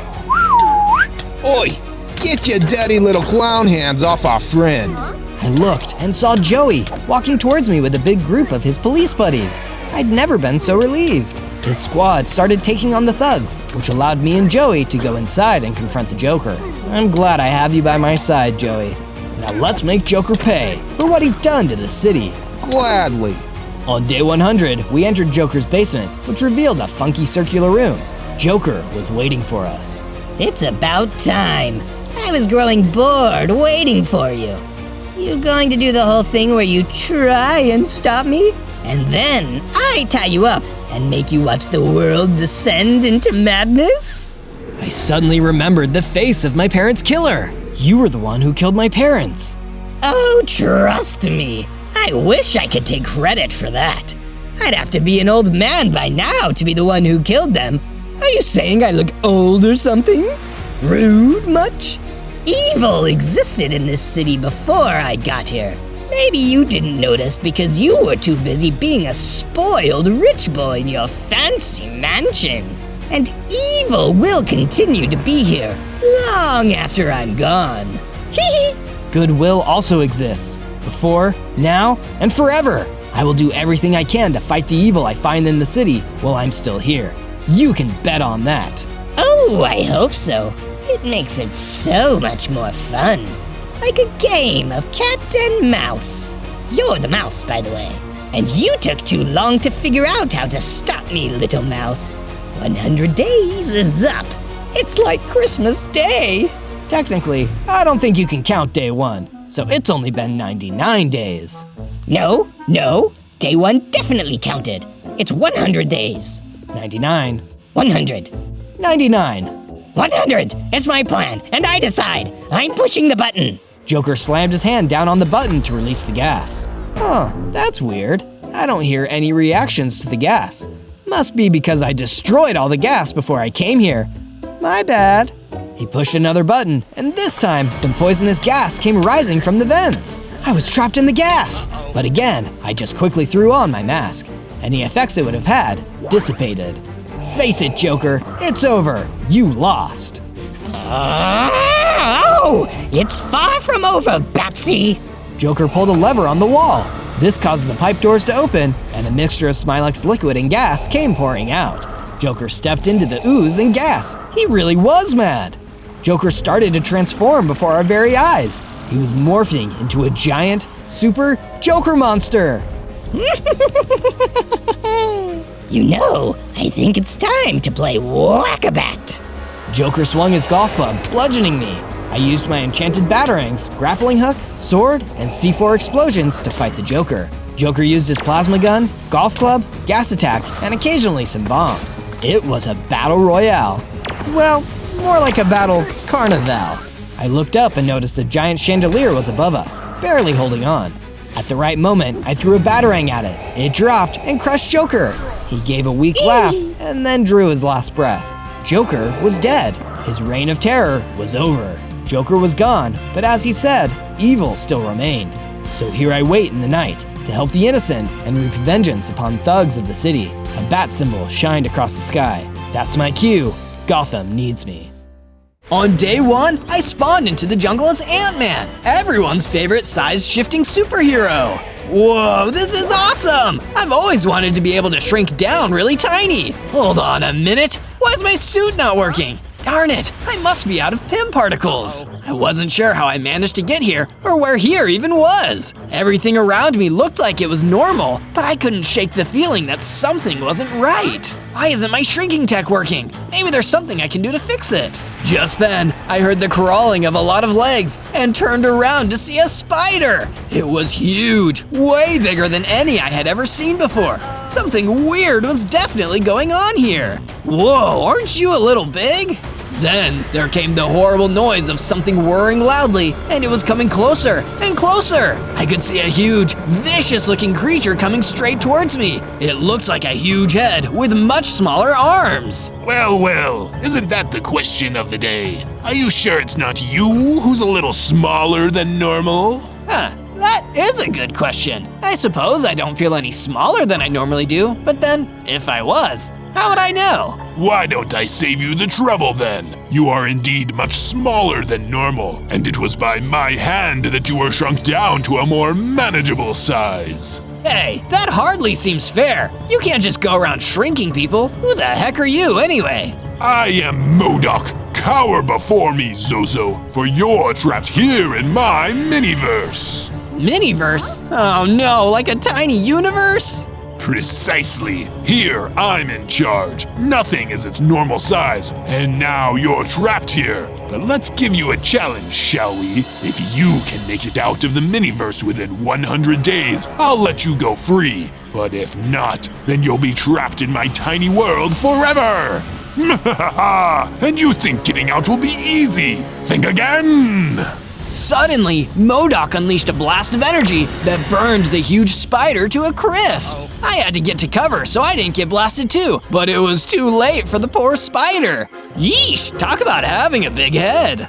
Oi! Get your dirty little clown hands off our friend! I looked and saw Joey walking towards me with a big group of his police buddies. I'd never been so relieved. His squad started taking on the thugs, which allowed me and Joey to go inside and confront the Joker. I'm glad I have you by my side, Joey. Now let's make Joker pay for what he's done to the city. Gladly. On day 100, we entered Joker's basement, which revealed a funky circular room. Joker was waiting for us. It's about time. I was growing bored waiting for you. You going to do the whole thing where you try and stop me? And then I tie you up and make you watch the world descend into madness? I suddenly remembered the face of my parents' killer. You were the one who killed my parents. Oh, trust me. I wish I could take credit for that. I'd have to be an old man by now to be the one who killed them. Are you saying I look old or something? Rude much? Evil existed in this city before I got here. Maybe you didn't notice because you were too busy being a spoiled rich boy in your fancy mansion. And evil will continue to be here long after I'm gone. Hee hee. Goodwill also exists. Before, now, and forever. I will do everything I can to fight the evil I find in the city while I'm still here. You can bet on that. Oh, I hope so. It makes it so much more fun. Like a game of cat and mouse. You're the mouse, by the way. And you took too long to figure out how to stop me, little mouse. 100 days is up. It's like Christmas Day. Technically, I don't think you can count day 1, so it's only been 99 days. No, day 1 definitely counted. It's 100 days. 99. 100. 99. 100! It's my plan, and I decide. I'm pushing the button. Joker slammed his hand down on the button to release the gas. Huh, that's weird. I don't hear any reactions to the gas. Must be because I destroyed all the gas before I came here. My bad. He pushed another button, and this time, some poisonous gas came rising from the vents. I was trapped in the gas. But again, I just quickly threw on my mask. Any effects it would have had dissipated. Face it, Joker, it's over. You lost. Oh, it's far from over, Batsy. Joker pulled a lever on the wall. This caused the pipe doors to open, and a mixture of Smilex liquid and gas came pouring out. Joker stepped into the ooze and gas. He really was mad. Joker started to transform before our very eyes. He was morphing into a giant, super Joker monster. You know, I think it's time to play Whack-A-Bat. Joker swung his golf club, bludgeoning me. I used my enchanted batarangs, grappling hook, sword, and C4 explosions to fight the Joker. Joker used his plasma gun, golf club, gas attack, and occasionally some bombs. It was a battle royale. Well, more like a battle carnival. I looked up and noticed a giant chandelier was above us, barely holding on. At the right moment, I threw a batarang at it. It dropped and crushed Joker. He gave a weak laugh and then drew his last breath. Joker was dead. His reign of terror was over. Joker was gone, but as he said, evil still remained. So here I wait in the night to help the innocent and reap vengeance upon thugs of the city. A bat symbol shined across the sky. That's my cue. Gotham needs me. On day 1, I spawned into the jungle as Ant-Man, everyone's favorite size-shifting superhero. Whoa, this is awesome! I've always wanted to be able to shrink down really tiny. Hold on a minute, why is my suit not working? Darn it, I must be out of Pym particles. I wasn't sure how I managed to get here or where here even was. Everything around me looked like it was normal, but I couldn't shake the feeling that something wasn't right. Why isn't my shrinking tech working? Maybe there's something I can do to fix it. Just then, I heard the crawling of a lot of legs and turned around to see a spider. It was huge, way bigger than any I had ever seen before. Something weird was definitely going on here. Whoa, aren't you a little big? Then there came the horrible noise of something whirring loudly, and it was coming closer and closer. I could see a huge, vicious-looking creature coming straight towards me. It looked like a huge head with much smaller arms. Well, isn't that the question of the day? Are you sure it's not you who's a little smaller than normal? Huh, that is a good question. I suppose I don't feel any smaller than I normally do, but then, if I was, how would I know? Why don't I save you the trouble then? You are indeed much smaller than normal, and it was by my hand that you were shrunk down to a more manageable size. Hey, that hardly seems fair. You can't just go around shrinking people. Who the heck are you, anyway? I am MODOK. Cower before me, Zozo, for you're trapped here in my miniverse. Miniverse? Oh no, like a tiny universe? Precisely. Here, I'm in charge. Nothing is its normal size, and now you're trapped here. But let's give you a challenge, shall we? If you can make it out of the miniverse within 100 days, I'll let you go free. But if not, then you'll be trapped in my tiny world forever. And you think getting out will be easy? Think again! Suddenly, MODOK unleashed a blast of energy that burned the huge spider to a crisp. I had to get to cover so I didn't get blasted too, but it was too late for the poor spider. Yeesh, talk about having a big head.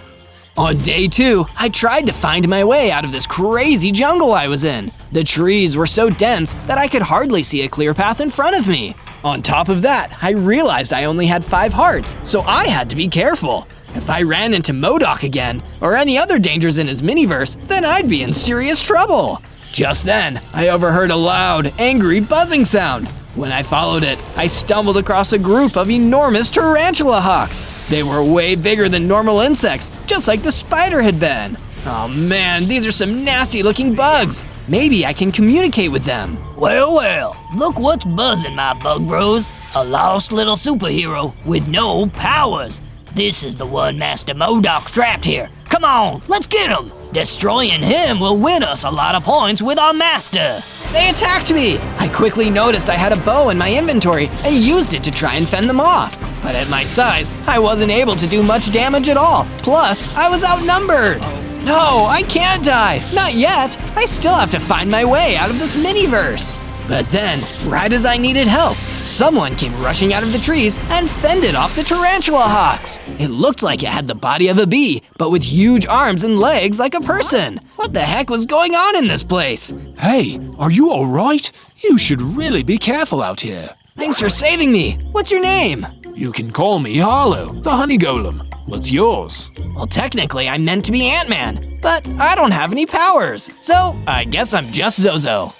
On day 2, I tried to find my way out of this crazy jungle I was in. The trees were so dense that I could hardly see a clear path in front of me. On top of that, I realized I only had 5 hearts, so I had to be careful. If I ran into MODOK again, or any other dangers in his miniverse, then I'd be in serious trouble. Just then, I overheard a loud, angry buzzing sound. When I followed it, I stumbled across a group of enormous tarantula hawks. They were way bigger than normal insects, just like the spider had been. Oh man, these are some nasty looking bugs. Maybe I can communicate with them. Well, look what's buzzing, my bug bros. A lost little superhero with no powers. This is the one Master MODOK trapped here. Come on, let's get him. Destroying him will win us a lot of points with our master. They attacked me. I quickly noticed I had a bow in my inventory and used it to try and fend them off. But at my size, I wasn't able to do much damage at all. Plus, I was outnumbered. No, I can't die. Not yet. I still have to find my way out of this miniverse. But then, right as I needed help, someone came rushing out of the trees and fended off the tarantula hawks. It looked like it had the body of a bee, but with huge arms and legs like a person. What the heck was going on in this place? Hey, are you all right? You should really be careful out here. Thanks for saving me. What's your name? You can call me Harlow, the honey golem. What's yours? Well, technically, I'm meant to be Ant-Man, but I don't have any powers, so I guess I'm just Zozo.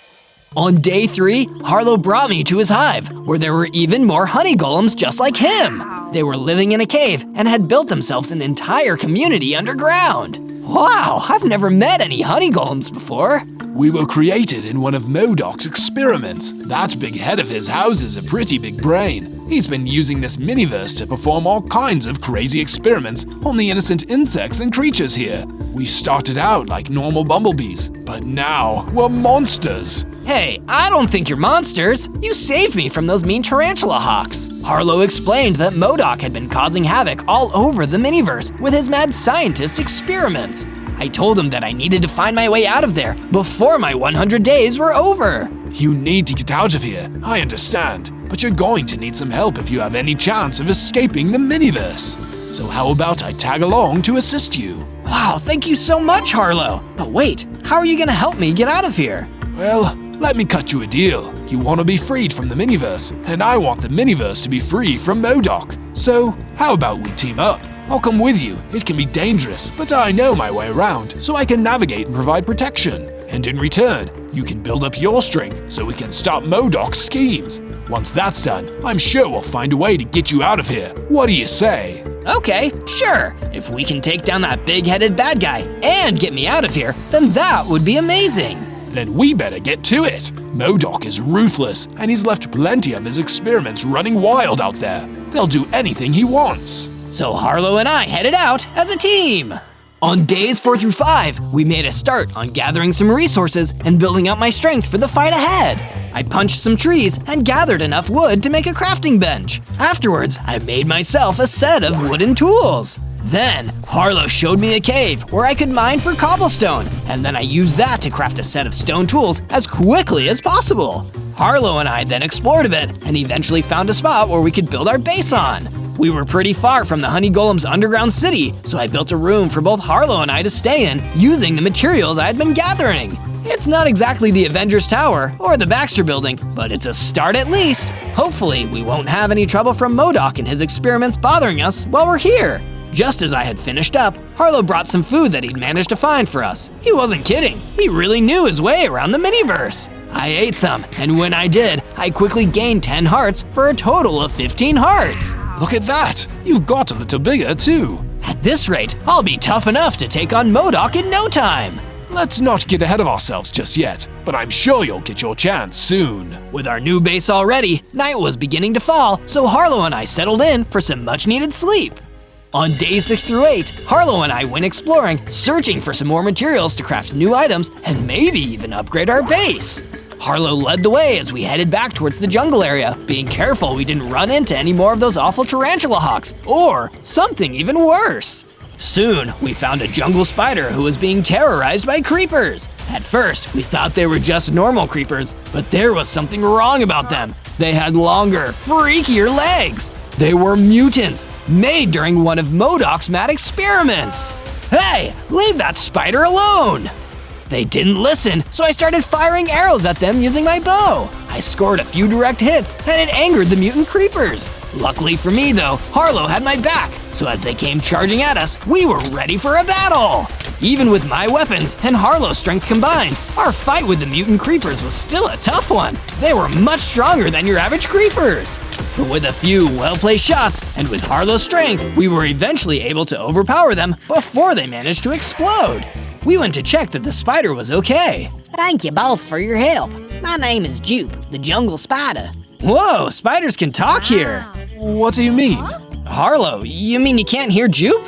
On day 3, Harlow brought me to his hive, where there were even more honey golems just like him. They were living in a cave and had built themselves an entire community underground. Wow, I've never met any honey golems before. We were created in one of MODOK's experiments. That big head of his houses a pretty big brain. He's been using this miniverse to perform all kinds of crazy experiments on the innocent insects and creatures here. We started out like normal bumblebees, but now we're monsters. Hey, I don't think you're monsters. You saved me from those mean tarantula hawks. Harlow explained that MODOK had been causing havoc all over the miniverse with his mad scientist experiments. I told him that I needed to find my way out of there before my 100 days were over. You need to get out of here, I understand, but you're going to need some help if you have any chance of escaping the miniverse. So how about I tag along to assist you? Wow, thank you so much, Harlow. But wait, how are you gonna help me get out of here? Well, let me cut you a deal. You want to be freed from the miniverse, and I want the miniverse to be free from MODOK. So, how about we team up? I'll come with you. It can be dangerous, but I know my way around, so I can navigate and provide protection. And in return, you can build up your strength so we can stop MODOK's schemes. Once that's done, I'm sure we'll find a way to get you out of here. What do you say? Okay, sure. If we can take down that big-headed bad guy and get me out of here, then that would be amazing. Then we better get to it. MODOK is ruthless, and he's left plenty of his experiments running wild out there. They'll do anything he wants. So Harlow and I headed out as a team. On days 4 through 5, we made a start on gathering some resources and building up my strength for the fight ahead. I punched some trees and gathered enough wood to make a crafting bench. Afterwards, I made myself a set of wooden tools. Then, Harlow showed me a cave where I could mine for cobblestone, and then I used that to craft a set of stone tools as quickly as possible. Harlow and I then explored a bit and eventually found a spot where we could build our base on. We were pretty far from the Honey Golem's underground city, so I built a room for both Harlow and I to stay in using the materials I had been gathering. It's not exactly the Avengers Tower or the Baxter Building, but it's a start at least. Hopefully, we won't have any trouble from MODOK and his experiments bothering us while we're here. Just as I had finished up, Harlow brought some food that he'd managed to find for us. He wasn't kidding. He really knew his way around the miniverse. I ate some, and when I did, I quickly gained 10 hearts for a total of 15 hearts. Look at that! You've got a little bigger, too. At this rate, I'll be tough enough to take on MODOK in no time. Let's not get ahead of ourselves just yet, but I'm sure you'll get your chance soon. With our new base already, night was beginning to fall, so Harlow and I settled in for some much-needed sleep. On days 6 through 8, Harlow and I went exploring, searching for some more materials to craft new items and maybe even upgrade our base. Harlow led the way as we headed back towards the jungle area, being careful we didn't run into any more of those awful tarantula hawks, or something even worse. Soon, we found a jungle spider who was being terrorized by creepers. At first, we thought they were just normal creepers, but there was something wrong about them. They had longer, freakier legs. They were mutants, made during one of MODOK's mad experiments. Hey, leave that spider alone! They didn't listen, so I started firing arrows at them using my bow. I scored a few direct hits, and it angered the mutant creepers. Luckily for me though, Harlow had my back, so as they came charging at us, we were ready for a battle. Even with my weapons and Harlow's strength combined, our fight with the mutant creepers was still a tough one. They were much stronger than your average creepers. But with a few well-placed shots, and with Harlow's strength, we were eventually able to overpower them before they managed to explode. We went to check that the spider was okay. Thank you both for your help. My name is Jupe, the jungle spider. Whoa, spiders can talk here. What do you mean? Harlow, you mean you can't hear Jupe?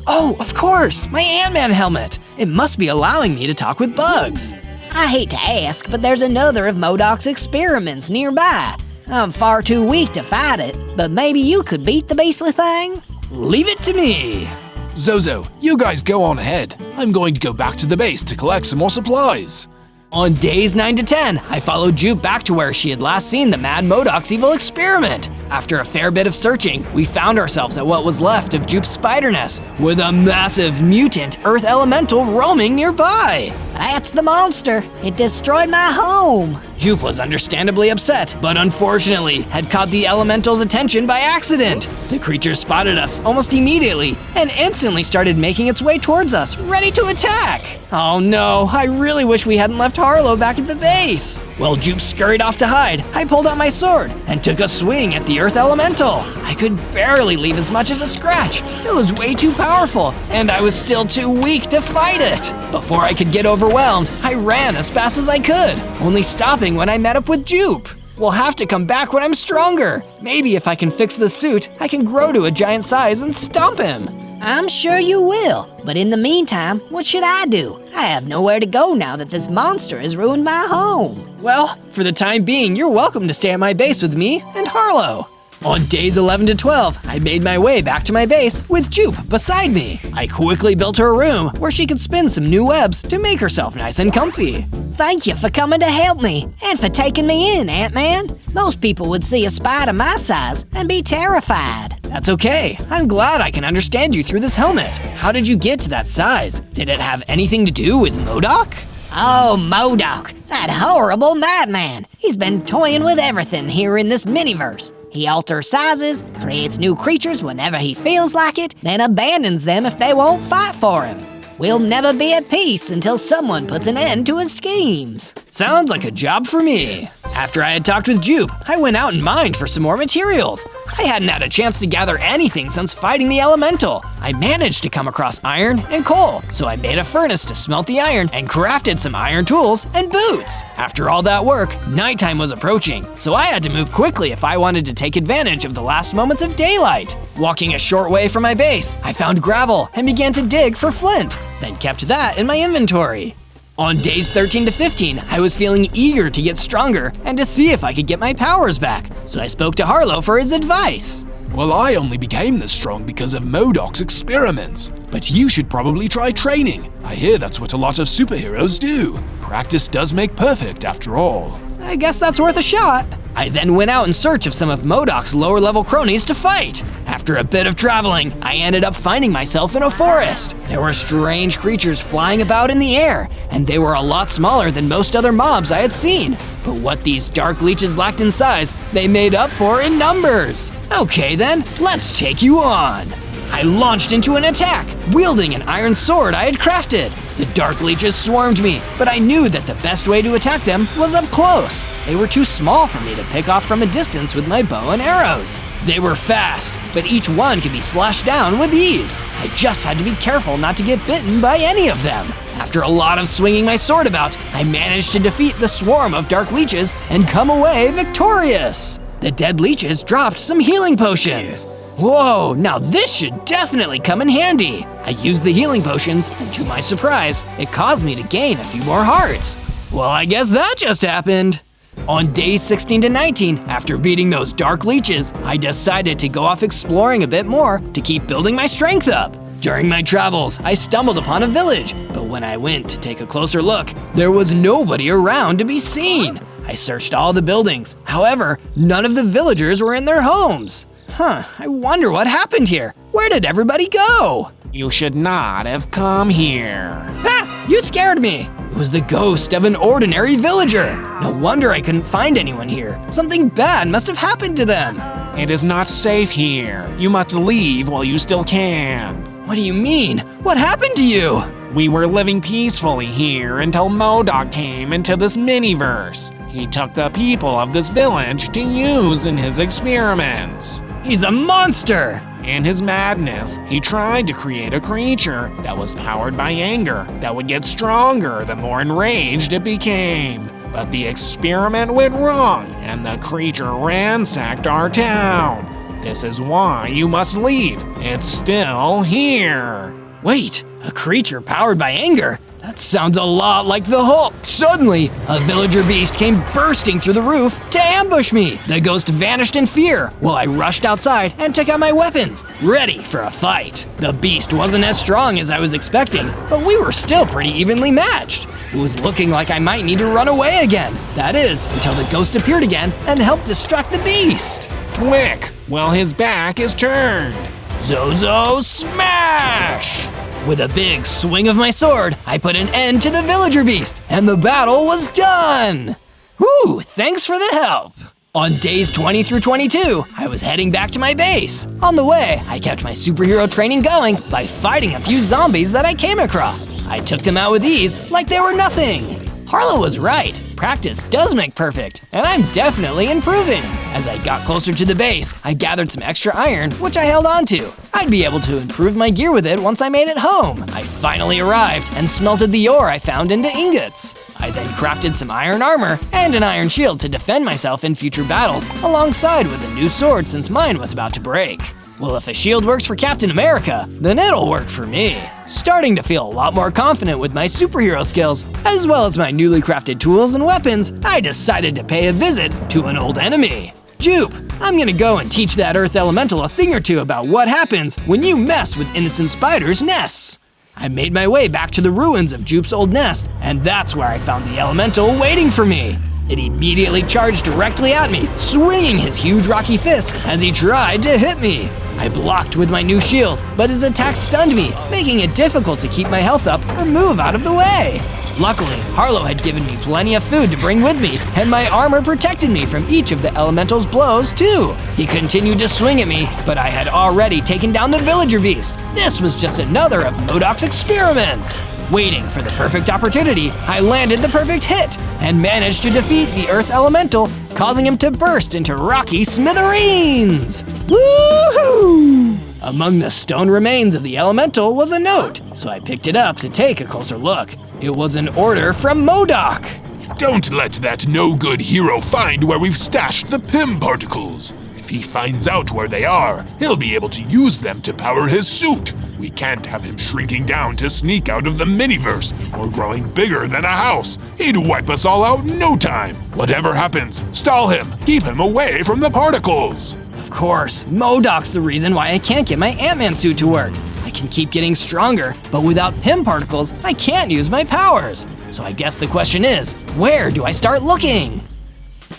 Oh, of course, my Ant-Man helmet. It must be allowing me to talk with bugs. I hate to ask, but there's another of MODOK's experiments nearby. I'm far too weak to fight it, but maybe you could beat the beastly thing? Leave it to me. Zozo, you guys go on ahead. I'm going to go back to the base to collect some more supplies. On days 9 to 10, I followed Jupe back to where she had last seen the Mad MODOK's evil experiment. After a fair bit of searching, we found ourselves at what was left of Jupe's spider nest, with a massive mutant earth elemental roaming nearby. That's the monster. It destroyed my home. Jupe was understandably upset, but unfortunately had caught the elemental's attention by accident. The creature spotted us almost immediately and instantly started making its way towards us, ready to attack. Oh no, I really wish we hadn't left Harlow back at the base. While Jupe scurried off to hide, I pulled out my sword and took a swing at the earth elemental. I could barely leave as much as a scratch. It was way too powerful, and I was still too weak to fight it. Before I could get overwhelmed, I ran as fast as I could, only stopping when I met up with Jupe. We'll have to come back when I'm stronger. Maybe if I can fix the suit, I can grow to a giant size and stomp him. I'm sure you will, but in the meantime, what should I do? I have nowhere to go now that this monster has ruined my home. Well, for the time being, you're welcome to stay at my base with me and Harlow. On days 11 to 12, I made my way back to my base with Jupe beside me. I quickly built her a room where she could spin some new webs to make herself nice and comfy. Thank you for coming to help me, and for taking me in, Ant-Man. Most people would see a spider my size and be terrified. That's okay. I'm glad I can understand you through this helmet. How did you get to that size? Did it have anything to do with MODOK? Oh, MODOK, that horrible madman. He's been toying with everything here in this miniverse. He alters sizes, creates new creatures whenever he feels like it, then abandons them if they won't fight for him. We'll never be at peace until someone puts an end to his schemes. Sounds like a job for me. After I had talked with Jupe, I went out and mined for some more materials. I hadn't had a chance to gather anything since fighting the elemental. I managed to come across iron and coal, so I made a furnace to smelt the iron and crafted some iron tools and boots. After all that work, nighttime was approaching, so I had to move quickly if I wanted to take advantage of the last moments of daylight. Walking a short way from my base, I found gravel and began to dig for flint, then kept that in my inventory. On days 13 to 15, I was feeling eager to get stronger and to see if I could get my powers back, so I spoke to Harlow for his advice. Well, I only became this strong because of MODOK's experiments. But you should probably try training. I hear that's what a lot of superheroes do. Practice does make perfect, after all. I guess that's worth a shot. I then went out in search of some of MODOK's lower-level cronies to fight. After a bit of traveling, I ended up finding myself in a forest. There were strange creatures flying about in the air, and they were a lot smaller than most other mobs I had seen. But what these dark leeches lacked in size, they made up for in numbers. Okay then, let's take you on. I launched into an attack, wielding an iron sword I had crafted. The dark leeches swarmed me, but I knew that the best way to attack them was up close. They were too small for me to pick off from a distance with my bow and arrows. They were fast, but each one could be slashed down with ease. I just had to be careful not to get bitten by any of them. After a lot of swinging my sword about, I managed to defeat the swarm of dark leeches and come away victorious. The dead leeches dropped some healing potions. Whoa, now this should definitely come in handy. I used the healing potions, and to my surprise, it caused me to gain a few more hearts. Well, I guess that just happened. On days 16 to 19, after beating those dark leeches, I decided to go off exploring a bit more to keep building my strength up. During my travels, I stumbled upon a village, but when I went to take a closer look, there was nobody around to be seen. I searched all the buildings. However, none of the villagers were in their homes. I wonder what happened here. Where did everybody go? You should not have come here. Ah, you scared me. It was the ghost of an ordinary villager. No wonder I couldn't find anyone here. Something bad must have happened to them. It is not safe here. You must leave while you still can. What do you mean? What happened to you? We were living peacefully here until MODOK came into this miniverse. He took the people of this village to use in his experiments. He's a monster! In his madness, he tried to create a creature that was powered by anger that would get stronger the more enraged it became. But the experiment went wrong, and the creature ransacked our town. This is why you must leave. It's still here. Wait, a creature powered by anger? That sounds a lot like the Hulk. Suddenly, a villager beast came bursting through the roof to ambush me. The ghost vanished in fear while I rushed outside and took out my weapons, ready for a fight. The beast wasn't as strong as I was expecting, but we were still pretty evenly matched. It was looking like I might need to run away again. That is, until the ghost appeared again and helped distract the beast. Quick, while his back is turned. Zozo smash! With a big swing of my sword, I put an end to the villager beast, and the battle was done! Whew, thanks for the help! On days 20 through 22, I was heading back to my base. On the way, I kept my superhero training going by fighting a few zombies that I came across. I took them out with ease like they were nothing. Harlow was right. Practice does make perfect, and I'm definitely improving. As I got closer to the base, I gathered some extra iron, which I held onto. I'd be able to improve my gear with it once I made it home. I finally arrived and smelted the ore I found into ingots. I then crafted some iron armor and an iron shield to defend myself in future battles, alongside with a new sword since mine was about to break. Well, if a shield works for Captain America, then it'll work for me. Starting to feel a lot more confident with my superhero skills, as well as my newly crafted tools and weapons, I decided to pay a visit to an old enemy. Jupe, I'm gonna go and teach that Earth Elemental a thing or two about what happens when you mess with innocent spiders' nests. I made my way back to the ruins of Jupe's old nest, and that's where I found the Elemental waiting for me. It immediately charged directly at me, swinging his huge rocky fist as he tried to hit me. I blocked with my new shield, but his attack stunned me, making it difficult to keep my health up or move out of the way. Luckily, Harlow had given me plenty of food to bring with me, and my armor protected me from each of the elemental's blows too. He continued to swing at me, but I had already taken down the villager beast. This was just another of MODOK's experiments. Waiting for the perfect opportunity, I landed the perfect hit and managed to defeat the Earth Elemental, causing him to burst into rocky smithereens. Woohoo! Among the stone remains of the Elemental was a note, so I picked it up to take a closer look. It was an order from MODOK. Don't let that no-good hero find where we've stashed the PIM particles. If he finds out where they are, he'll be able to use them to power his suit. We can't have him shrinking down to sneak out of the miniverse or growing bigger than a house. He'd wipe us all out in no time. Whatever happens, stall him. Keep him away from the particles. Of course, MODOK's the reason why I can't get my Ant-Man suit to work. I can keep getting stronger, but without Pym particles, I can't use my powers. So I guess the question is, where do I start looking?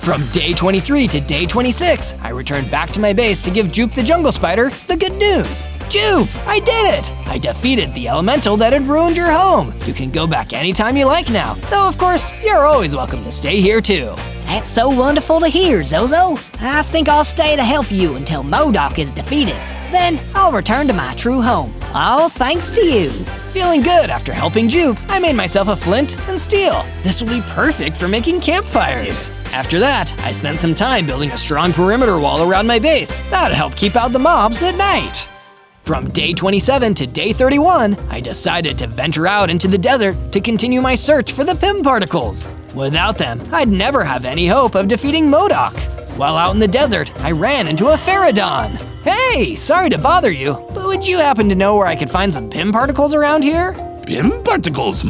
From day 23 to day 26, I returned back to my base to give Jupe the Jungle Spider the good news. Jupe, I did it! I defeated the elemental that had ruined your home. You can go back anytime you like now, though of course, you're always welcome to stay here too. That's so wonderful to hear, Zozo. I think I'll stay to help you until MODOK is defeated. Then I'll return to my true home. All thanks to you. Feeling good after helping Jupe, I made myself a flint and steel. This will be perfect for making campfires. After that, I spent some time building a strong perimeter wall around my base. That'd help keep out the mobs at night. From day 27 to day 31, I decided to venture out into the desert to continue my search for the Pym particles. Without them, I'd never have any hope of defeating MODOK. While out in the desert, I ran into a Pterodon. Hey, sorry to bother you, but would you happen to know where I could find some Pym particles around here? Pym particles,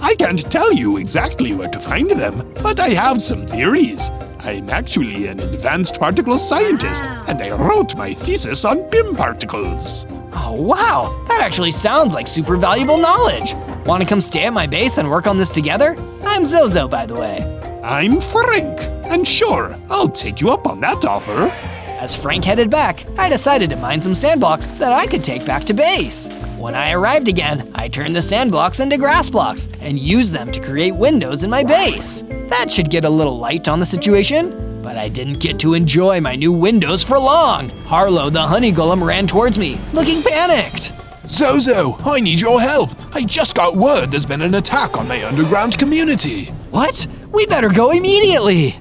I can't tell you exactly where to find them, but I have some theories. I'm actually an advanced particle scientist, and I wrote my thesis on Pym particles. Oh wow, that actually sounds like super valuable knowledge. Want to come stay at my base and work on this together? I'm Zozo, by the way. I'm Frank, and sure, I'll take you up on that offer. As Frank headed back, I decided to mine some sandblocks that I could take back to base. When I arrived again, I turned the sandblocks into grass blocks and used them to create windows in my base. That should get a little light on the situation, but I didn't get to enjoy my new windows for long. Harlow the honey golem ran towards me, looking panicked. Zozo, I need your help. I just got word there's been an attack on my underground community. What? We better go immediately.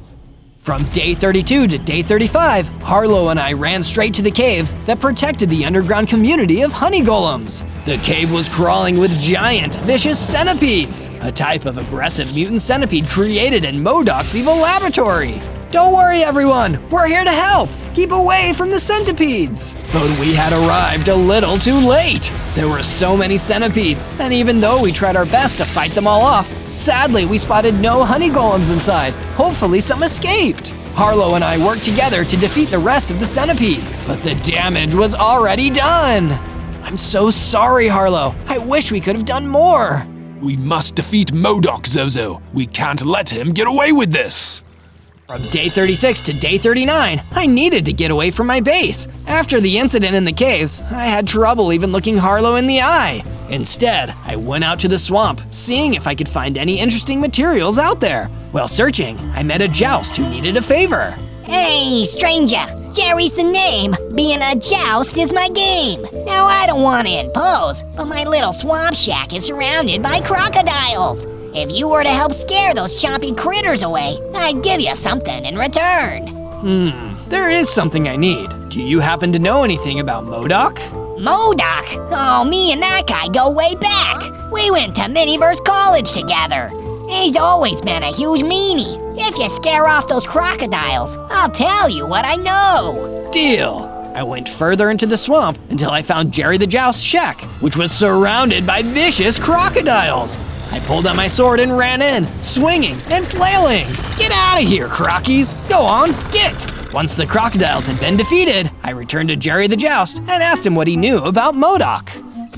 From day 32 to day 35, Harlow and I ran straight to the caves that protected the underground community of honey golems. The cave was crawling with giant, vicious centipedes, a type of aggressive mutant centipede created in MODOK's evil laboratory. Don't worry, everyone, we're here to help. Keep away from the centipedes. But we had arrived a little too late. There were so many centipedes, and even though we tried our best to fight them all off, sadly we spotted no honey golems inside. Hopefully some escaped. Harlow and I worked together to defeat the rest of the centipedes, but the damage was already done. I'm so sorry, Harlow. I wish we could have done more. We must defeat MODOK, Zozo. We can't let him get away with this. From day 36 to day 39, I needed to get away from my base. After the incident in the caves, I had trouble even looking Harlow in the eye. Instead, I went out to the swamp, seeing if I could find any interesting materials out there. While searching, I met a joust who needed a favor. Hey, stranger, Jerry's the name. Being a joust is my game. Now, I don't want to impose, but my little swamp shack is surrounded by crocodiles. If you were to help scare those chompy critters away, I'd give you something in return. There is something I need. Do you happen to know anything about MODOK? MODOK? Oh, me and that guy go way back. We went to Miniverse College together. He's always been a huge meanie. If you scare off those crocodiles, I'll tell you what I know. Deal. I went further into the swamp until I found Jerry the Joust's shack, which was surrounded by vicious crocodiles. I pulled out my sword and ran in, swinging and flailing. Get out of here, crockies! Go on, get! Once the crocodiles had been defeated, I returned to Jerry the Joust and asked him what he knew about MODOK.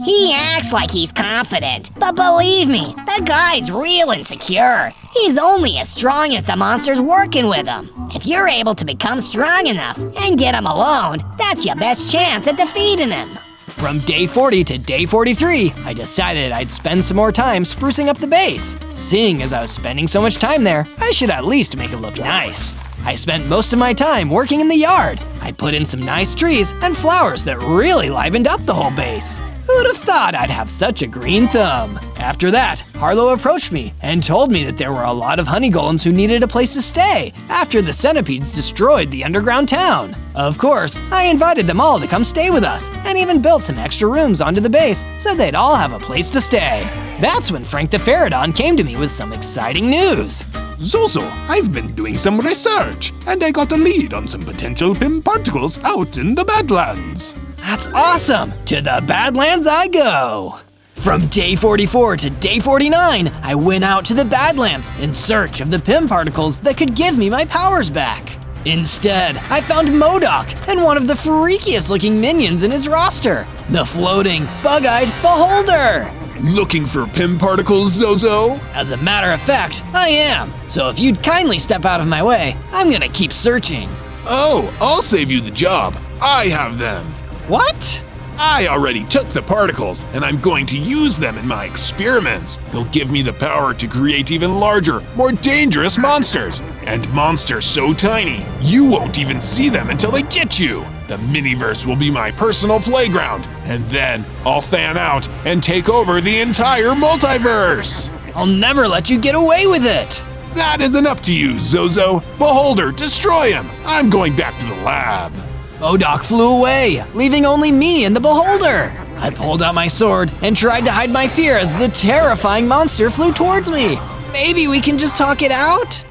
He acts like he's confident, but believe me, the guy's real insecure. He's only as strong as the monsters working with him. If you're able to become strong enough and get him alone, that's your best chance at defeating him. From day 40 to day 43, I decided I'd spend some more time sprucing up the base. Seeing as I was spending so much time there, I should at least make it look nice. I spent most of my time working in the yard. I put in some nice trees and flowers that really livened up the whole base. Who'd have thought I'd have such a green thumb? After that, Harlow approached me and told me that there were a lot of honey golems who needed a place to stay after the centipedes destroyed the underground town. Of course, I invited them all to come stay with us and even built some extra rooms onto the base so they'd all have a place to stay. That's when Frank the Pterodon came to me with some exciting news. Zozo, I've been doing some research, and I got a lead on some potential PIM particles out in the Badlands. That's awesome! To the Badlands I go! From day 44 to day 49, I went out to the Badlands in search of the PIM particles that could give me my powers back. Instead, I found MODOK and one of the freakiest looking minions in his roster, the floating, bug-eyed Beholder! Looking for PIM particles, Zozo? As a matter of fact, I am. So if you'd kindly step out of my way, I'm gonna keep searching. Oh, I'll save you the job. I have them. What? I already took the particles, and I'm going to use them in my experiments. They'll give me the power to create even larger, more dangerous monsters. And monsters so tiny, you won't even see them until they get you. The Miniverse will be my personal playground, and then I'll fan out and take over the entire multiverse. I'll never let you get away with it. That isn't up to you, Zozo. Beholder, destroy him. I'm going back to the lab. MODOK flew away, leaving only me and the Beholder. I pulled out my sword and tried to hide my fear as the terrifying monster flew towards me. Maybe we can just talk it out?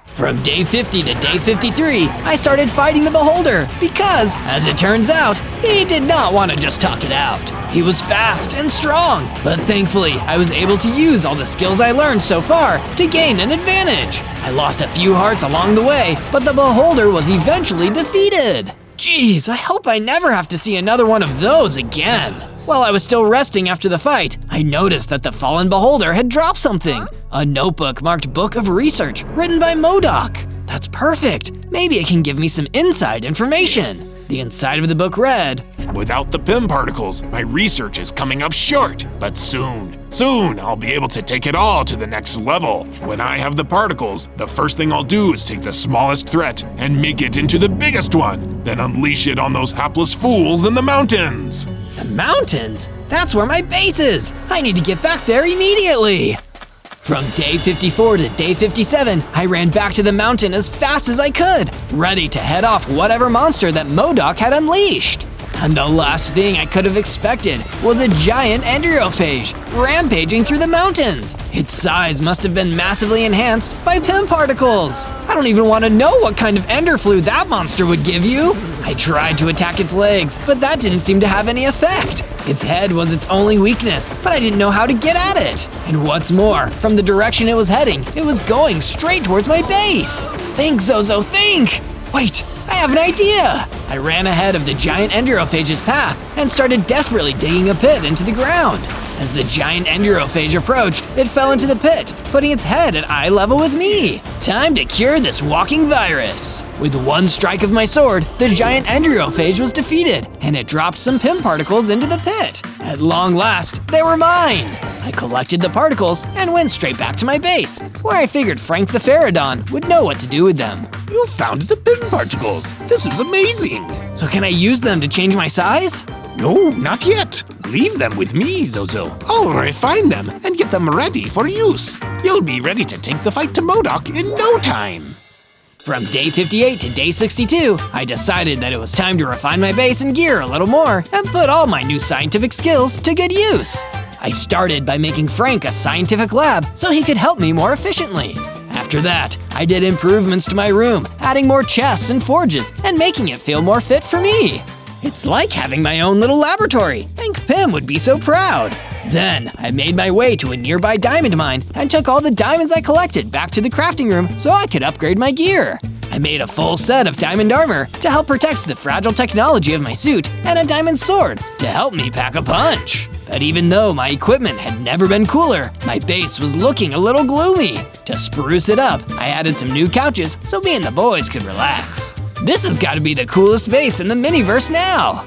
From day 50 to day 53, I started fighting the Beholder because, as it turns out, he did not want to just talk it out. He was fast and strong, but thankfully I was able to use all the skills I learned so far to gain an advantage. I lost a few hearts along the way, but the Beholder was eventually defeated. Jeez, I hope I never have to see another one of those again. While I was still resting after the fight, I noticed that the fallen Beholder had dropped something. A notebook marked Book of Research, written by MODOK. That's perfect. Maybe it can give me some inside information. The inside of the book read, Without the PIM particles, my research is coming up short. But soon I'll be able to take it all to the next level. When I have the particles, the first thing I'll do is take the smallest threat and make it into the biggest one. Then unleash it on those hapless fools in the mountains. The mountains? That's where my base is. I need to get back there immediately. From day 54 to day 57, I ran back to the mountain as fast as I could, ready to head off whatever monster that MODOK had unleashed. And the last thing I could have expected was a giant enterophage rampaging through the mountains. Its size must have been massively enhanced by PIM particles. I don't even want to know what kind of ender flu that monster would give you. I tried to attack its legs, but that didn't seem to have any effect. Its head was its only weakness, but I didn't know how to get at it. And what's more, from the direction it was heading, it was going straight towards my base. Think, Zozo, think! Wait, I have an idea! I ran ahead of the giant enterophage's path and started desperately digging a pit into the ground. As the giant enterophage approached, it fell into the pit, putting its head at eye level with me. Time to cure this walking virus. With one strike of my sword, the giant enterophage was defeated, and it dropped some PIM particles into the pit. At long last, they were mine. I collected the particles and went straight back to my base, where I figured Frank the Pterodon would know what to do with them. You found the PIM particles. This is amazing. So can I use them to change my size? No, not yet. Leave them with me, Zozo. I'll refine them and get them ready for use. You'll be ready to take the fight to MODOK in no time. From day 58 to day 62, I decided that it was time to refine my base and gear a little more and put all my new scientific skills to good use. I started by making Frank a scientific lab so he could help me more efficiently. After that, I did improvements to my room, adding more chests and forges and making it feel more fit for me. It's like having my own little laboratory. Hank Pym would be so proud. Then, I made my way to a nearby diamond mine and took all the diamonds I collected back to the crafting room so I could upgrade my gear. I made a full set of diamond armor to help protect the fragile technology of my suit and a diamond sword to help me pack a punch. But even though my equipment had never been cooler, my base was looking a little gloomy. To spruce it up, I added some new couches so me and the boys could relax. This has got to be the coolest base in the Miniverse now!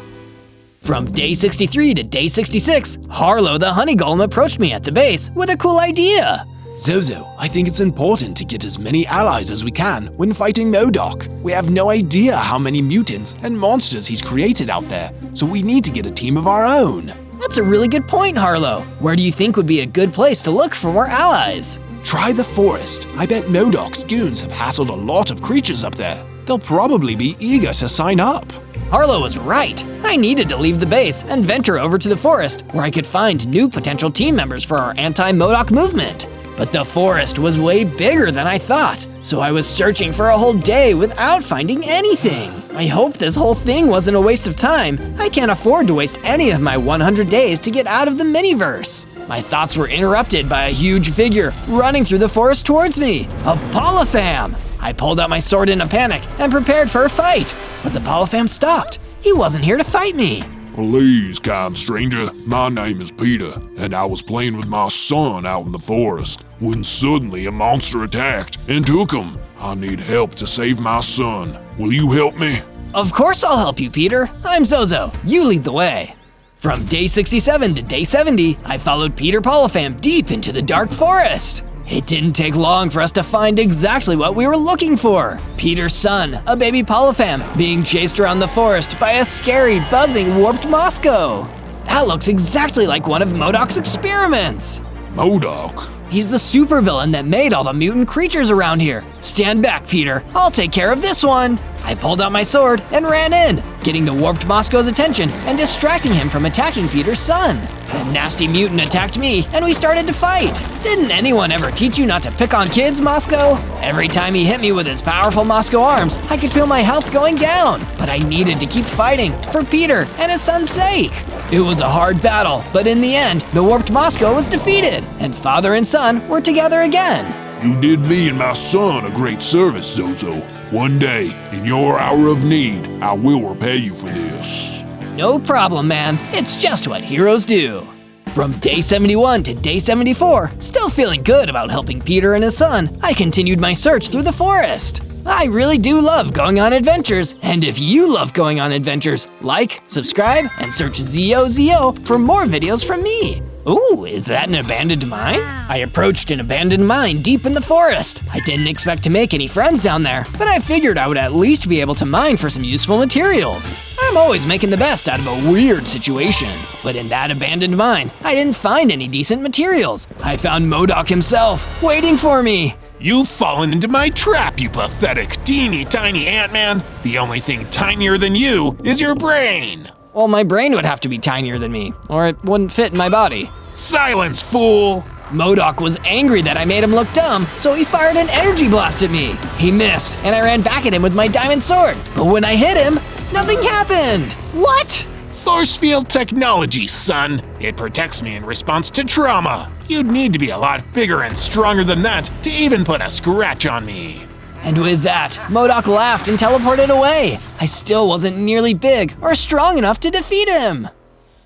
From day 63 to day 66, Harlow the honey golem approached me at the base with a cool idea. Zozo, I think it's important to get as many allies as we can when fighting MODOK. We have no idea how many mutants and monsters he's created out there, so we need to get a team of our own. That's a really good point, Harlow. Where do you think would be a good place to look for more allies? Try the forest. I bet MODOK's goons have hassled a lot of creatures up there. They'll probably be eager to sign up. Harlow was right. I needed to leave the base and venture over to the forest where I could find new potential team members for our anti-MODOK movement. But the forest was way bigger than I thought, so I was searching for a whole day without finding anything. I hope this whole thing wasn't a waste of time. I can't afford to waste any of my 100 days to get out of the miniverse. My thoughts were interrupted by a huge figure running through the forest towards me, a Polypham. I pulled out my sword in a panic and prepared for a fight, but the Polypham stopped. He wasn't here to fight me. Please, kind stranger, my name is Peter, and I was playing with my son out in the forest when suddenly a monster attacked and took him. I need help to save my son. Will you help me? Of course I'll help you, Peter. I'm Zozo. You lead the way. From day 67 to day 70, I followed Peter Polypham deep into the dark forest. It didn't take long for us to find exactly what we were looking for. Peter's son, a baby Polypham, being chased around the forest by a scary, buzzing, warped Mosco. That looks exactly like one of MODOK's experiments. MODOK? He's the supervillain that made all the mutant creatures around here. Stand back, Peter. I'll take care of this one. I pulled out my sword and ran in, getting the warped Mosco's attention and distracting him from attacking Peter's son. The nasty mutant attacked me and we started to fight. Didn't anyone ever teach you not to pick on kids, Mosco? Every time he hit me with his powerful Mosco arms, I could feel my health going down, but I needed to keep fighting for Peter and his son's sake. It was a hard battle, but in the end, the warped Mosco was defeated and father and son were together again. You did me and my son a great service, Zozo. One day, in your hour of need, I will repay you for this. No problem, man. It's just what heroes do. From day 71 to day 74, still feeling good about helping Peter and his son, I continued my search through the forest. I really do love going on adventures, and if you love going on adventures, like, subscribe, and search Zozo for more videos from me. Ooh, is that an abandoned mine? I approached an abandoned mine deep in the forest. I didn't expect to make any friends down there, but I figured I would at least be able to mine for some useful materials. I'm always making the best out of a weird situation. But in that abandoned mine, I didn't find any decent materials. I found MODOK himself, waiting for me. You've fallen into my trap, you pathetic, teeny tiny Ant-Man. The only thing tinier than you is your brain. Well, my brain would have to be tinier than me, or it wouldn't fit in my body. Silence, fool! MODOK was angry that I made him look dumb, so he fired an energy blast at me. He missed, and I ran back at him with my diamond sword. But when I hit him, nothing happened. What? Force field technology, son. It protects me in response to trauma. You'd need to be a lot bigger and stronger than that to even put a scratch on me. And with that, MODOK laughed and teleported away. I still wasn't nearly big or strong enough to defeat him.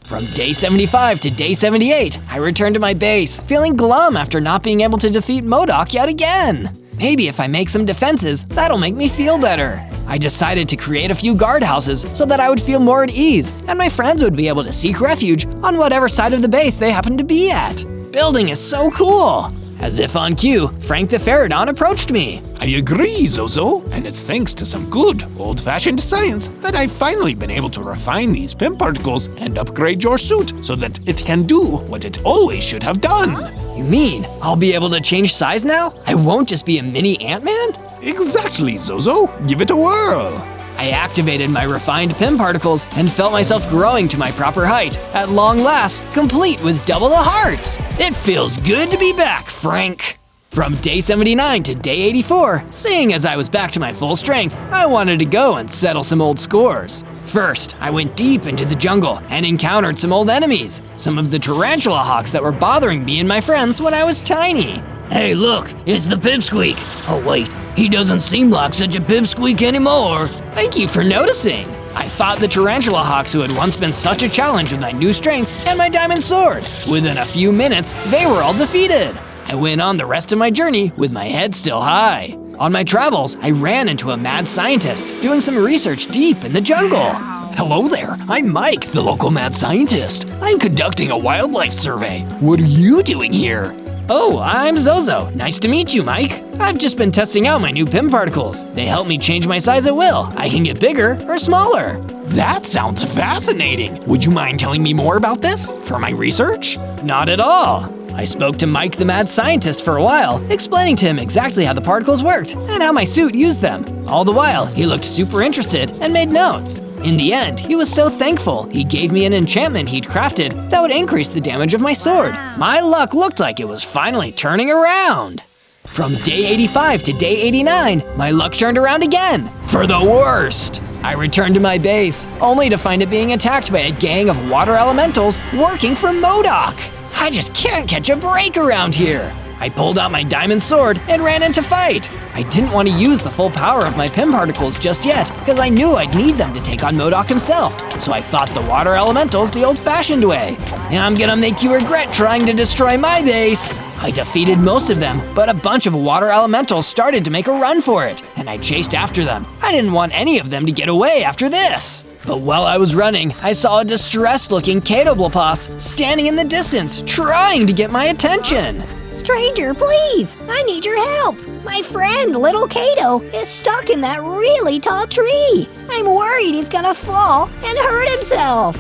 From day 75 to day 78, I returned to my base, feeling glum after not being able to defeat MODOK yet again. Maybe if I make some defenses, that'll make me feel better. I decided to create a few guardhouses so that I would feel more at ease, and my friends would be able to seek refuge on whatever side of the base they happened to be at. Building is so cool. As if on cue, Frank the Pterodon approached me. I agree, Zozo, and it's thanks to some good, old-fashioned science that I've finally been able to refine these PIM particles and upgrade your suit so that it can do what it always should have done. You mean I'll be able to change size now? I won't just be a mini Ant-Man? Exactly, Zozo. Give it a whirl. I activated my refined PIM particles and felt myself growing to my proper height, at long last, complete with double the hearts. It feels good to be back, Frank. From day 79 to day 84, seeing as I was back to my full strength, I wanted to go and settle some old scores. First, I went deep into the jungle and encountered some old enemies, some of the tarantula hawks that were bothering me and my friends when I was tiny. Hey, look, it's the Pipsqueak. Oh, wait, he doesn't seem like such a Pipsqueak anymore. Thank you for noticing. I fought the tarantula hawks who had once been such a challenge with my new strength and my diamond sword. Within a few minutes, they were all defeated. I went on the rest of my journey with my head still high. On my travels, I ran into a mad scientist doing some research deep in the jungle. Hello there, I'm Mike, the local mad scientist. I'm conducting a wildlife survey. What are you doing here? Oh, I'm Zozo. Nice to meet you, Mike. I've just been testing out my new PIM particles. They help me change my size at will. I can get bigger or smaller. That sounds fascinating. Would you mind telling me more about this for my research? Not at all. I spoke to Mike the mad scientist for a while, explaining to him exactly how the particles worked and how my suit used them. All the while, he looked super interested and made notes. In the end, he was so thankful, he gave me an enchantment he'd crafted that would increase the damage of my sword. My luck looked like it was finally turning around. From day 85 to day 89, my luck turned around again, for the worst. I returned to my base, only to find it being attacked by a gang of water elementals working for MODOK. I just can't catch a break around here. I pulled out my diamond sword and ran in to fight. I didn't want to use the full power of my Pym particles just yet, because I knew I'd need them to take on MODOK himself, so I fought the water elementals the old-fashioned way. And I'm gonna make you regret trying to destroy my base. I defeated most of them, but a bunch of water elementals started to make a run for it, and I chased after them. I didn't want any of them to get away after this. But while I was running, I saw a distressed-looking Catoblopas standing in the distance, trying to get my attention. Stranger, please! I need your help! My friend, little Kato, is stuck in that really tall tree! I'm worried he's gonna fall and hurt himself!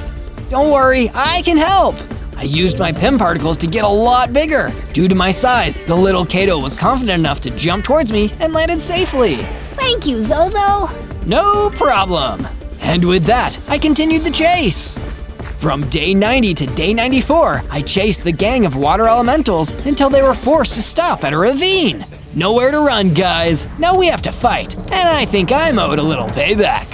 Don't worry, I can help! I used my Pym particles to get a lot bigger. Due to my size, the little Kato was confident enough to jump towards me and landed safely. Thank you, Zozo! No problem! And with that, I continued the chase. From day 90 to day 94, I chased the gang of water elementals until they were forced to stop at a ravine. Nowhere to run, guys. Now we have to fight, and I think I'm owed a little payback.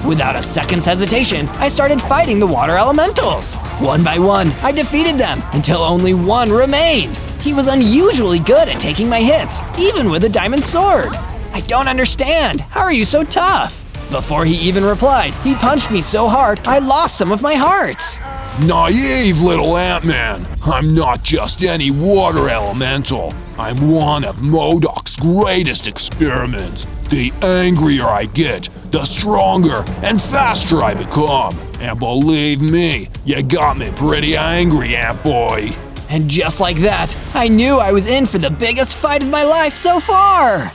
Without a second's hesitation, I started fighting the water elementals. One by one, I defeated them until only one remained. He was unusually good at taking my hits, even with a diamond sword. I don't understand. How are you so tough? Before he even replied, he punched me so hard, I lost some of my hearts. Naive little Ant-Man! I'm not just any water elemental. I'm one of MODOK's greatest experiments. The angrier I get, the stronger and faster I become. And believe me, you got me pretty angry, Ant-Boy. And just like that, I knew I was in for the biggest fight of my life so far.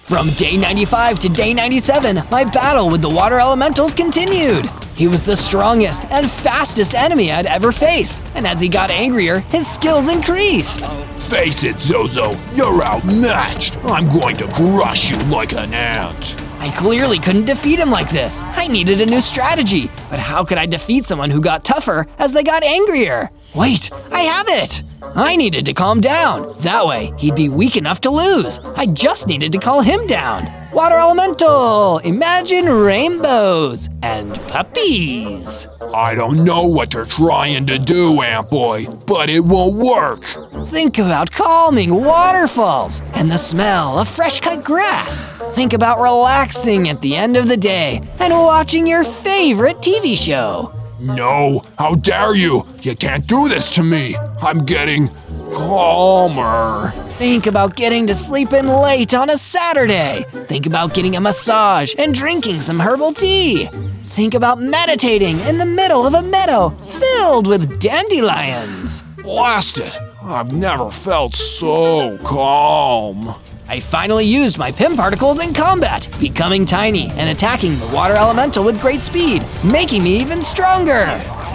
From day 95 to day 97, my battle with the water elementals continued. He was the strongest and fastest enemy I'd ever faced, and as he got angrier, his skills increased. Face it, Zozo, you're outmatched. I'm going to crush you like an ant. I clearly couldn't defeat him like this. I needed a new strategy, but how could I defeat someone who got tougher as they got angrier? Wait, I have it! I needed to calm down. That way, he'd be weak enough to lose. I just needed to calm him down. Water Elemental, imagine rainbows and puppies. I don't know what you're trying to do, Ant-Boy, but it won't work. Think about calming waterfalls and the smell of fresh-cut grass. Think about relaxing at the end of the day and watching your favorite TV show. No, how dare you? You can't do this to me. I'm getting calmer. Think about getting to sleep in late on a Saturday. Think about getting a massage and drinking some herbal tea. Think about meditating in the middle of a meadow filled with dandelions. Blast it! I've never felt so calm. I finally used my Pym particles in combat, becoming tiny and attacking the water elemental with great speed, making me even stronger.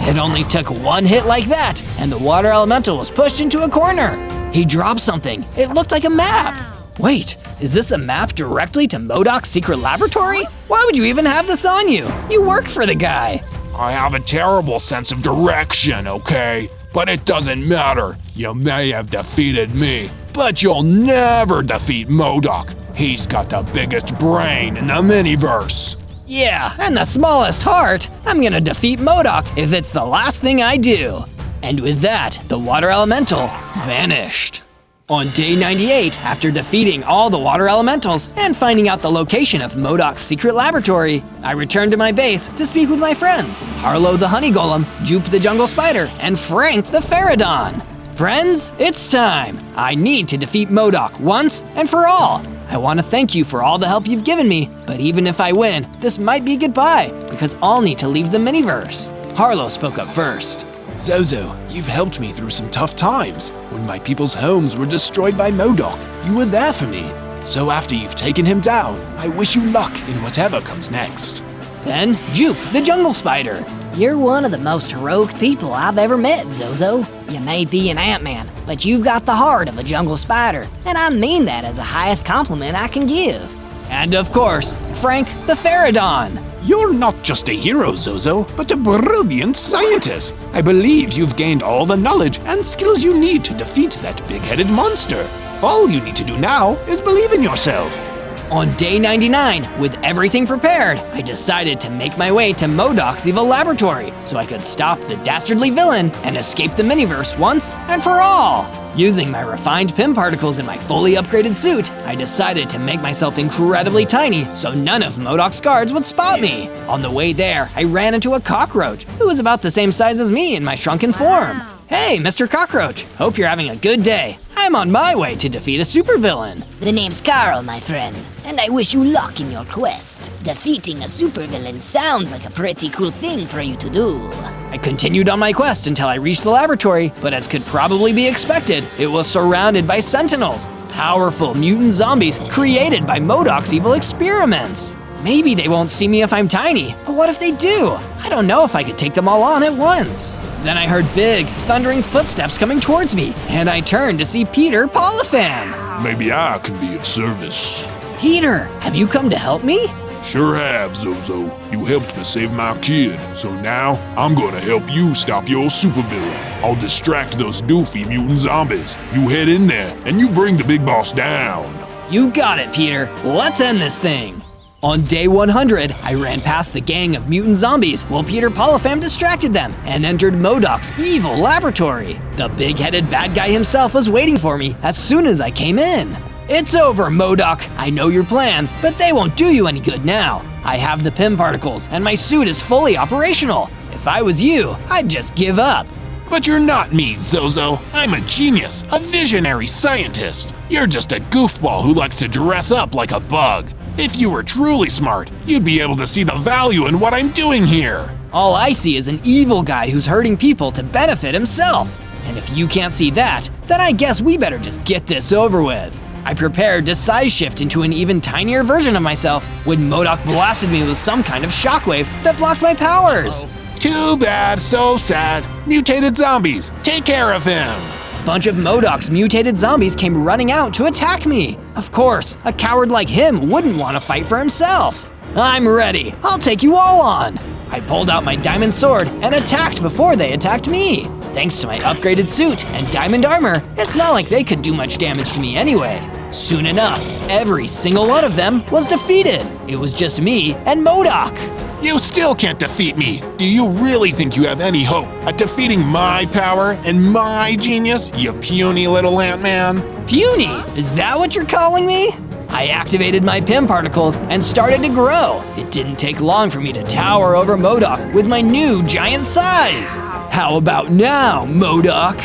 It only took one hit like that, and the water elemental was pushed into a corner. He dropped something. It looked like a map. Wait, is this a map directly to MODOK's secret laboratory? Why would you even have this on you? You work for the guy. I have a terrible sense of direction, okay? But it doesn't matter. You may have defeated me, but you'll never defeat MODOK. He's got the biggest brain in the miniverse. Yeah, and the smallest heart. I'm gonna defeat MODOK if it's the last thing I do. And with that, the water elemental vanished. On day 98, after defeating all the water elementals and finding out the location of MODOK's secret laboratory, I returned to my base to speak with my friends, Harlow the honey golem, Jupe the jungle spider, and Frank the Pterodon. Friends, it's time. I need to defeat MODOK once and for all. I want to thank you for all the help you've given me, but even if I win, this might be goodbye, because I'll need to leave the miniverse. Harlow spoke up first. Zozo, you've helped me through some tough times. When my people's homes were destroyed by MODOK, you were there for me. So after you've taken him down, I wish you luck in whatever comes next. Then, Jupe, the jungle spider. You're one of the most heroic people I've ever met, Zozo. You may be an Ant-Man, but you've got the heart of a jungle spider, and I mean that as the highest compliment I can give. And of course, Frank the Pterodon. You're not just a hero, Zozo, but a brilliant scientist. I believe you've gained all the knowledge and skills you need to defeat that big-headed monster. All you need to do now is believe in yourself. On day 99, with everything prepared, I decided to make my way to MODOK's evil laboratory so I could stop the dastardly villain and escape the miniverse once and for all. Using my refined PIM particles in my fully upgraded suit, I decided to make myself incredibly tiny so none of MODOK's guards would spot me. On the way there, I ran into a cockroach who was about the same size as me in my shrunken form. Hey, Mr. Cockroach, hope you're having a good day. I'm on my way to defeat a supervillain. The name's Carl, my friend, and I wish you luck in your quest. Defeating a supervillain sounds like a pretty cool thing for you to do. I continued on my quest until I reached the laboratory, but as could probably be expected, it was surrounded by sentinels, powerful mutant zombies created by MODOK's evil experiments. Maybe they won't see me if I'm tiny, but what if they do? I don't know if I could take them all on at once. Then I heard big, thundering footsteps coming towards me, and I turned to see Peter Polyphan. Maybe I can be of service. Peter, have you come to help me? Sure have, Zozo. You helped me save my kid, so now I'm gonna help you stop your supervillain. I'll distract those doofy mutant zombies. You head in there, and you bring the big boss down. You got it, Peter. Let's end this thing. On day 100, I ran past the gang of mutant zombies while Peter Polyphan distracted them and entered MODOK's evil laboratory. The big-headed bad guy himself was waiting for me as soon as I came in. It's over, MODOK. I know your plans, but they won't do you any good now. I have the PIM particles and my suit is fully operational. If I was you, I'd just give up. But you're not me, Zozo. I'm a genius, a visionary scientist. You're just a goofball who likes to dress up like a bug. If you were truly smart, you'd be able to see the value in what I'm doing here. All I see is an evil guy who's hurting people to benefit himself. And if you can't see that, then I guess we better just get this over with. I prepared to size shift into an even tinier version of myself when MODOK blasted me with some kind of shockwave that blocked my powers. Too bad, so sad. Mutated zombies, take care of him. A bunch of MODOK's mutated zombies came running out to attack me. Of course, a coward like him wouldn't want to fight for himself. I'm ready. I'll take you all on. I pulled out my diamond sword and attacked before they attacked me. Thanks to my upgraded suit and diamond armor, it's not like they could do much damage to me anyway. Soon enough, every single one of them was defeated. It was just me and MODOK. You still can't defeat me. Do you really think you have any hope at defeating my power and my genius, you puny little Ant-Man? Puny? Is that what you're calling me? I activated my PIM particles and started to grow. It didn't take long for me to tower over MODOK with my new giant size. How about now, MODOK?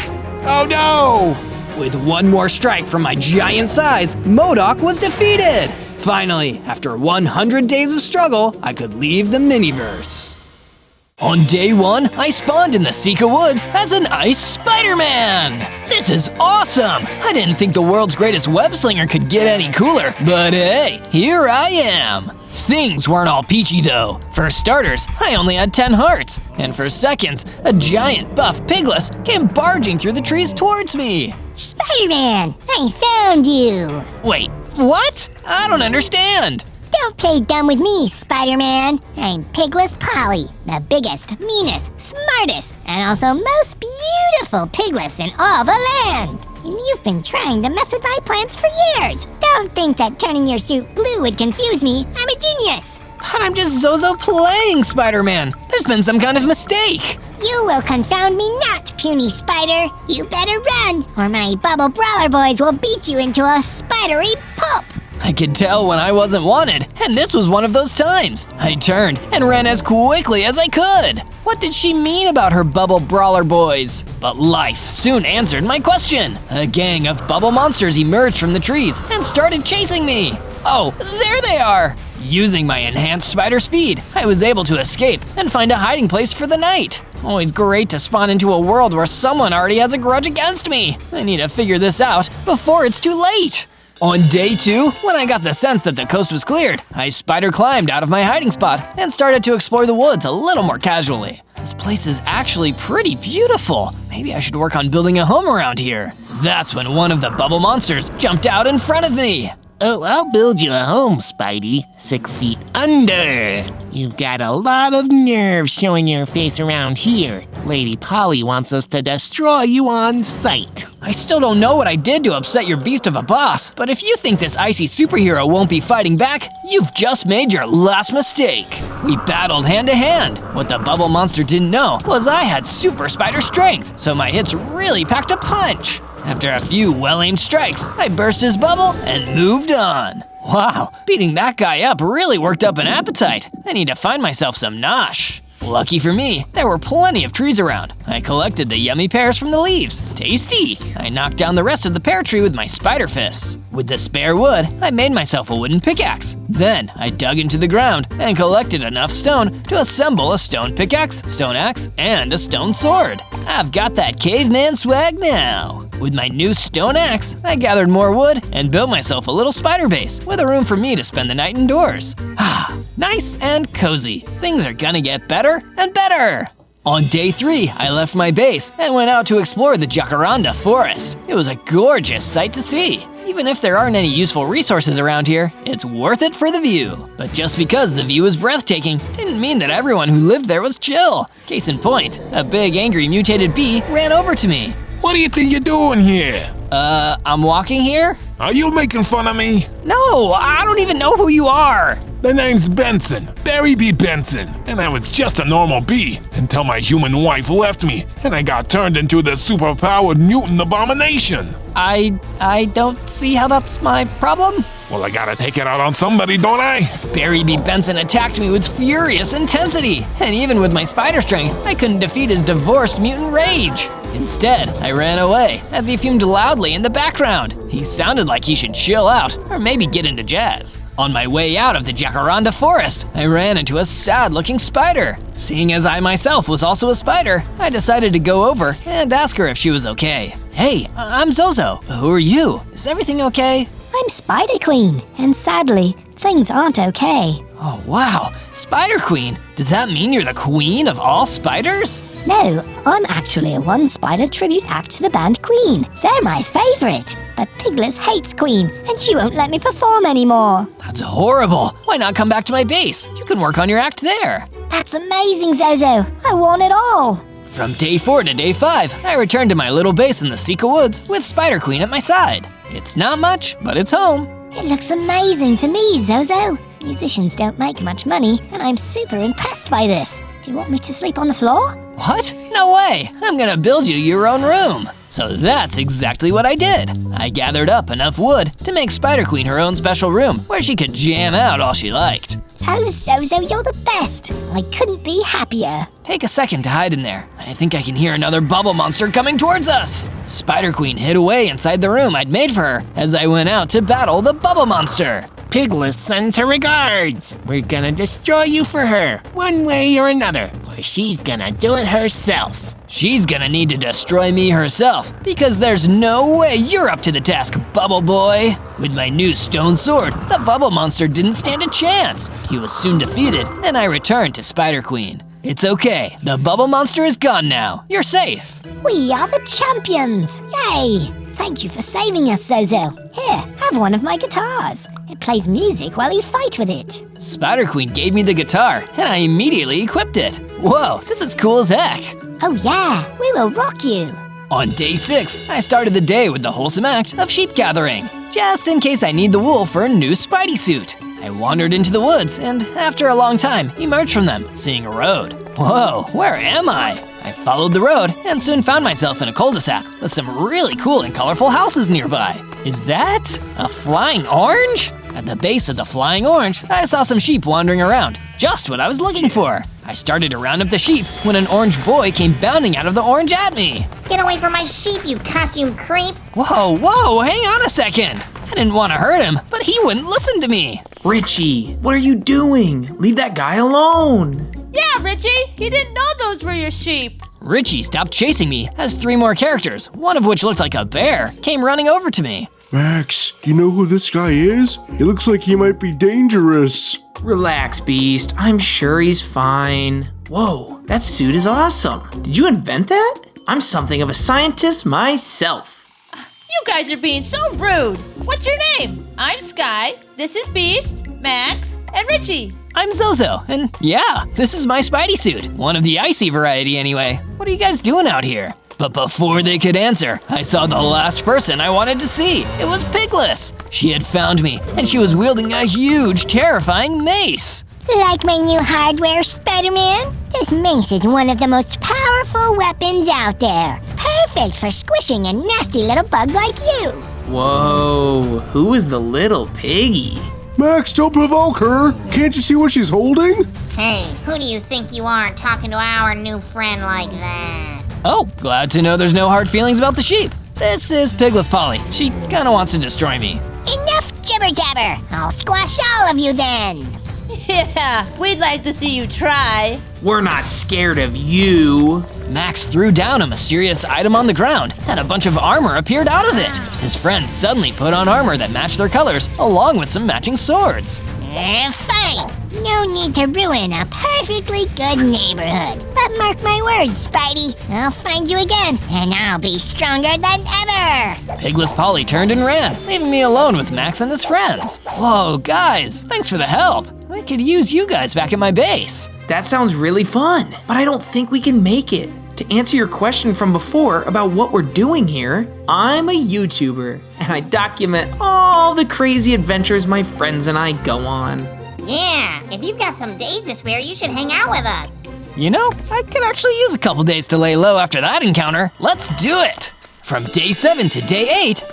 Oh no! With one more strike from my giant size, MODOK was defeated! Finally, after 100 days of struggle, I could leave the miniverse. On day 1, I spawned in the Sika Woods as an ICE SPIDERMAN! This is awesome! I didn't think the world's greatest web slinger could get any cooler, but hey, here I am! Things weren't all peachy though. For starters, I only had 10 hearts, and for seconds, a giant buff pigless came barging through the trees towards me. Spider-Man, I found you! Wait, what? I don't understand. Don't play dumb with me, Spider-Man. I'm Pigless Polly, the biggest, meanest, smartest, and also most beautiful pigless in all the land. And you've been trying to mess with my plans for years. Don't think that turning your suit blue would confuse me. I'm a genius. But I'm just Zozo playing Spider-Man. There's been some kind of mistake. You will confound me not, puny spider. You better run, or my bubble brawler boys will beat you into a spidery pulp. I could tell when I wasn't wanted, and this was one of those times. I turned and ran as quickly as I could. What did she mean about her bubble brawler boys? But life soon answered my question. A gang of bubble monsters emerged from the trees and started chasing me. Oh, there they are! Using my enhanced spider speed, I was able to escape and find a hiding place for the night. Always great to spawn into a world where someone already has a grudge against me. I need to figure this out before it's too late. On day 2, when I got the sense that the coast was cleared, I spider climbed out of my hiding spot and started to explore the woods a little more casually. This place is actually pretty beautiful. Maybe I should work on building a home around here. That's when one of the bubble monsters jumped out in front of me. Oh, I'll build you a home, Spidey. 6 feet under. You've got a lot of nerve showing your face around here. Lady Polly wants us to destroy you on sight. I still don't know what I did to upset your beast of a boss, but if you think this icy superhero won't be fighting back, you've just made your last mistake. We battled hand to hand. What the bubble monster didn't know was I had super spider strength, so my hits really packed a punch. After a few well-aimed strikes, I burst his bubble and moved on. Wow, beating that guy up really worked up an appetite. I need to find myself some nosh. Lucky for me, there were plenty of trees around. I collected the yummy pears from the leaves. Tasty! I knocked down the rest of the pear tree with my spider fists. With the spare wood, I made myself a wooden pickaxe. Then, I dug into the ground and collected enough stone to assemble a stone pickaxe, stone axe, and a stone sword. I've got that caveman swag now. With my new stone axe, I gathered more wood and built myself a little spider base with a room for me to spend the night indoors. Ah, nice and cozy. Things are gonna get better and better. On day 3, I left my base and went out to explore the Jacaranda forest. It was a gorgeous sight to see. Even if there aren't any useful resources around here, it's worth it for the view. But just because the view was breathtaking didn't mean that everyone who lived there was chill. Case in point, a big angry mutated bee ran over to me. What do you think you're doing here? I'm walking here? Are you making fun of me? No, I don't even know who you are. The name's Benson, Barry B. Benson, and I was just a normal bee until my human wife left me and I got turned into the superpowered mutant abomination. I don't see how that's my problem. Well, I gotta take it out on somebody, don't I? Barry B. Benson attacked me with furious intensity, and even with my spider strength, I couldn't defeat his divorced mutant rage. Instead, I ran away, as he fumed loudly in the background. He sounded like he should chill out, or maybe get into jazz. On my way out of the Jacaranda forest, I ran into a sad-looking spider. Seeing as I myself was also a spider, I decided to go over and ask her if she was okay. Hey, I'm Zozo. Who are you? Is everything okay? I'm Spider Queen, and sadly, things aren't okay. Oh wow, Spider Queen? Does that mean you're the queen of all spiders? No, I'm actually a one-spider tribute act to the band Queen. They're my favorite. But Pigless hates Queen, and she won't let me perform anymore. That's horrible. Why not come back to my base? You can work on your act there. That's amazing, Zozo. I want it all. From day 4 to day 5, I returned to my little base in the Sika Woods with Spider Queen at my side. It's not much, but it's home. It looks amazing to me, Zozo. Musicians don't make much money, and I'm super impressed by this. Do you want me to sleep on the floor? What? No way! I'm gonna build you your own room. So that's exactly what I did. I gathered up enough wood to make Spider Queen her own special room where she could jam out all she liked. Oh, Zozo, you're the best. I couldn't be happier. Take a second to hide in there. I think I can hear another bubble monster coming towards us. Spider Queen hid away inside the room I'd made for her as I went out to battle the bubble monster. Piglet sends her regards. We're gonna destroy you for her, one way or another, or she's gonna do it herself. She's gonna need to destroy me herself, because there's no way you're up to the task, Bubble Boy. With my new stone sword, the bubble monster didn't stand a chance. He was soon defeated, and I returned to Spider Queen. It's okay, the bubble monster is gone now. You're safe. We are the champions! Yay! Thank you for saving us, Zozo. Here, have one of my guitars. It plays music while you fight with it. Spider Queen gave me the guitar, and I immediately equipped it. Whoa, this is cool as heck. Oh yeah, we will rock you. On day 6, I started the day with the wholesome act of sheep gathering, just in case I need the wool for a new Spidey suit. I wandered into the woods, and after a long time, emerged from them, seeing a road. Whoa, where am I? I followed the road and soon found myself in a cul-de-sac with some really cool and colorful houses nearby. Is that a flying orange? At the base of the flying orange, I saw some sheep wandering around, just what I was looking for. I started to round up the sheep when an orange boy came bounding out of the orange at me. Get away from my sheep, you costume creep! Whoa, hang on a second. I didn't want to hurt him, but he wouldn't listen to me. Richie, what are you doing? Leave that guy alone. Yeah, Richie, he didn't know those were your sheep. Richie stopped chasing me as 3 more characters, one of which looked like a bear, came running over to me. Max, do you know who this guy is? He looks like he might be dangerous. Relax, Beast. I'm sure he's fine. Whoa, that suit is awesome. Did you invent that? I'm something of a scientist myself. You guys are being so rude. What's your name? I'm Sky. This is Beast, Max, and Richie. I'm Zozo, and yeah, this is my Spidey suit. One of the icy variety anyway. What are you guys doing out here? But before they could answer, I saw the last person I wanted to see. It was Pigless. She had found me, and she was wielding a huge, terrifying mace. Like my new hardware, Spider-Man? This mace is one of the most powerful weapons out there. Perfect for squishing a nasty little bug like you. Whoa, who is the little piggy? Max, don't provoke her. Can't you see what she's holding? Hey, who do you think you are talking to our new friend like that? Oh, glad to know there's no hard feelings about the sheep. This is Pigless Polly. She kinda wants to destroy me. Enough jibber-jabber. I'll squash all of you then. Yeah, we'd like to see you try. We're not scared of you. Max threw down a mysterious item on the ground, and a bunch of armor appeared out of it. His friends suddenly put on armor that matched their colors, along with some matching swords. Fine. No need to ruin a perfectly good neighborhood. But mark my words, Spidey. I'll find you again, and I'll be stronger than ever. Pigless Polly turned and ran, leaving me alone with Max and his friends. Whoa, guys, thanks for the help. I could use you guys back at my base. That sounds really fun, but I don't think we can make it. To answer your question from before about what we're doing here, I'm a YouTuber, and I document all the crazy adventures my friends and I go on. Yeah, if you've got some days to spare, you should hang out with us. You know, I could actually use a couple days to lay low after that encounter. Let's do it! From day 7 to day 8,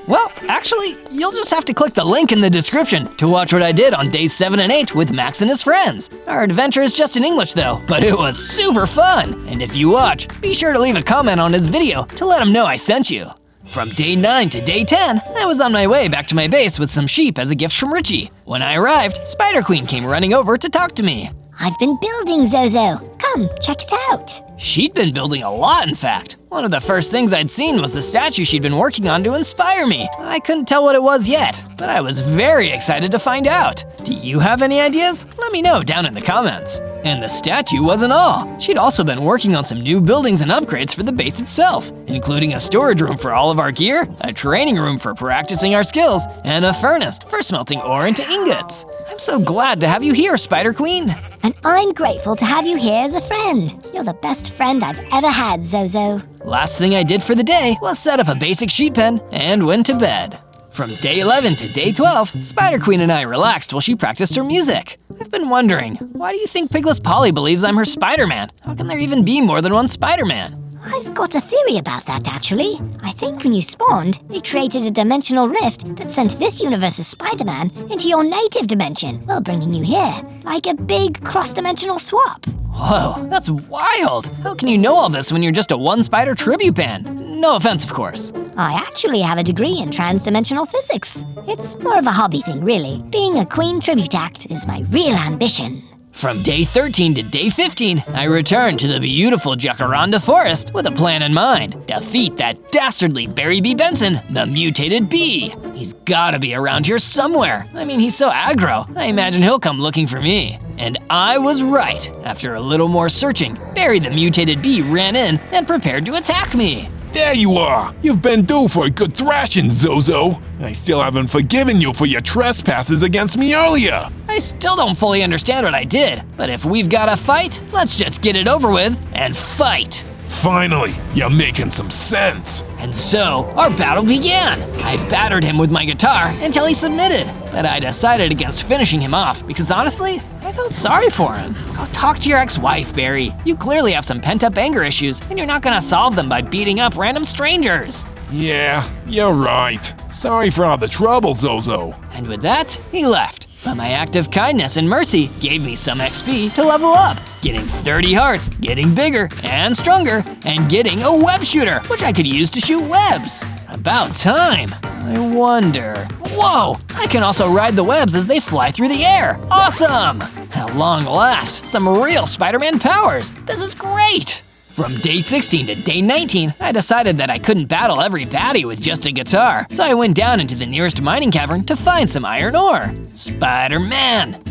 well, actually, you'll just have to click the link in the description to watch what I did on days 7 and 8 with Max and his friends. Our adventure is just in English though, but it was super fun. And if you watch, be sure to leave a comment on his video to let him know I sent you. From day 9 to day 10, I was on my way back to my base with some sheep as a gift from Richie. When I arrived, Spider Queen came running over to talk to me. I've been building, Zozo. Come, check it out. She'd been building a lot, in fact. One of the first things I'd seen was the statue she'd been working on to inspire me. I couldn't tell what it was yet, but I was very excited to find out. Do you have any ideas? Let me know down in the comments. And the statue wasn't all. She'd also been working on some new buildings and upgrades for the base itself, including a storage room for all of our gear, a training room for practicing our skills, and a furnace for smelting ore into ingots. I'm so glad to have you here, Spider Queen. And I'm grateful to have you here as a friend. You're the best friend I've ever had, Zozo. Last thing I did for the day was set up a basic sheep pen and went to bed. From day 11 to day 12, Spider Queen and I relaxed while she practiced her music. I've been wondering, why do you think Pigless Polly believes I'm her Spider-Man? How can there even be more than one Spider-Man? I've got a theory about that, actually. I think when you spawned, it created a dimensional rift that sent this universe's Spider-Man into your native dimension, while bringing you here, like a big cross-dimensional swap. Whoa, that's wild! How can you know all this when you're just a one-spider tribute band? No offense, of course. I actually have a degree in trans-dimensional physics. It's more of a hobby thing, really. Being a Queen tribute act is my real ambition. From day 13 to day 15, I returned to the beautiful Jacaranda Forest with a plan in mind. Defeat that dastardly Barry B. Benson, the mutated bee. He's gotta be around here somewhere. I mean, he's so aggro, I imagine he'll come looking for me. And I was right. After a little more searching, Barry the mutated bee ran in and prepared to attack me. There you are! You've been due for a good thrashing, Zozo! I still haven't forgiven you for your trespasses against me earlier! I still don't fully understand what I did, but if we've gotta fight, let's just get it over with and fight! Finally, you're making some sense! And so, our battle began! I battered him with my guitar until he submitted, but I decided against finishing him off because honestly, I felt sorry for him. Go talk to your ex-wife, Barry. You clearly have some pent-up anger issues, and you're not gonna solve them by beating up random strangers. Yeah, you're right. Sorry for all the trouble, Zozo. And with that, he left. But my act of kindness and mercy gave me some XP to level up, getting 30 hearts, getting bigger and stronger, and getting a web shooter, which I could use to shoot webs. About time. I wonder. Whoa! I can also ride the webs as they fly through the air. Awesome! At long last, some real Spider-Man powers. This is great! From day 16 to day 19, I decided that I couldn't battle every baddie with just a guitar, so I went down into the nearest mining cavern to find some iron ore. Spider-Man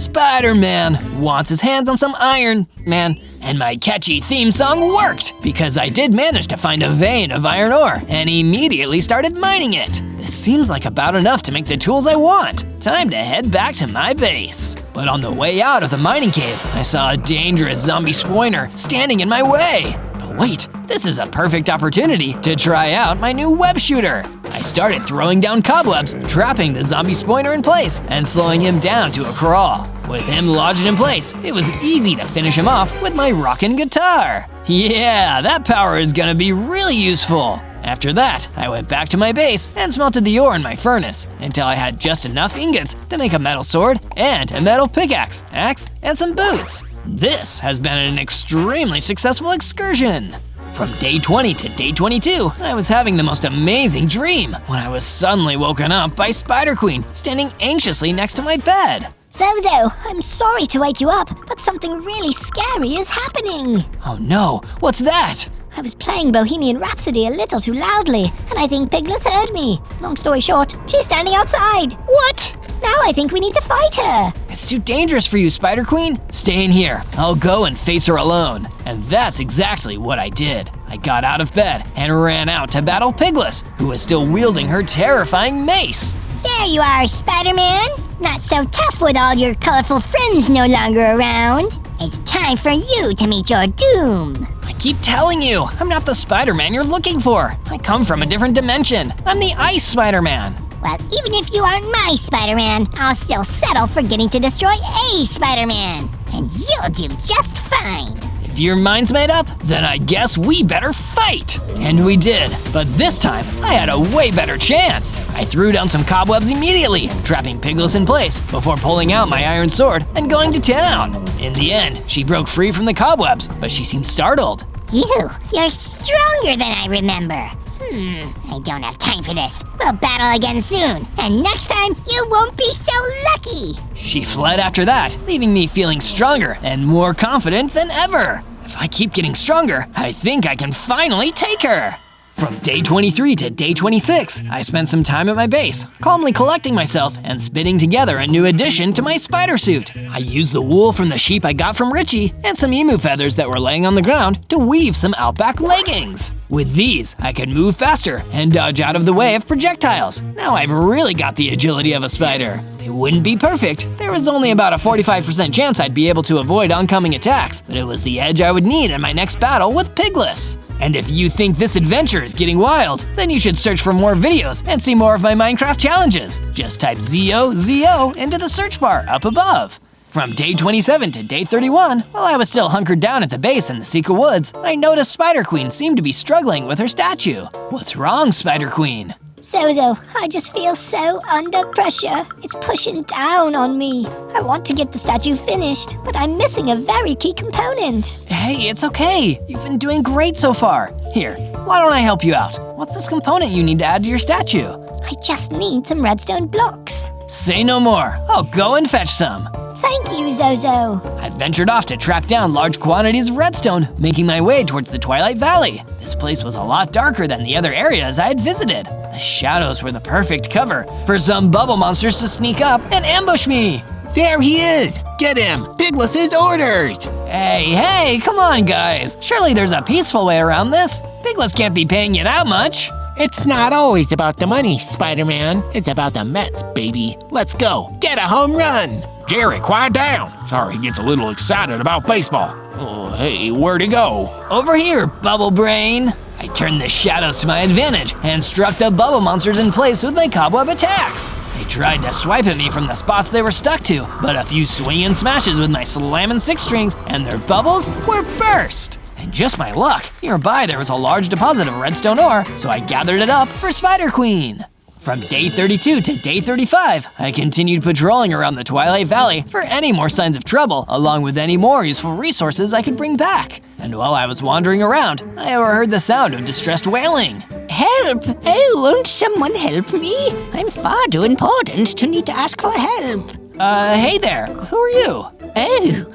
wants his hands on some iron, man. And my catchy theme song worked, because I did manage to find a vein of iron ore and immediately started mining it. This seems like about enough to make the tools I want. Time to head back to my base. But on the way out of the mining cave, I saw a dangerous zombie spoiner standing in my way. But wait, this is a perfect opportunity to try out my new web shooter. I started throwing down cobwebs, trapping the zombie spoiner in place and slowing him down to a crawl. With him lodged in place, it was easy to finish him off with my rockin' guitar. Yeah, that power is gonna be really useful. After that, I went back to my base and smelted the ore in my furnace until I had just enough ingots to make a metal sword and a metal pickaxe, axe, and some boots. This has been an extremely successful excursion. From day 20 to day 22, I was having the most amazing dream when I was suddenly woken up by Spider Queen standing anxiously next to my bed. Zozo, I'm sorry to wake you up, but something really scary is happening. Oh no, what's that? I was playing Bohemian Rhapsody a little too loudly, and I think Piglet's heard me. Long story short, she's standing outside. What? Now I think we need to fight her. It's too dangerous for you, Spider Queen. Stay in here. I'll go and face her alone. And that's exactly what I did. I got out of bed and ran out to battle Piglet, who was still wielding her terrifying mace. There you are, Spider-Man. Not so tough with all your colorful friends no longer around. It's time for you to meet your doom. I keep telling you, I'm not the Spider-Man you're looking for. I come from a different dimension. I'm the ICE Spider-Man. Well, even if you aren't my Spider-Man, I'll still settle for getting to destroy a Spider-Man. And you'll do just fine. If your mind's made up, then I guess we better fight. And we did, but this time I had a way better chance. I threw down some cobwebs immediately, trapping Piglet in place before pulling out my iron sword and going to town. In the end, she broke free from the cobwebs, but she seemed startled. You're stronger than I remember. I don't have time for this. We'll battle again soon, and next time you won't be so lucky. She fled after that, leaving me feeling stronger and more confident than ever. If I keep getting stronger, I think I can finally take her. From day 23 to day 26, I spent some time at my base, calmly collecting myself and spinning together a new addition to my spider suit. I used the wool from the sheep I got from Richie and some emu feathers that were laying on the ground to weave some outback leggings. With these, I could move faster and dodge out of the way of projectiles. Now I've really got the agility of a spider. It wouldn't be perfect. There was only about a 45% chance I'd be able to avoid oncoming attacks, but it was the edge I would need in my next battle with Piglet. And if you think this adventure is getting wild, then you should search for more videos and see more of my Minecraft challenges. Just type ZOZO into the search bar up above. From day 27 to day 31, while I was still hunkered down at the base in the secret woods, I noticed Spider Queen seemed to be struggling with her statue. What's wrong, Spider Queen? Zozo, I just feel so under pressure. It's pushing down on me. I want to get the statue finished, but I'm missing a very key component. Hey, it's okay. You've been doing great so far. Here, why don't I help you out? What's this component you need to add to your statue? I just need some redstone blocks. Say no more. I'll go and fetch some. Thank you, Zozo. I ventured off to track down large quantities of redstone, making my way towards the Twilight Valley. This place was a lot darker than the other areas I had visited. The shadows were the perfect cover for some bubble monsters to sneak up and ambush me. There he is! Get him! Piglet is ordered! Hey, come on, guys. Surely there's a peaceful way around this. Piglet can't be paying you that much. It's not always about the money, Spider-Man. It's about the Mets, baby. Let's go. Get a home run! Jerry, quiet down. Sorry, he gets a little excited about baseball. Oh, hey, where'd he go? Over here, Bubble Brain. I turned the shadows to my advantage and struck the bubble monsters in place with my cobweb attacks. They tried to swipe at me from the spots they were stuck to, but a few swinging smashes with my slammin' six strings and their bubbles were burst. And just my luck, nearby there was a large deposit of redstone ore, so I gathered it up for Spider Queen. From day 32 to day 35, I continued patrolling around the Twilight Valley for any more signs of trouble, along with any more useful resources I could bring back. And while I was wandering around, I overheard the sound of distressed wailing. Help! Oh, won't someone help me? I'm far too important to need to ask for help. Hey there, who are you? Oh,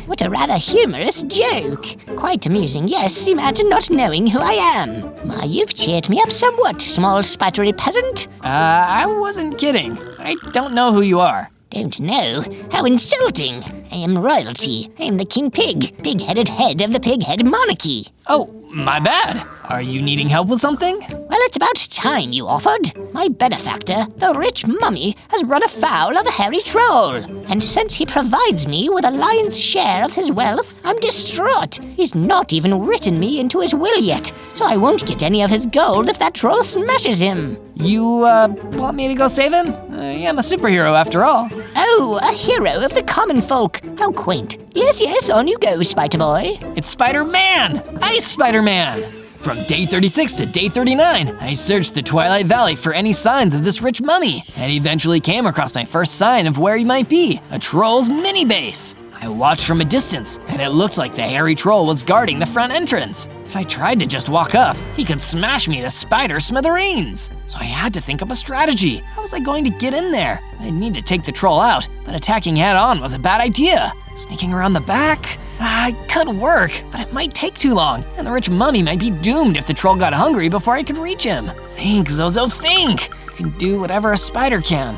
what a rather humorous joke. Quite amusing, yes, imagine not knowing who I am. Why, you've cheered me up somewhat, small spidery peasant. I wasn't kidding. I don't know who you are. Don't know? How insulting. I am royalty. I am the king pig, pig-headed head of the pig-head monarchy. Oh, my bad. Are you needing help with something? Well, it's about time you offered. My benefactor, the rich mummy, has run afoul of a hairy troll. And since he provides me with a lion's share of his wealth, I'm distraught. He's not even written me into his will yet, so I won't get any of his gold if that troll smashes him. You, want me to go save him? Yeah, I'm a superhero after all. Oh, a hero of the common folk. How quaint. Yes, on you go, Spider Boy. It's Spider-Man! ICE Spider-Man! From day 36 to day 39, I searched the Twilight Valley for any signs of this rich mummy, and eventually came across my first sign of where he might be, a troll's mini base. I watched from a distance, and it looked like the hairy troll was guarding the front entrance. If I tried to just walk up, he could smash me to spider smithereens. So I had to think up a strategy. How was I going to get in there? I'd need to take the troll out, but attacking head-on was a bad idea. Sneaking around the back? It could work, but it might take too long, and the rich mummy might be doomed if the troll got hungry before I could reach him. Think, Zozo, think! You can do whatever a spider can.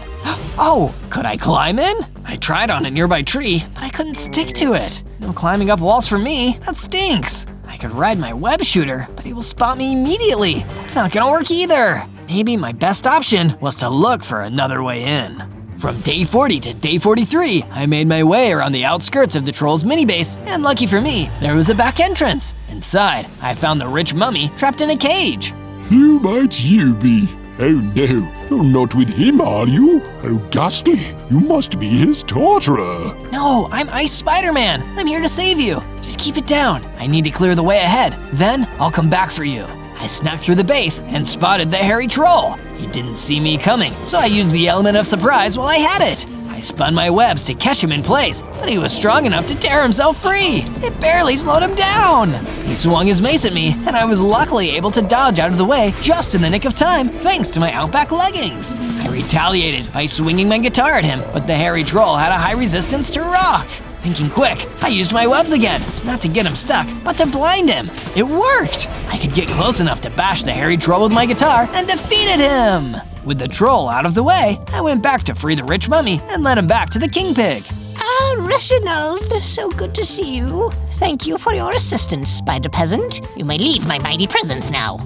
Oh, could I climb in? I tried on a nearby tree, but I couldn't stick to it. No climbing up walls for me, that stinks. I could ride my web shooter, but he will spot me immediately. That's not gonna work either. Maybe my best option was to look for another way in. From day 40 to day 43, I made my way around the outskirts of the troll's mini base, and lucky for me, there was a back entrance. Inside, I found the rich mummy trapped in a cage. Who might you be? Oh no, you're not with him, are you? Oh ghastly, you must be his torturer. No, I'm ICE Spider-Man. I'm here to save you. Just keep it down. I need to clear the way ahead. Then I'll come back for you. I snuck through the base and spotted the hairy troll. He didn't see me coming, so I used the element of surprise while I had it. I spun my webs to catch him in place, but he was strong enough to tear himself free. It barely slowed him down. He swung his mace at me, and I was luckily able to dodge out of the way just in the nick of time, thanks to my Outback leggings. I retaliated by swinging my guitar at him, but the hairy troll had a high resistance to rock. Thinking quick, I used my webs again, not to get him stuck, but to blind him. It worked! I could get close enough to bash the hairy troll with my guitar and defeated him! With the troll out of the way, I went back to free the rich mummy and led him back to the king pig. Ah, Reginald, so good to see you. Thank you for your assistance, Spider Peasant. You may leave my mighty presence now.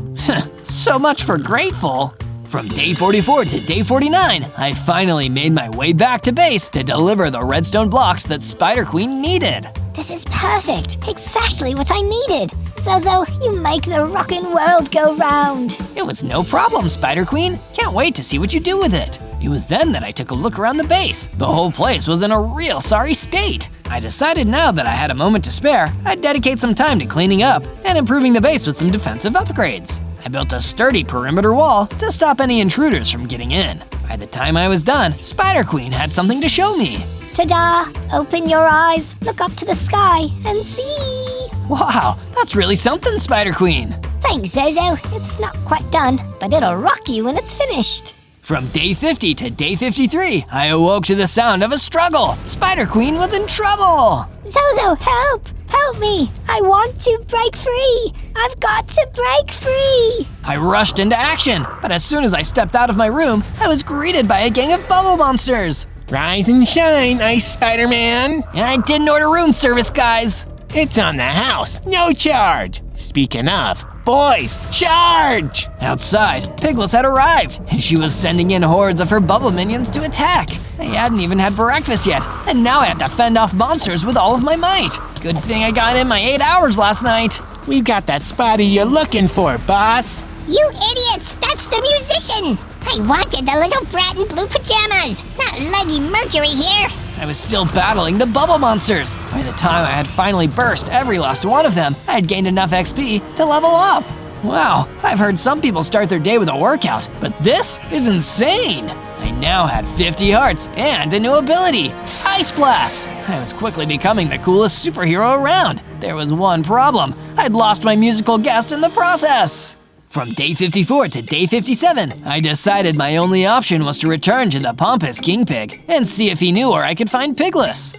So much for grateful. From day 44 to day 49, I finally made my way back to base to deliver the redstone blocks that Spider Queen needed. This is perfect. Exactly what I needed. Zozo, you make the rockin' world go round. It was no problem, Spider Queen. Can't wait to see what you do with it. It was then that I took a look around the base. The whole place was in a real sorry state. I decided now that I had a moment to spare, I'd dedicate some time to cleaning up and improving the base with some defensive upgrades. I built a sturdy perimeter wall to stop any intruders from getting in. By the time I was done, Spider Queen had something to show me. Ta-da! Open your eyes, look up to the sky, and see! Wow, that's really something, Spider Queen. Thanks, Zozo. It's not quite done, but it'll rock you when it's finished. From day 50 to day 53, I awoke to the sound of a struggle. Spider Queen was in trouble. Zozo, help! Help me! I want to break free! I've got to break free! I rushed into action, but as soon as I stepped out of my room, I was greeted by a gang of bubble monsters. Rise and shine, ICE Spider-Man. I didn't order room service, guys. It's on the house, no charge. Speaking of, boys, charge! Outside, Piglet had arrived, and she was sending in hordes of her bubble minions to attack. I hadn't even had breakfast yet, and now I had to fend off monsters with all of my might. Good thing I got in my 8 hours last night. We got the Spidey you're looking for, boss. You idiots! That's the musician! I wanted the little brat in blue pajamas, not Leggy Mercury here! I was still battling the bubble monsters. By the time I had finally burst every last one of them, I had gained enough XP to level up. Wow, I've heard some people start their day with a workout, but this is insane! I now had 50 hearts and a new ability, Ice Blast! I was quickly becoming the coolest superhero around. There was one problem, I'd lost my musical guest in the process. From day 54 to day 57, I decided my only option was to return to the pompous King Pig and see if he knew where I could find Pigless.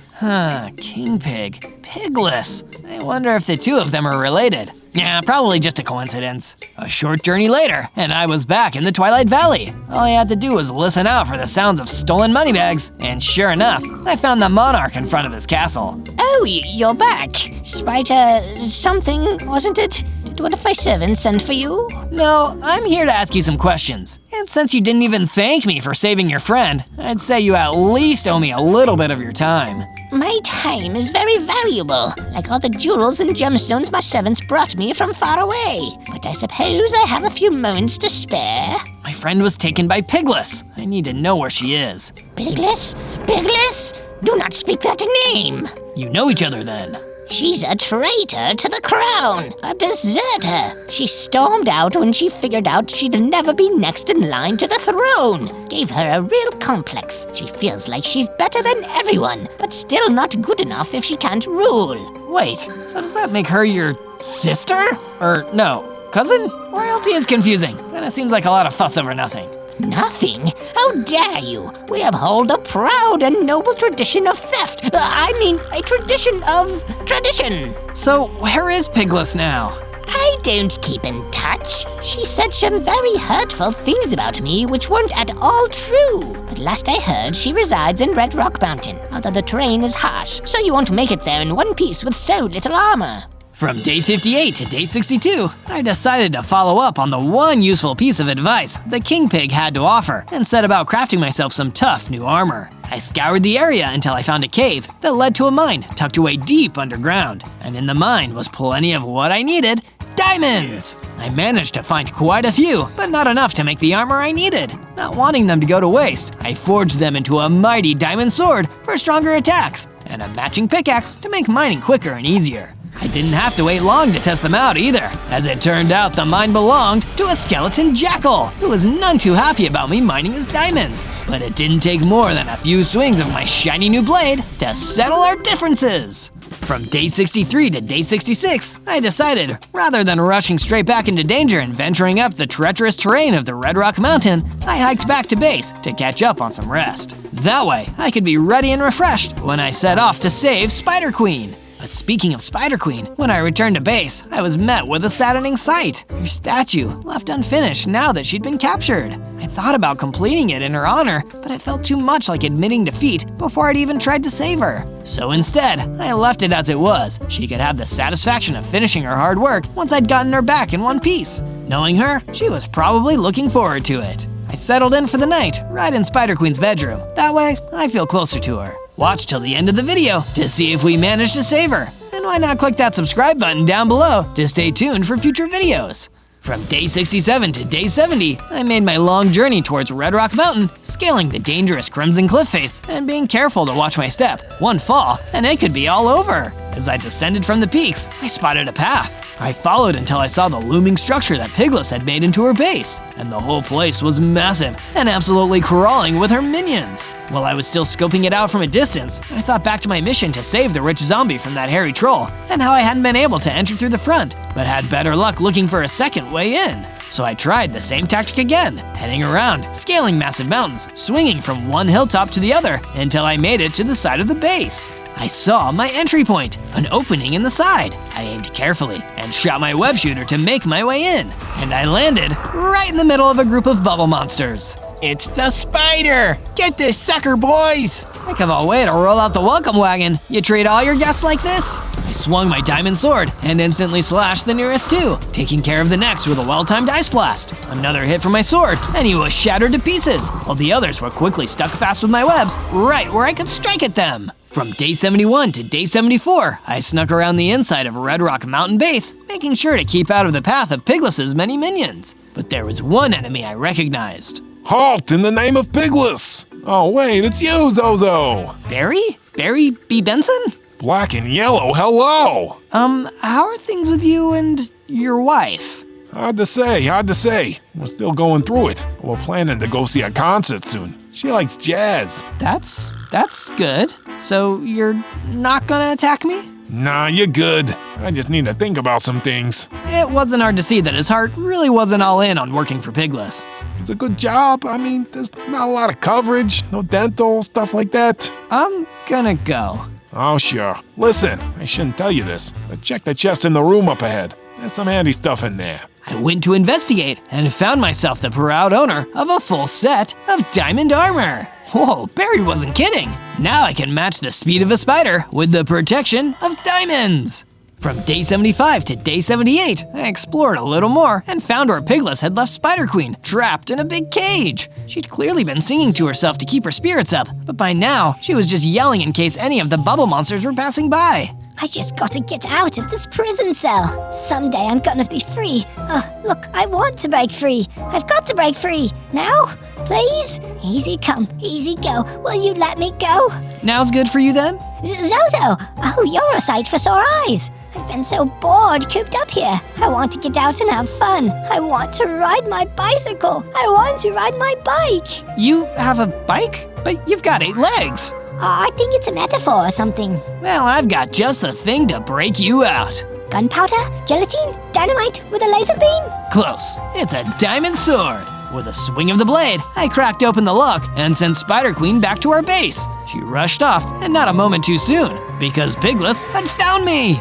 King Pig, Pigless. I wonder if the two of them are related. Yeah, probably just a coincidence. A short journey later, and I was back in the Twilight Valley. All I had to do was listen out for the sounds of stolen moneybags, and sure enough, I found the monarch in front of his castle. Oh, you're back. Spider something, wasn't it? Did one of my servants send for you? No, I'm here to ask you some questions. And since you didn't even thank me for saving your friend, I'd say you at least owe me a little bit of your time. My time is very valuable, like all the jewels and gemstones my servants brought me from far away. But I suppose I have a few moments to spare. My friend was taken by Pigless. I need to know where she is. Pigless? Pigless? Do not speak that name! You know each other then? She's a traitor to the crown, a deserter. She stormed out when she figured out she'd never be next in line to the throne. Gave her a real complex. She feels like she's better than everyone, but still not good enough if she can't rule. Wait, so does that make her your sister? Or no, cousin? Royalty is confusing. Kinda seems like a lot of fuss over nothing. Nothing? How dare you? We uphold a proud and noble tradition of theft. A tradition of tradition. So where is Pigless now? I don't keep in touch. She said some very hurtful things about me which weren't at all true. But last I heard, she resides in Red Rock Mountain, although the terrain is harsh, so you won't make it there in one piece with so little armor. From day 58 to day 62, I decided to follow up on the one useful piece of advice the King Pig had to offer and set about crafting myself some tough new armor. I scoured the area until I found a cave that led to a mine tucked away deep underground, and in the mine was plenty of what I needed: diamonds! I managed to find quite a few, but not enough to make the armor I needed. Not wanting them to go to waste, I forged them into a mighty diamond sword for stronger attacks, and a matching pickaxe to make mining quicker and easier. I didn't have to wait long to test them out either. As it turned out, the mine belonged to a skeleton jackal who was none too happy about me mining his diamonds. But it didn't take more than a few swings of my shiny new blade to settle our differences. From day 63 to day 66, I decided, rather than rushing straight back into danger and venturing up the treacherous terrain of the Red Rock Mountain, I hiked back to base to catch up on some rest. That way, I could be ready and refreshed when I set off to save Spider Queen. But speaking of Spider Queen, when I returned to base, I was met with a saddening sight. Her statue, left unfinished now that she'd been captured. I thought about completing it in her honor, but it felt too much like admitting defeat before I'd even tried to save her. So instead, I left it as it was. She could have the satisfaction of finishing her hard work once I'd gotten her back in one piece. Knowing her, she was probably looking forward to it. I settled in for the night, right in Spider Queen's bedroom. That way, I feel closer to her. Watch till the end of the video to see if we manage to save her. And why not click that subscribe button down below to stay tuned for future videos. From day 67 to day 70, I made my long journey towards Red Rock Mountain, scaling the dangerous Crimson Cliff Face and being careful to watch my step. One fall, and it could be all over. As I descended from the peaks, I spotted a path. I followed until I saw the looming structure that Pigless had made into her base, and the whole place was massive and absolutely crawling with her minions. While I was still scoping it out from a distance, I thought back to my mission to save the rich zombie from that hairy troll, and how I hadn't been able to enter through the front, but had better luck looking for a second way in. So I tried the same tactic again, heading around, scaling massive mountains, swinging from one hilltop to the other until I made it to the side of the base. I saw my entry point, an opening in the side. I aimed carefully and shot my web shooter to make my way in, and I landed right in the middle of a group of bubble monsters. It's the spider! Get this sucker, boys! Heck of a way to roll out the welcome wagon. You treat all your guests like this? I swung my diamond sword and instantly slashed the nearest two, taking care of the next with a well-timed ice blast. Another hit from my sword, and he was shattered to pieces, while the others were quickly stuck fast with my webs right where I could strike at them. From day 71 to day 74, I snuck around the inside of Red Rock Mountain Base, making sure to keep out of the path of Pigless's many minions. But there was one enemy I recognized. Halt in the name of Pigless! Oh wait, it's you, Zozo! Barry? Barry B. Benson? Black and yellow, hello! How are things with you and your wife? Hard to say. We're still going through it. We're planning to go see a concert soon. She likes jazz. That's good. So you're not gonna attack me? Nah, you're good. I just need to think about some things. It wasn't hard to see that his heart really wasn't all in on working for Pigless. It's a good job. I mean, there's not a lot of coverage, no dental, stuff like that. I'm gonna go. Oh, sure. Listen, I shouldn't tell you this, but check the chest in the room up ahead. There's some handy stuff in there. I went to investigate and found myself the proud owner of a full set of diamond armor. Whoa, Barry wasn't kidding. Now I can match the speed of a spider with the protection of diamonds. From day 75 to day 78, I explored a little more and found where Pigless had left Spider Queen trapped in a big cage. She'd clearly been singing to herself to keep her spirits up, but by now, she was just yelling in case any of the bubble monsters were passing by. I just gotta get out of this prison cell. Someday I'm gonna be free. Oh, look, I want to break free. I've got to break free. Now? Please? Easy come, easy go. Will you let me go? Now's good for you then? Zozo! Oh, you're a sight for sore eyes. I've been so bored cooped up here. I want to get out and have fun. I want to ride my bicycle. I want to ride my bike. You have a bike? But you've got 8 legs. I think it's a metaphor or something. Well, I've got just the thing to break you out. Gunpowder? Gelatine? Dynamite with a laser beam? Close. It's a diamond sword. With a swing of the blade, I cracked open the lock and sent Spider Queen back to our base. She rushed off, and not a moment too soon, because Pigless had found me.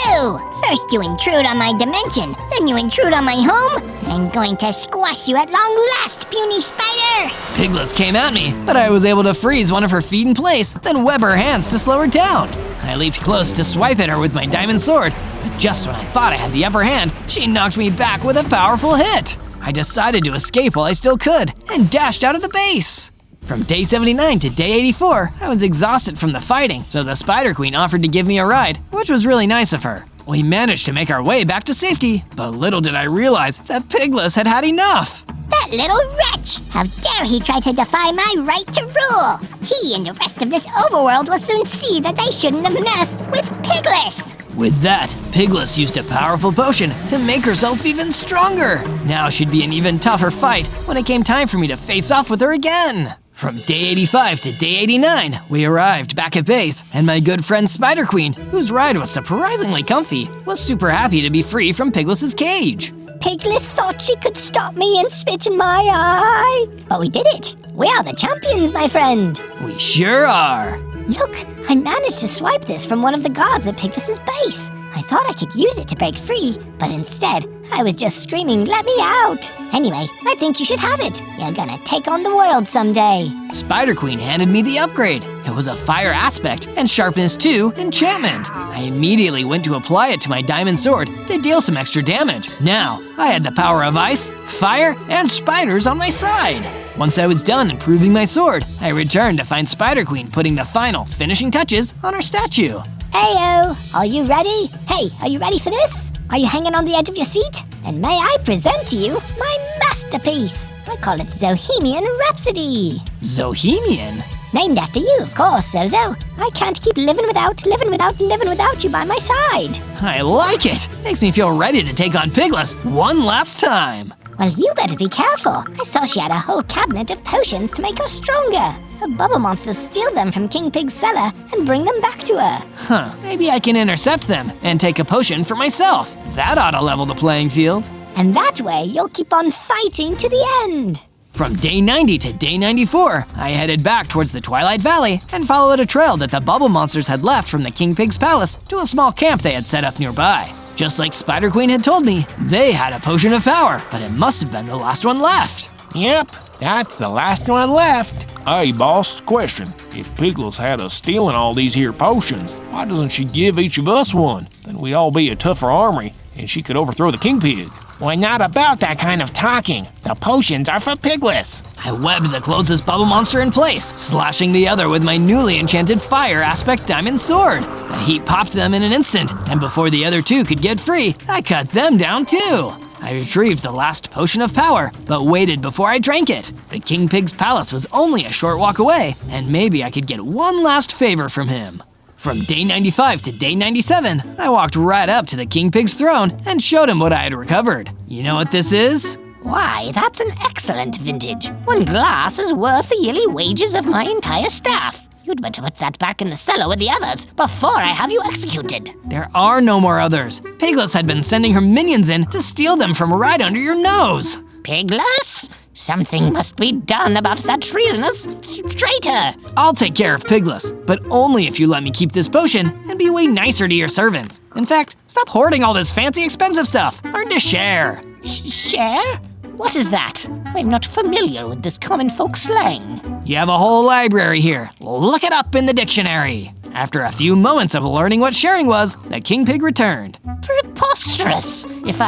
You! First you intrude on my dimension, then you intrude on my home. I'm going to squash you at long last, puny spider! Pigless came at me, but I was able to freeze one of her feet in place, then web her hands to slow her down. I leaped close to swipe at her with my diamond sword, but just when I thought I had the upper hand, she knocked me back with a powerful hit. I decided to escape while I still could, and dashed out of the base. From day 79 to day 84, I was exhausted from the fighting, so the Spider Queen offered to give me a ride, which was really nice of her. We managed to make our way back to safety, but little did I realize that Pigless had had enough. That little wretch! How dare he try to defy my right to rule! He and the rest of this overworld will soon see that they shouldn't have messed with Pigless! With that, Pigless used a powerful potion to make herself even stronger. Now she'd be an even tougher fight when it came time for me to face off with her again. From day 85 to day 89, we arrived back at base, and my good friend Spider Queen, whose ride was surprisingly comfy, was super happy to be free from Pigless's cage. Pigless thought she could stop me and spit in my eye. But we did it. We are the champions, my friend. We sure are. Look, I managed to swipe this from one of the guards at Pigless's base. I thought I could use it to break free, but instead, I was just screaming, "Let me out!" Anyway, I think you should have it. You're gonna take on the world someday. Spider Queen handed me the upgrade. It was a fire aspect and sharpness 2 enchantment. I immediately went to apply it to my diamond sword to deal some extra damage. Now, I had the power of ice, fire, and spiders on my side. Once I was done improving my sword, I returned to find Spider Queen putting the final finishing touches on her statue. Heyo, are you ready? Hey, are you ready for this? Are you hanging on the edge of your seat? Then may I present to you my masterpiece. I call it Zohemian Rhapsody. Zohemian? Named after you, of course, Zozo. I can't keep living without you by my side. I like it. Makes me feel ready to take on Pigless one last time. Well, you better be careful. I saw she had a whole cabinet of potions to make her stronger. Her bubble monsters steal them from King Pig's cellar and bring them back to her. Huh, maybe I can intercept them and take a potion for myself. That ought to level the playing field. And that way, you'll keep on fighting to the end. From day 90 to day 94, I headed back towards the Twilight Valley and followed a trail that the bubble monsters had left from the King Pig's palace to a small camp they had set up nearby. Just like Spider Queen had told me, they had a potion of power, but it must have been the last one left. Yep, that's the last one left. Hey, boss, question. If Pigless had us stealing all these here potions, why doesn't she give each of us one? Then we'd all be a tougher army, and she could overthrow the King Pig. We're not about that kind of talking. The potions are for Pigless. I webbed the closest bubble monster in place, slashing the other with my newly enchanted fire aspect diamond sword. The heat popped them in an instant, and before the other two could get free, I cut them down too. I retrieved the last potion of power, but waited before I drank it. The King Pig's palace was only a short walk away, and maybe I could get one last favor from him. From day 95 to day 97, I walked right up to the King Pig's throne and showed him what I had recovered. You know what this is? Why, that's an excellent vintage. 1 glass is worth the yearly wages of my entire staff. You'd better put that back in the cellar with the others before I have you executed. There are no more others. Pigless had been sending her minions in to steal them from right under your nose. Pigless? Something must be done about that treasonous traitor. I'll take care of Pigless, but only if you let me keep this potion and be way nicer to your servants. In fact, stop hoarding all this fancy expensive stuff. Learn to share. Share? What is that? I'm not familiar with this common folk slang. You have a whole library here. Look it up in the dictionary. After a few moments of learning what sharing was, the king pig returned. Preposterous! If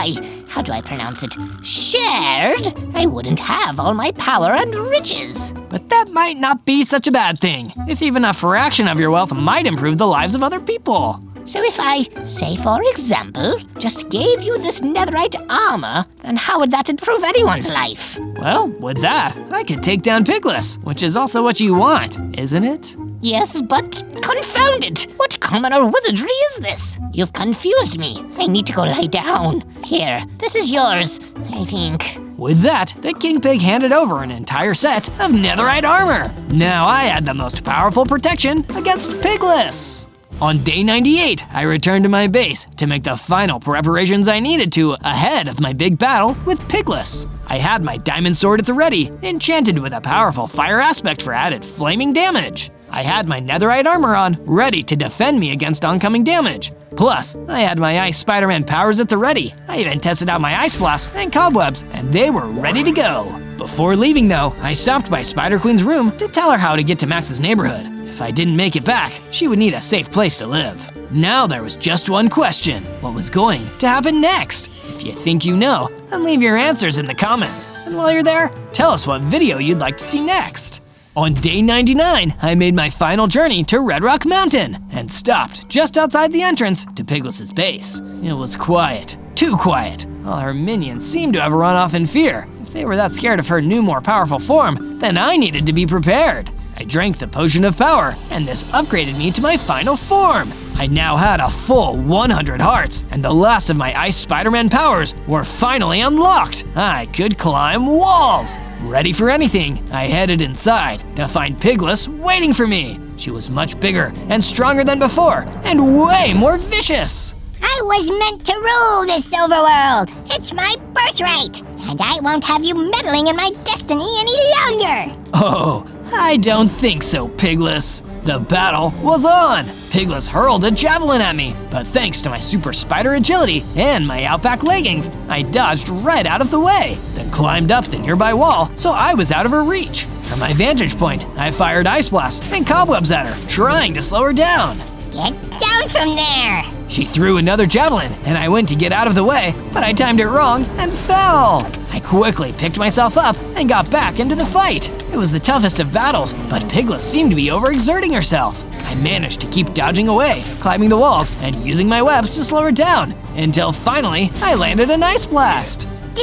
how do I pronounce it? Shared, I wouldn't have all my power and riches. But that might not be such a bad thing, if even a fraction of your wealth might improve the lives of other people. So if I, say for example, just gave you this netherite armor, then how would that improve anyone's life? Well, with that, I could take down Pigless, which is also what you want, isn't it? Yes, but confound it! What commoner wizardry is this? You've confused me. I need to go lie down. Here, this is yours, I think. With that, the king pig handed over an entire set of netherite armor. Now I had the most powerful protection against Pigless. On day 98, I returned to my base to make the final preparations I needed to ahead of my big battle with Pigless. I had my diamond sword at the ready, enchanted with a powerful fire aspect for added flaming damage. I had my netherite armor on, ready to defend me against oncoming damage. Plus, I had my ICE Spider-Man powers at the ready. I even tested out my ice blasts and cobwebs, and they were ready to go. Before leaving though, I stopped by Spider Queen's room to tell her how to get to Max's neighborhood. If I didn't make it back, she would need a safe place to live. Now there was just one question. What was going to happen next? If you think you know, then leave your answers in the comments. And while you're there, tell us what video you'd like to see next. On day 99, I made my final journey to Red Rock Mountain and stopped just outside the entrance to Pigless's base. It was quiet, too quiet. All her minions seemed to have run off in fear. If they were that scared of her new, more powerful form, then I needed to be prepared. I drank the potion of power, and this upgraded me to my final form. I now had a full 100 hearts, and the last of my Ice Spider-Man powers were finally unlocked. I could climb walls. Ready for anything, I headed inside to find Pigless waiting for me. She was much bigger and stronger than before, and way more vicious. I was meant to rule this silver world. It's my birthright, and I won't have you meddling in my destiny any longer. Oh, I don't think so, Pigless. The battle was on. Pigless hurled a javelin at me, but thanks to my super spider agility and my outback leggings, I dodged right out of the way, then climbed up the nearby wall so I was out of her reach. From my vantage point, I fired ice blasts and cobwebs at her, trying to slow her down. Get down from there! She threw another javelin, and I went to get out of the way, but I timed it wrong and fell. I quickly picked myself up and got back into the fight. It was the toughest of battles, but Pigless seemed to be overexerting herself. I managed to keep dodging away, climbing the walls, and using my webs to slow her down, until finally I landed an ice blast.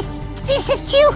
This is too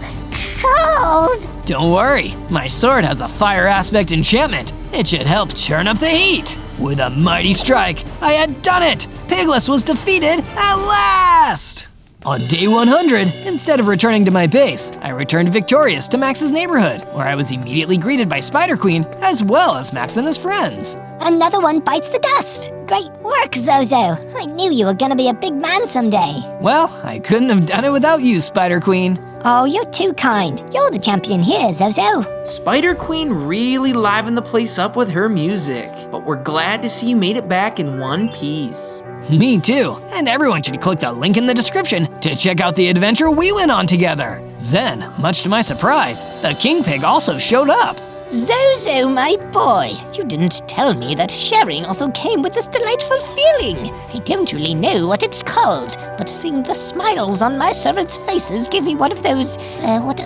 cold. Don't worry, my sword has a fire aspect enchantment. It should help turn up the heat. With a mighty strike, I had done it! Pigless was defeated at last! On day 100, instead of returning to my base, I returned victorious to Max's neighborhood, where I was immediately greeted by Spider Queen, as well as Max and his friends. Another one bites the dust. Great work, Zozo. I knew you were gonna be a big man someday. Well, I couldn't have done it without you, Spider Queen. Oh, you're too kind. You're the champion here, Zozo. Spider Queen really livened the place up with her music, but we're glad to see you made it back in one piece. Me too, and everyone should click the link in the description to check out the adventure we went on together. Then, much to my surprise, the King Pig also showed up. Zozo, my boy, you didn't tell me that sharing also came with this delightful feeling. I don't really know what it's called, but seeing the smiles on my servants' faces gave me one of those,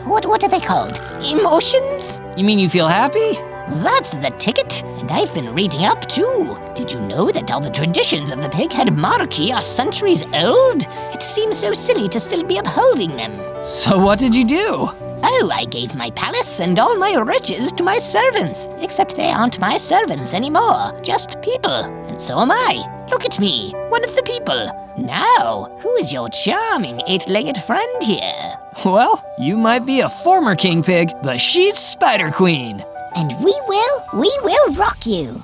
what are they called? Emotions? You mean you feel happy? That's the ticket, and I've been reading up too. Did you know that all the traditions of the pighead monarchy are centuries old? It seems so silly to still be upholding them. So what did you do? Oh, I gave my palace and all my riches to my servants, except they aren't my servants anymore, just people, and so am I. Look at me, one of the people. Now, who is your charming eight-legged friend here? Well, you might be a former King Pig, but she's Spider Queen. And we will rock you.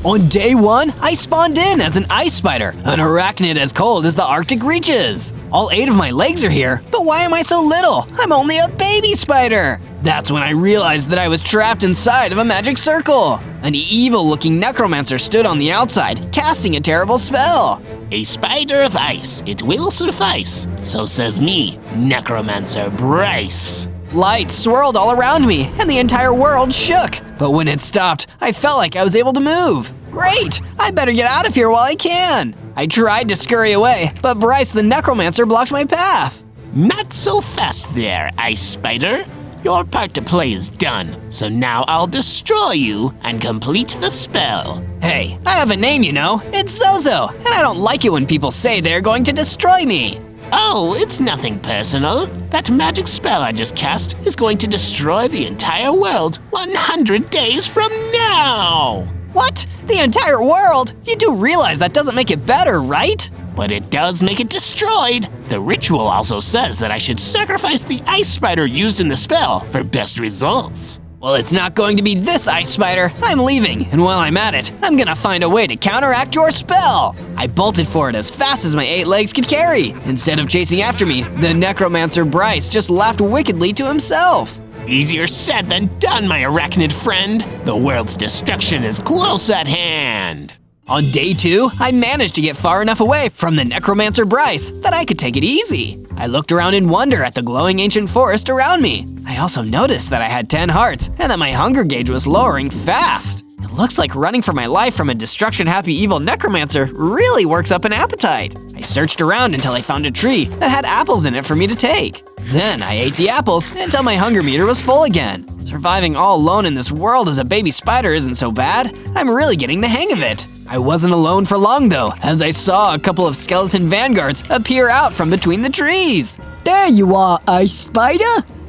On day 1, I spawned in as an ice spider, an arachnid as cold as the Arctic reaches. All 8 of my legs are here, but why am I so little? I'm only a baby spider. That's when I realized that I was trapped inside of a magic circle. An evil-looking necromancer stood on the outside, casting a terrible spell. A spider of ice, it will suffice. So says me, Necromancer Bryce. Lights swirled all around me, and the entire world shook. But when it stopped, I felt like I was able to move. Great! I better get out of here while I can. I tried to scurry away, but Bryce the necromancer blocked my path. Not so fast there, Ice Spider. Your part to play is done, so now I'll destroy you and complete the spell. Hey, I have a name, you know. It's Zozo, and I don't like it when people say they're going to destroy me. Oh, it's nothing personal. That magic spell I just cast is going to destroy the entire world 100 days from now. What? The entire world? You do realize that doesn't make it better, right? But it does make it destroyed. The ritual also says that I should sacrifice the ice spider used in the spell for best results. Well, it's not going to be this ice spider. I'm leaving, and while I'm at it, I'm gonna find a way to counteract your spell. I bolted for it as fast as my 8 legs could carry. Instead of chasing after me, the necromancer Bryce just laughed wickedly to himself. Easier said than done, my arachnid friend. The world's destruction is close at hand. On day 2, I managed to get far enough away from the necromancer Bryce that I could take it easy. I looked around in wonder at the glowing ancient forest around me. I also noticed that I had 10 hearts and that my hunger gauge was lowering fast. It looks like running for my life from a destruction-happy evil necromancer really works up an appetite. I searched around until I found a tree that had apples in it for me to take. Then I ate the apples until my hunger meter was full again. Surviving all alone in this world as a baby spider isn't so bad. I'm really getting the hang of it. I wasn't alone for long though, as I saw a couple of skeleton vanguards appear out from between the trees. There you are, Ice Spider.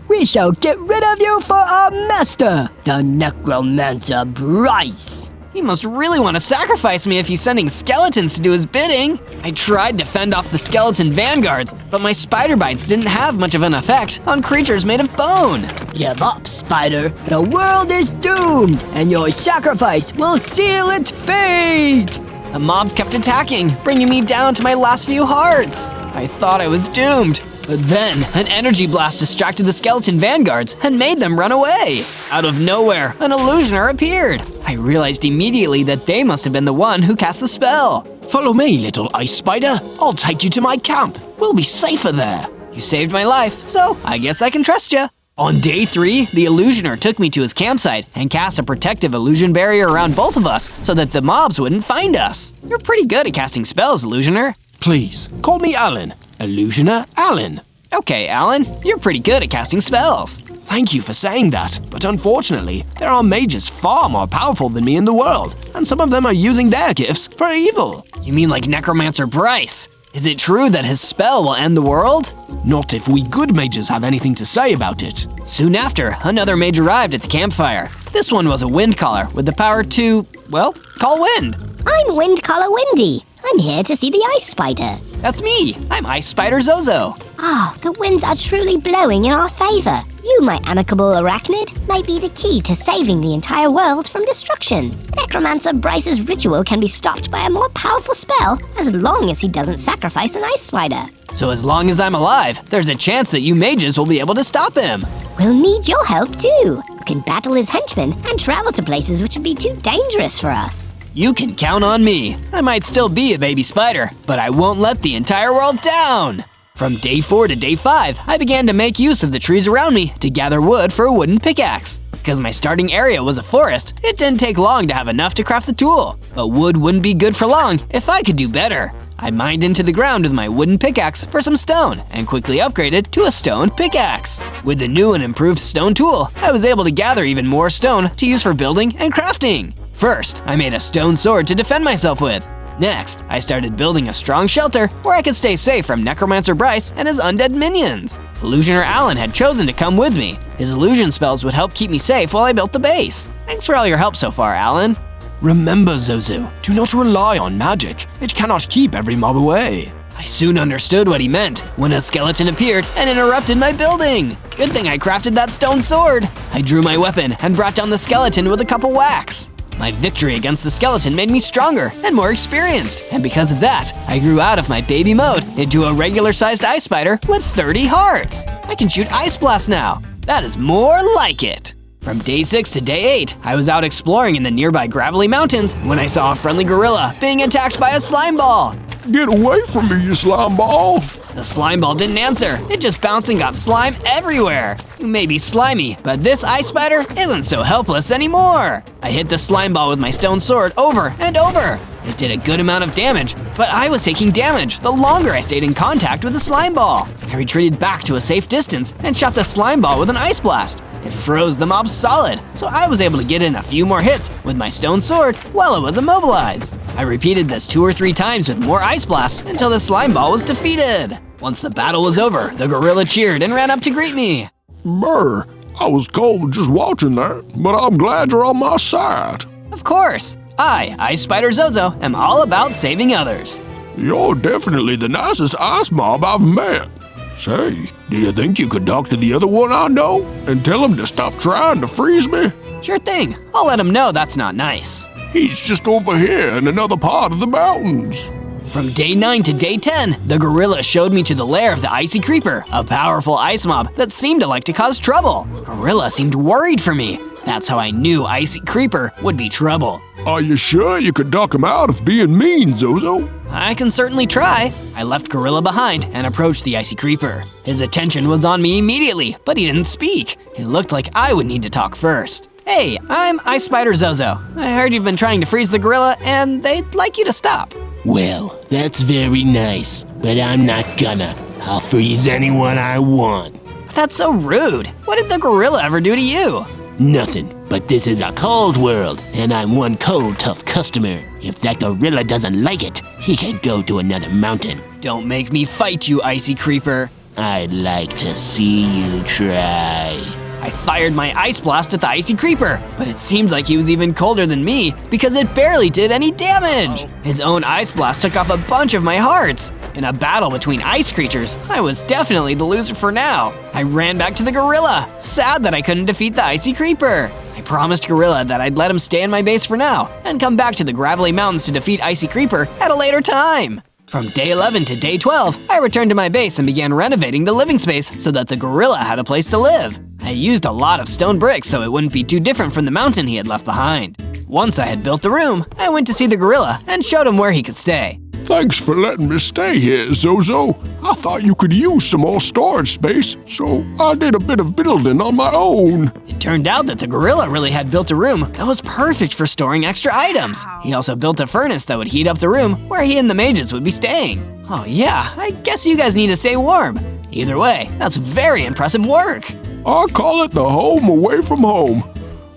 We shall get rid of you for our master, the necromancer Bryce. He must really want to sacrifice me if he's sending skeletons to do his bidding. I tried to fend off the skeleton vanguards, but my spider bites didn't have much of an effect on creatures made of bone. Give up, Spider. The world is doomed, and your sacrifice will seal its fate. The mobs kept attacking, bringing me down to my last few hearts. I thought I was doomed. But then, an energy blast distracted the skeleton vanguards and made them run away. Out of nowhere, an illusioner appeared. I realized immediately that they must have been the one who cast the spell. Follow me, little ice spider. I'll take you to my camp. We'll be safer there. You saved my life, so I guess I can trust you. On day 3, the illusioner took me to his campsite and cast a protective illusion barrier around both of us so that the mobs wouldn't find us. You're pretty good at casting spells, illusioner. Please, call me Alan. Illusioner Alan. Okay, Alan, you're pretty good at casting spells. Thank you for saying that, but unfortunately, there are mages far more powerful than me in the world, and some of them are using their gifts for evil. You mean like Necromancer Bryce? Is it true that his spell will end the world? Not if we good mages have anything to say about it. Soon after, another mage arrived at the campfire. This one was a wind caller with the power to, well, call wind. I'm Wind Caller Windy. I'm here to see the ice spider. That's me. I'm Ice Spider Zozo. Oh, the winds are truly blowing in our favor. You, my amicable arachnid, might be the key to saving the entire world from destruction. Necromancer Bryce's ritual can be stopped by a more powerful spell as long as he doesn't sacrifice an ice spider. So as long as I'm alive, there's a chance that you mages will be able to stop him. We'll need your help too. We can battle his henchmen and travel to places which would be too dangerous for us. You can count on me. I might still be a baby spider, but I won't let the entire world down. From day 4 to day 5, I began to make use of the trees around me to gather wood for a wooden pickaxe. Because my starting area was a forest, it didn't take long to have enough to craft the tool. But wood wouldn't be good for long if I could do better. I mined into the ground with my wooden pickaxe for some stone and quickly upgraded to a stone pickaxe. With the new and improved stone tool, I was able to gather even more stone to use for building and crafting. First, I made a stone sword to defend myself with. Next, I started building a strong shelter where I could stay safe from Necromancer Bryce and his undead minions. Illusioner Alan had chosen to come with me. His illusion spells would help keep me safe while I built the base. Thanks for all your help so far, Alan. Remember, Zozo, do not rely on magic. It cannot keep every mob away. I soon understood what he meant when a skeleton appeared and interrupted my building. Good thing I crafted that stone sword. I drew my weapon and brought down the skeleton with a cup of wax. My victory against the skeleton made me stronger and more experienced, and because of that, I grew out of my baby mode into a regular-sized ice spider with 30 hearts. I can shoot ice blasts now. That is more like it. From day 6 to day 8, I was out exploring in the nearby gravelly mountains when I saw a friendly gorilla being attacked by a slime ball. Get away from me, you slime ball! The slime ball didn't answer. It just bounced and got slime everywhere. You may be slimy, but this ice spider isn't so helpless anymore. I hit the slime ball with my stone sword over and over. It did a good amount of damage, but I was taking damage the longer I stayed in contact with the slime ball. I retreated back to a safe distance and shot the slime ball with an ice blast. It froze the mob solid, so I was able to get in a few more hits with my stone sword while it was immobilized. I repeated this 2 or 3 times with more ice blasts until the slime ball was defeated. Once the battle was over, the gorilla cheered and ran up to greet me. Brr, I was cold just watching that, but I'm glad you're on my side. Of course. I, Ice Spider Zozo, am all about saving others. You're definitely the nicest ice mob I've met. Say, do you think you could talk to the other one I know and tell him to stop trying to freeze me? Sure thing. I'll let him know that's not nice. He's just over here in another part of the mountains. From day 9 to day 10, the gorilla showed me to the lair of the Icy Creeper, a powerful ice mob that seemed to like to cause trouble. Gorilla seemed worried for me. That's how I knew Icy Creeper would be trouble. Are you sure you could talk him out of being mean, Zozo? I can certainly try. I left Gorilla behind and approached the Icy Creeper. His attention was on me immediately, but he didn't speak. It looked like I would need to talk first. Hey, I'm Ice Spider Zozo. I heard you've been trying to freeze the gorilla, and they'd like you to stop. Well, that's very nice, but I'm not gonna. I'll freeze anyone I want. That's so rude. What did the gorilla ever do to you? Nothing, but this is a cold world, and I'm one cold, tough customer. If that gorilla doesn't like it, he can go to another mountain. Don't make me fight you, Icy Creeper. I'd like to see you try. I fired my ice blast at the Icy Creeper, but it seemed like he was even colder than me because it barely did any damage. His own ice blast took off a bunch of my hearts. In a battle between ice creatures, I was definitely the loser for now. I ran back to the gorilla, sad that I couldn't defeat the Icy Creeper. I promised Gorilla that I'd let him stay in my base for now and come back to the gravelly mountains to defeat Icy Creeper at a later time. From day 11 to day 12, I returned to my base and began renovating the living space so that the gorilla had a place to live. I used a lot of stone bricks so it wouldn't be too different from the mountain he had left behind. Once I had built the room, I went to see the gorilla and showed him where he could stay. Thanks for letting me stay here, Zozo. I thought you could use some more storage space, so I did a bit of building on my own. It turned out that the gorilla really had built a room that was perfect for storing extra items. He also built a furnace that would heat up the room where he and the mages would be staying. Oh yeah, I guess you guys need to stay warm. Either way, that's very impressive work. I call it the home away from home.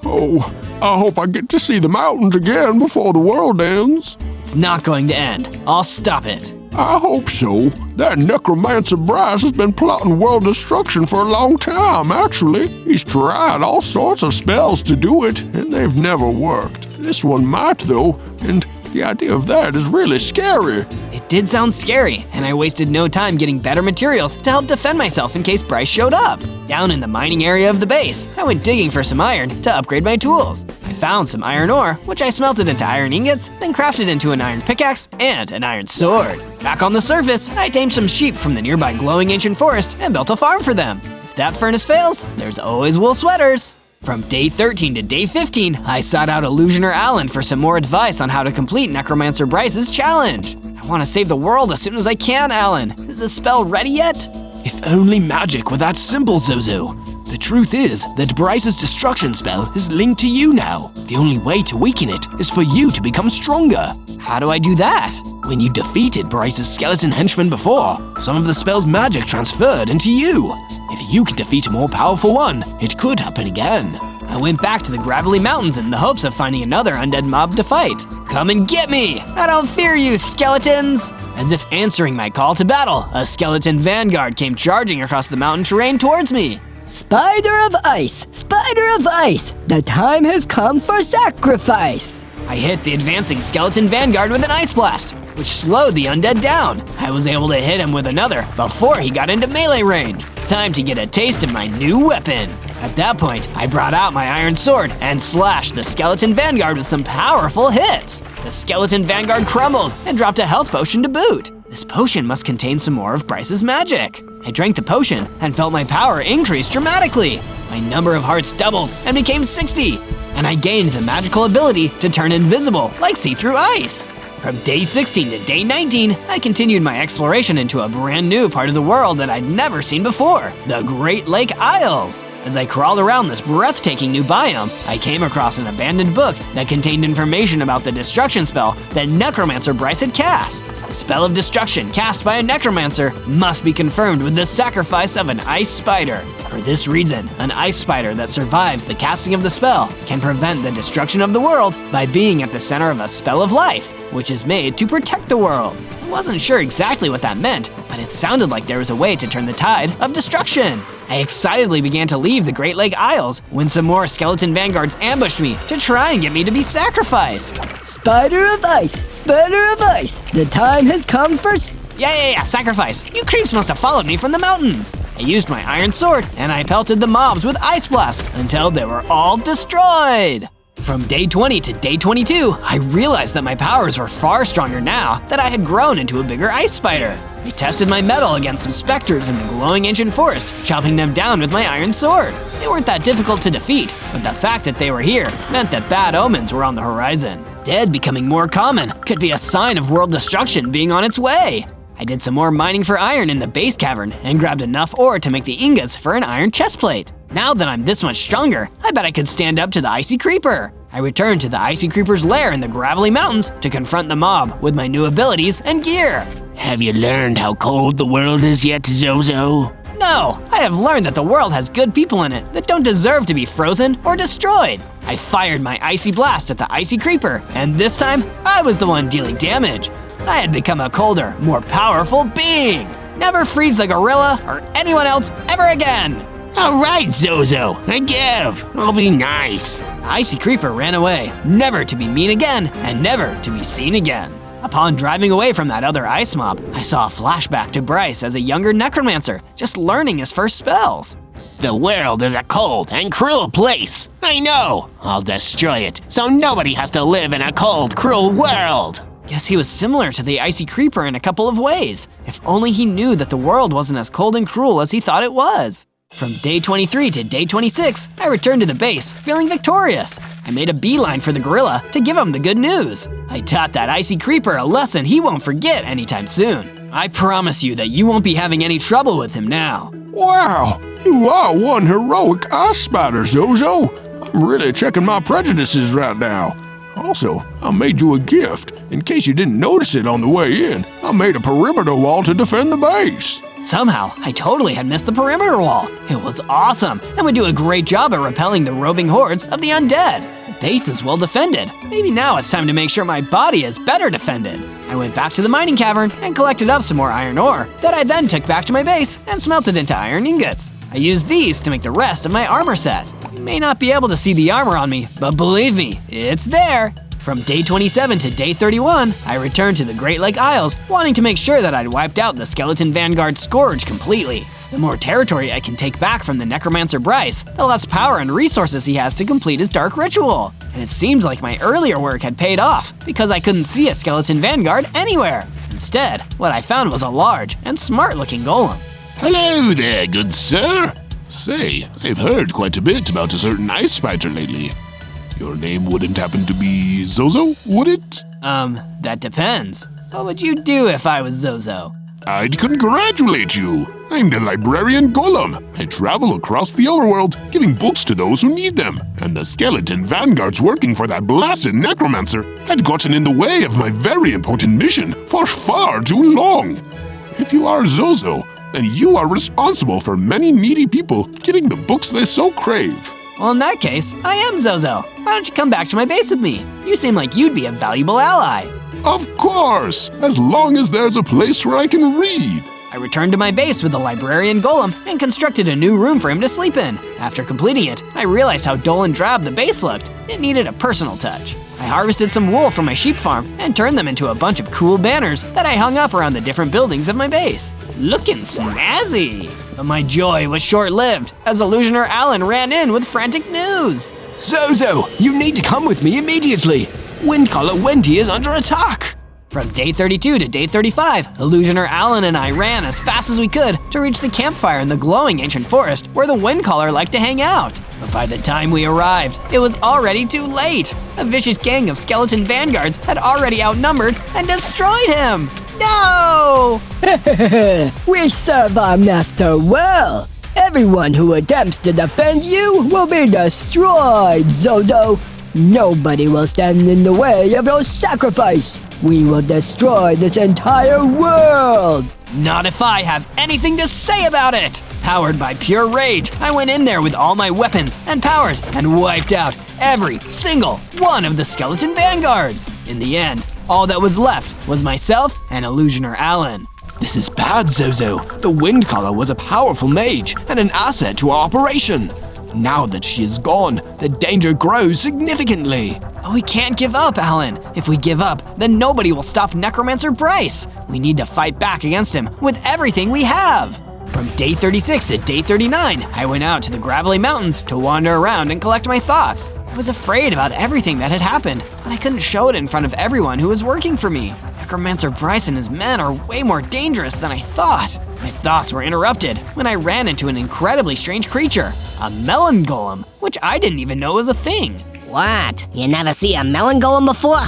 Oh, I hope I get to see the mountains again before the world ends. It's not going to end. I'll stop it. I hope so. That necromancer Bryce has been plotting world destruction for a long time, actually. He's tried all sorts of spells to do it, and they've never worked. This one might, though, and the idea of that is really scary. It did sound scary, and I wasted no time getting better materials to help defend myself in case Bryce showed up. Down in the mining area of the base, I went digging for some iron to upgrade my tools. I found some iron ore, which I smelted into iron ingots, then crafted into an iron pickaxe and an iron sword. Back on the surface, I tamed some sheep from the nearby glowing ancient forest and built a farm for them. If that furnace fails, there's always wool sweaters. From day 13 to day 15, I sought out Illusioner Alan for some more advice on how to complete Necromancer Bryce's challenge. I want to save the world as soon as I can, Alan. Is the spell ready yet? If only magic were that simple, Zozo. The truth is that Bryce's destruction spell is linked to you now. The only way to weaken it is for you to become stronger. How do I do that? When you defeated Bryce's skeleton henchman before, some of the spell's magic transferred into you. If you could defeat a more powerful one, it could happen again. I went back to the gravelly mountains in the hopes of finding another undead mob to fight. Come and get me! I don't fear you, skeletons! As if answering my call to battle, a skeleton vanguard came charging across the mountain terrain towards me. Spider of Ice! Spider of Ice! The time has come for sacrifice! I hit the advancing skeleton vanguard with an ice blast, which slowed the undead down. I was able to hit him with another before he got into melee range. Time to get a taste of my new weapon. At that point, I brought out my iron sword and slashed the skeleton vanguard with some powerful hits. The skeleton vanguard crumbled and dropped a health potion to boot. This potion must contain some more of Bryce's magic. I drank the potion and felt my power increase dramatically. My number of hearts doubled and became 60, and I gained the magical ability to turn invisible like see-through ice. From day 16 to day 19, I continued my exploration into a brand new part of the world that I'd never seen before, the Great Lake Isles. As I crawled around this breathtaking new biome, I came across an abandoned book that contained information about the destruction spell that Necromancer Bryce had cast. The spell of destruction cast by a necromancer must be confirmed with the sacrifice of an ice spider. For this reason, an ice spider that survives the casting of the spell can prevent the destruction of the world by being at the center of a spell of life, which is made to protect the world. I wasn't sure exactly what that meant, but it sounded like there was a way to turn the tide of destruction. I excitedly began to leave the Great Lake Isles when some more skeleton vanguards ambushed me to try and get me to be sacrificed. Spider of ice, spider of ice, the time has come for Yeah, sacrifice. You creeps must have followed me from the mountains. I used my iron sword and I pelted the mobs with ice blasts until they were all destroyed. From day 20 to day 22, I realized that my powers were far stronger now that I had grown into a bigger ice spider. I tested my mettle against some specters in the glowing ancient forest, chopping them down with my iron sword. They weren't that difficult to defeat, but the fact that they were here meant that bad omens were on the horizon. Dead becoming more common could be a sign of world destruction being on its way. I did some more mining for iron in the base cavern and grabbed enough ore to make the ingots for an iron chestplate. Now that I'm this much stronger, I bet I could stand up to the icy creeper. I returned to the icy creeper's lair in the gravelly mountains to confront the mob with my new abilities and gear. Have you learned how cold the world is yet, Zozo? No, I have learned that the world has good people in it that don't deserve to be frozen or destroyed. I fired my icy blast at the icy creeper, and this time, I was the one dealing damage. I had become a colder, more powerful being. Never freeze the gorilla or anyone else ever again. All right, Zozo, I give. I'll be nice. The icy creeper ran away, never to be mean again and never to be seen again. Upon driving away from that other ice mob, I saw a flashback to Bryce as a younger necromancer, just learning his first spells. The world is a cold and cruel place. I know. I'll destroy it so nobody has to live in a cold, cruel world. Guess he was similar to the icy creeper in a couple of ways. If only he knew that the world wasn't as cold and cruel as he thought it was. From day 23 to day 26, I returned to the base, feeling victorious. I made a beeline for the gorilla to give him the good news. I taught that icy creeper a lesson he won't forget anytime soon. I promise you that you won't be having any trouble with him now. Wow, you are one heroic ice spider, Zozo. I'm really checking my prejudices right now. Also, I made you a gift. In case you didn't notice it on the way in, I made a perimeter wall to defend the base. Somehow, I totally had missed the perimeter wall. It was awesome and would do a great job at repelling the roving hordes of the undead. The base is well defended. Maybe now it's time to make sure my body is better defended. I went back to the mining cavern and collected up some more iron ore that I then took back to my base and smelted into iron ingots. I used these to make the rest of my armor set. You may not be able to see the armor on me, but believe me, it's there. From day 27 to day 31, I returned to the Great Lake Isles, wanting to make sure that I'd wiped out the Skeleton Vanguard Scourge completely. The more territory I can take back from the Necromancer Bryce, the less power and resources he has to complete his dark ritual. And it seems like my earlier work had paid off, because I couldn't see a Skeleton Vanguard anywhere. Instead, what I found was a large and smart-looking golem. Hello there, good sir. Say, I've heard quite a bit about a certain ice spider lately. Your name wouldn't happen to be Zozo, would it? That depends. What would you do if I was Zozo? I'd congratulate you. I'm the librarian Golem. I travel across the overworld, giving books to those who need them. And the skeleton vanguards working for that blasted necromancer had gotten in the way of my very important mission for far too long. If you are Zozo, then you are responsible for many needy people getting the books they so crave. Well, in that case, I am Zozo. Why don't you come back to my base with me? You seem like you'd be a valuable ally. Of course, as long as there's a place where I can read. I returned to my base with the librarian golem and constructed a new room for him to sleep in. After completing it, I realized how dull and drab the base looked. It needed a personal touch. I harvested some wool from my sheep farm and turned them into a bunch of cool banners that I hung up around the different buildings of my base. Looking snazzy! But my joy was short-lived, as Illusioner Alan ran in with frantic news. Zozo, you need to come with me immediately. Windcaller Wendy is under attack. From day 32 to day 35, Illusioner Alan and I ran as fast as we could to reach the campfire in the glowing ancient forest where the Windcaller liked to hang out. But by the time we arrived, it was already too late. A vicious gang of skeleton vanguards had already outnumbered and destroyed him. No! We serve our master well. Everyone who attempts to defend you will be destroyed, Zozo. Nobody will stand in the way of your sacrifice. We will destroy this entire world. Not if I have anything to say about it! Powered by pure rage, I went in there with all my weapons and powers and wiped out every single one of the skeleton vanguards. In the end, all that was left was myself and Illusioner Alan. This is bad, Zozo. The Windcaller was a powerful mage and an asset to our operation. Now that she is gone, the danger grows significantly. But we can't give up, Alan. If we give up, then nobody will stop Necromancer Bryce. We need to fight back against him with everything we have. From day 36 to day 39, I went out to the Gravelly Mountains to wander around and collect my thoughts. I was afraid about everything that had happened, but I couldn't show it in front of everyone who was working for me. Necromancer Bryce and his men are way more dangerous than I thought. My thoughts were interrupted when I ran into an incredibly strange creature, a melon golem, which I didn't even know was a thing. What? You never see a melon golem before?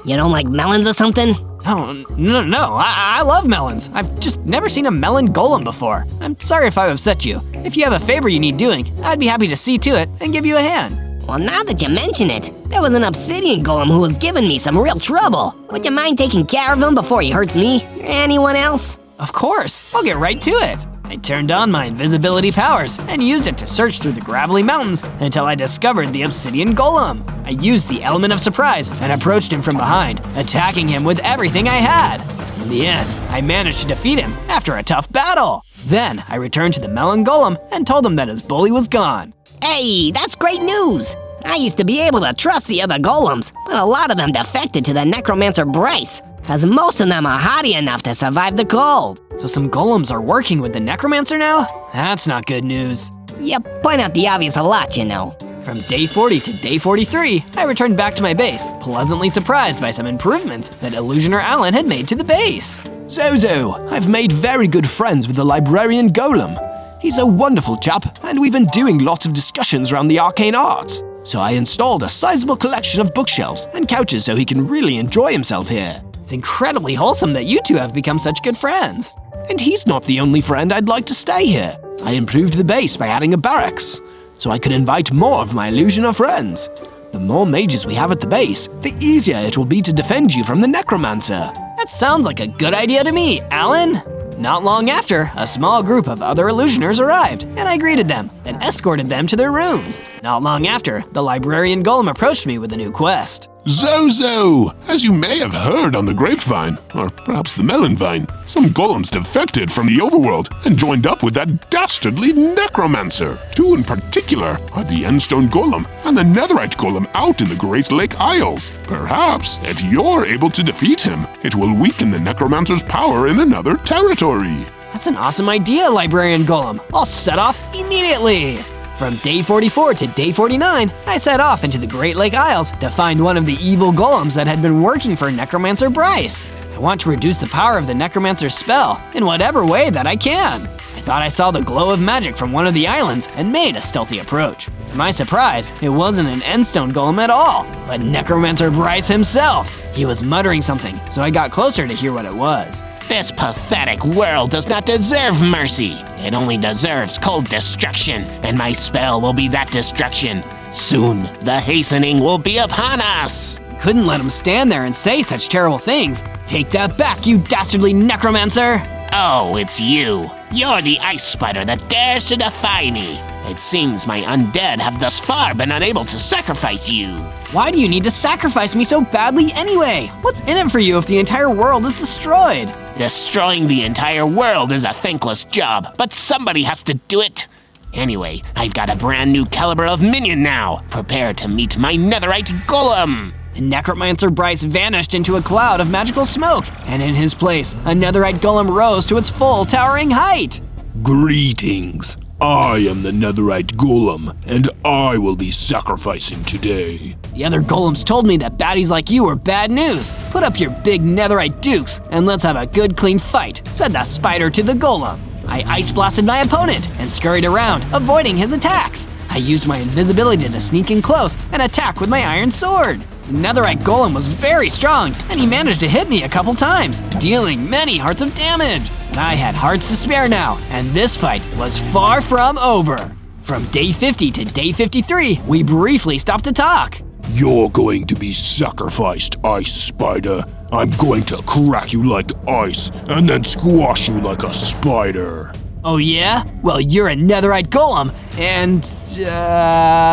You don't like melons or something? Oh, no, I love melons. I've just never seen a melon golem before. I'm sorry if I've upset you. If you have a favor you need doing, I'd be happy to see to it and give you a hand. Well, now that you mention it, there was an obsidian golem who was giving me some real trouble. Would you mind taking care of him before he hurts me or anyone else? Of course, I'll get right to it. I turned on my invisibility powers and used it to search through the Gravelly Mountains until I discovered the obsidian golem. I used the element of surprise and approached him from behind, attacking him with everything I had. In the end, I managed to defeat him after a tough battle. Then I returned to the melon golem and told him that his bully was gone. Hey, that's great news! I used to be able to trust the other golems, but a lot of them defected to the Necromancer Bryce, because most of them are hardy enough to survive the cold. So some golems are working with the Necromancer now? That's not good news. You point out the obvious a lot, you know. From day 40 to day 43, I returned back to my base, pleasantly surprised by some improvements that Illusioner Alan had made to the base. Zozo, I've made very good friends with the librarian golem. He's a wonderful chap, and we've been doing lots of discussions around the arcane arts. So I installed a sizable collection of bookshelves and couches so he can really enjoy himself here. It's incredibly wholesome that you two have become such good friends. And he's not the only friend I'd like to stay here. I improved the base by adding a barracks, so I could invite more of my Illusioner friends. The more mages we have at the base, the easier it will be to defend you from the Necromancer. That sounds like a good idea to me, Alan. Not long after, a small group of other Illusioners arrived, and I greeted them and escorted them to their rooms. Not long after, the librarian golem approached me with a new quest. Zozo! As you may have heard on the grapevine, or perhaps the melon vine, some golems defected from the overworld and joined up with that dastardly necromancer. Two in particular are the Endstone Golem and the Netherite Golem out in the Great Lake Isles. Perhaps, if you're able to defeat him, it will weaken the necromancer's power in another territory. That's an awesome idea, librarian golem. I'll set off immediately. From day 44 to day 49, I set off into the Great Lake Isles to find one of the evil golems that had been working for Necromancer Bryce. I want to reduce the power of the Necromancer's spell in whatever way that I can. I thought I saw the glow of magic from one of the islands and made a stealthy approach. To my surprise, it wasn't an Endstone Golem at all, but Necromancer Bryce himself. He was muttering something, so I got closer to hear what it was. This pathetic world does not deserve mercy. It only deserves cold destruction, and my spell will be that destruction. Soon, the hastening will be upon us. Couldn't let him stand there and say such terrible things. Take that back, you dastardly necromancer! Oh, it's you. You're the ice spider that dares to defy me. It seems my undead have thus far been unable to sacrifice you. Why do you need to sacrifice me so badly anyway? What's in it for you if the entire world is destroyed? Destroying the entire world is a thankless job, but somebody has to do it. Anyway, I've got a brand new caliber of minion now. Prepare to meet my netherite golem. The Necromancer Bryce vanished into a cloud of magical smoke, and in his place, a netherite golem rose to its full towering height. Greetings. I am the netherite golem, and I will be sacrificing today. The other golems told me that baddies like you were bad news. Put up your big netherite dukes, and let's have a good clean fight, said the spider to the golem. I ice blasted my opponent and scurried around, avoiding his attacks. I used my invisibility to sneak in close and attack with my iron sword. The netherite golem was very strong, and he managed to hit me a couple times, dealing many hearts of damage. And I had hearts to spare now, and this fight was far from over. From day 50 to day 53, we briefly stopped to talk. You're going to be sacrificed, Ice Spider. I'm going to crack you like ice, and then squash you like a spider. Oh yeah? Well, you're a netherite golem, and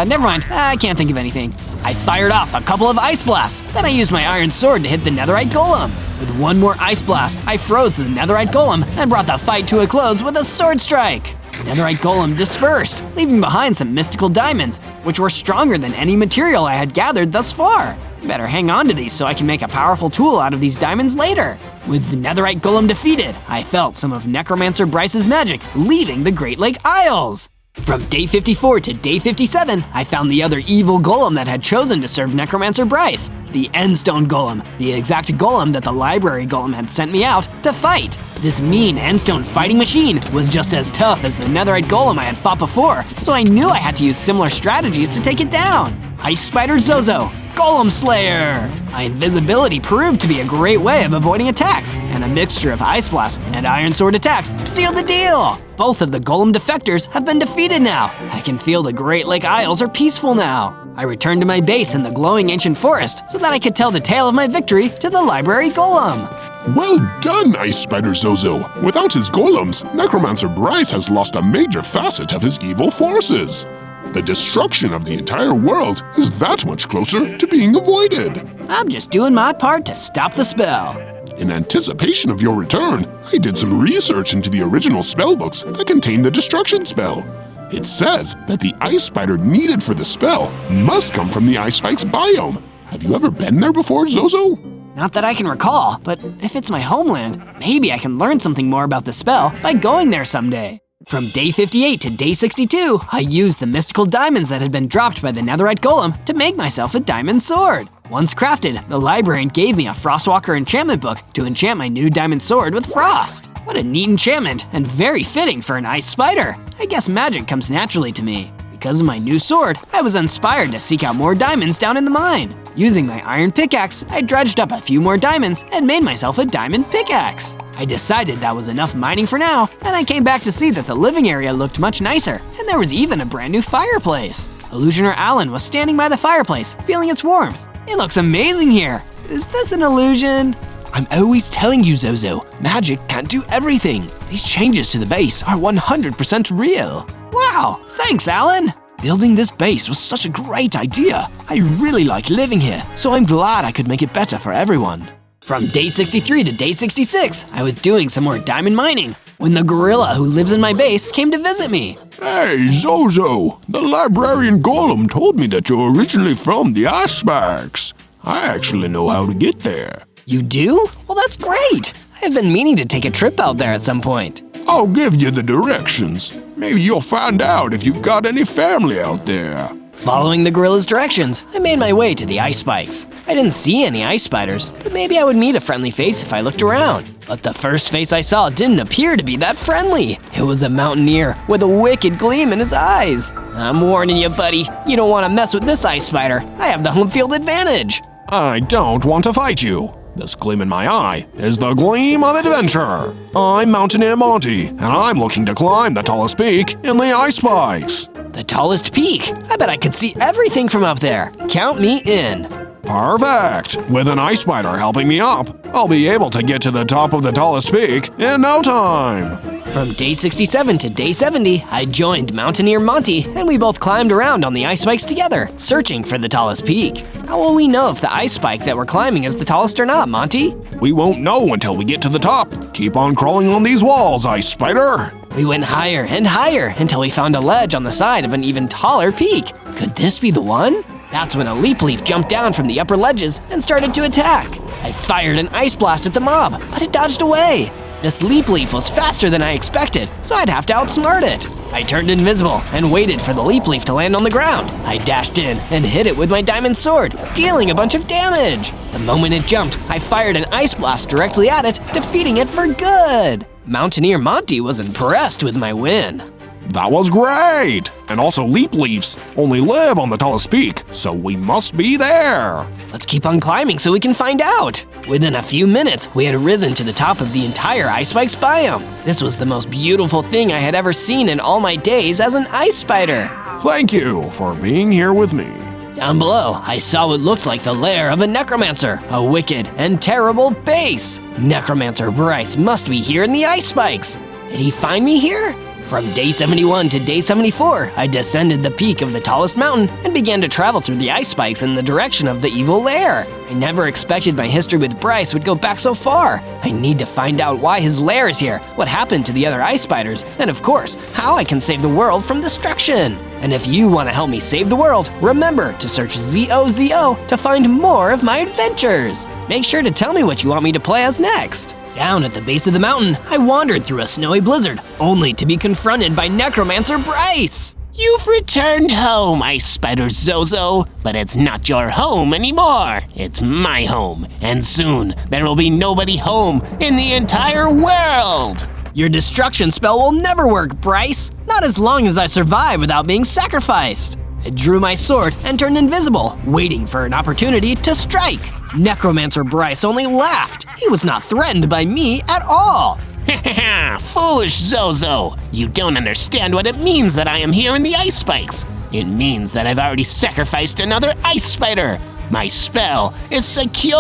never mind, I can't think of anything. I fired off a couple of ice blasts, then I used my iron sword to hit the netherite golem. With one more ice blast, I froze the netherite golem and brought the fight to a close with a sword strike. The netherite golem dispersed, leaving behind some mystical diamonds, which were stronger than any material I had gathered thus far. I better hang on to these so I can make a powerful tool out of these diamonds later. With the netherite golem defeated, I felt some of Necromancer Bryce's magic leaving the Great Lake Isles. From day 54 to day 57, I found the other evil golem that had chosen to serve Necromancer Bryce, the Endstone Golem, the exact golem that the library golem had sent me out to fight. This mean Endstone fighting machine was just as tough as the netherite golem I had fought before, so I knew I had to use similar strategies to take it down. Ice Spider Zozo, Golem Slayer! My invisibility proved to be a great way of avoiding attacks, and a mixture of Ice Blast and Iron Sword attacks sealed the deal! Both of the Golem defectors have been defeated now. I can feel the Great Lake Isles are peaceful now. I returned to my base in the glowing ancient forest so that I could tell the tale of my victory to the library golem. Well done, Ice Spider Zozo. Without his golems, Necromancer Bryce has lost a major facet of his evil forces. The destruction of the entire world is that much closer to being avoided. I'm just doing my part to stop the spell. In anticipation of your return, I did some research into the original spellbooks that contain the destruction spell. It says that the ice spider needed for the spell must come from the Ice Spikes biome. Have you ever been there before, Zozo? Not that I can recall, but if it's my homeland, maybe I can learn something more about the spell by going there someday. From day 58 to day 62, I used the mystical diamonds that had been dropped by the netherite golem to make myself a diamond sword. Once crafted, the librarian gave me a Frostwalker enchantment book to enchant my new diamond sword with frost. What a neat enchantment, and very fitting for an ice spider. I guess magic comes naturally to me. Because of my new sword, I was inspired to seek out more diamonds down in the mine. Using my iron pickaxe, I dredged up a few more diamonds and made myself a diamond pickaxe. I decided that was enough mining for now, and I came back to see that the living area looked much nicer, and there was even a brand new fireplace. Illusioner Alan was standing by the fireplace, feeling its warmth. It looks amazing here. Is this an illusion? I'm always telling you, Zozo, magic can't do everything. These changes to the base are 100% real. Wow, thanks, Alan. Building this base was such a great idea. I really like living here, so I'm glad I could make it better for everyone. From day 63 to day 66, I was doing some more diamond mining when the gorilla who lives in my base came to visit me. Hey, Zozo! The librarian golem told me that you're originally from the Ice Spikes. I actually know how to get there. You do? Well, that's great. I've been meaning to take a trip out there at some point. I'll give you the directions. Maybe you'll find out if you've got any family out there. Following the gorilla's directions, I made my way to the ice spikes. I didn't see any ice spiders, but maybe I would meet a friendly face if I looked around. But the first face I saw didn't appear to be that friendly. It was a mountaineer with a wicked gleam in his eyes. I'm warning you, buddy. You don't want to mess with this ice spider. I have the home field advantage. I don't want to fight you. This gleam in my eye is the gleam of adventure. I'm Mountaineer Monty, and I'm looking to climb the tallest peak in the Ice Spikes. The tallest peak? I bet I could see everything from up there. Count me in. Perfect! With an ice spider helping me up, I'll be able to get to the top of the tallest peak in no time. From day 67 to day 70, I joined Mountaineer Monty, and we both climbed around on the ice spikes together, searching for the tallest peak. How will we know if the ice spike that we're climbing is the tallest or not, Monty? We won't know until we get to the top. Keep on crawling on these walls, Ice Spider. We went higher and higher until we found a ledge on the side of an even taller peak. Could this be the one? That's when a leaf leaf jumped down from the upper ledges and started to attack. I fired an ice blast at the mob, but it dodged away. This leap leaf was faster than I expected, so I'd have to outsmart it. I turned invisible and waited for the leap leaf to land on the ground. I dashed in and hit it with my diamond sword, dealing a bunch of damage. The moment it jumped, I fired an ice blast directly at it, defeating it for good. Mountaineer Monty was impressed with my win. That was great! And also leap leaves only live on the tallest peak, so we must be there. Let's keep on climbing so we can find out. Within a few minutes, we had risen to the top of the entire Ice Spikes biome. This was the most beautiful thing I had ever seen in all my days as an ice spider. Thank you for being here with me. Down below, I saw what looked like the lair of a necromancer, a wicked and terrible base. Necromancer Bryce must be here in the Ice Spikes. Did he find me here? From day 71 to day 74, I descended the peak of the tallest mountain and began to travel through the ice spikes in the direction of the evil lair. I never expected my history with Bryce would go back so far. I need to find out why his lair is here, what happened to the other ice spiders, and of course, how I can save the world from destruction. And if you want to help me save the world, remember to search Zozo to find more of my adventures. Make sure to tell me what you want me to play as next. Down at the base of the mountain, I wandered through a snowy blizzard, only to be confronted by Necromancer Bryce. You've returned home, Ice Spider Zozo, but it's not your home anymore. It's my home, and soon there will be nobody home in the entire world. Your destruction spell will never work, Bryce. Not as long as I survive without being sacrificed. I drew my sword and turned invisible, waiting for an opportunity to strike. Necromancer Bryce only laughed. He was not threatened by me at all. Foolish Zozo! You don't understand what it means that I am here in the Ice Spikes. It means that I've already sacrificed another ice spider. My spell is secure.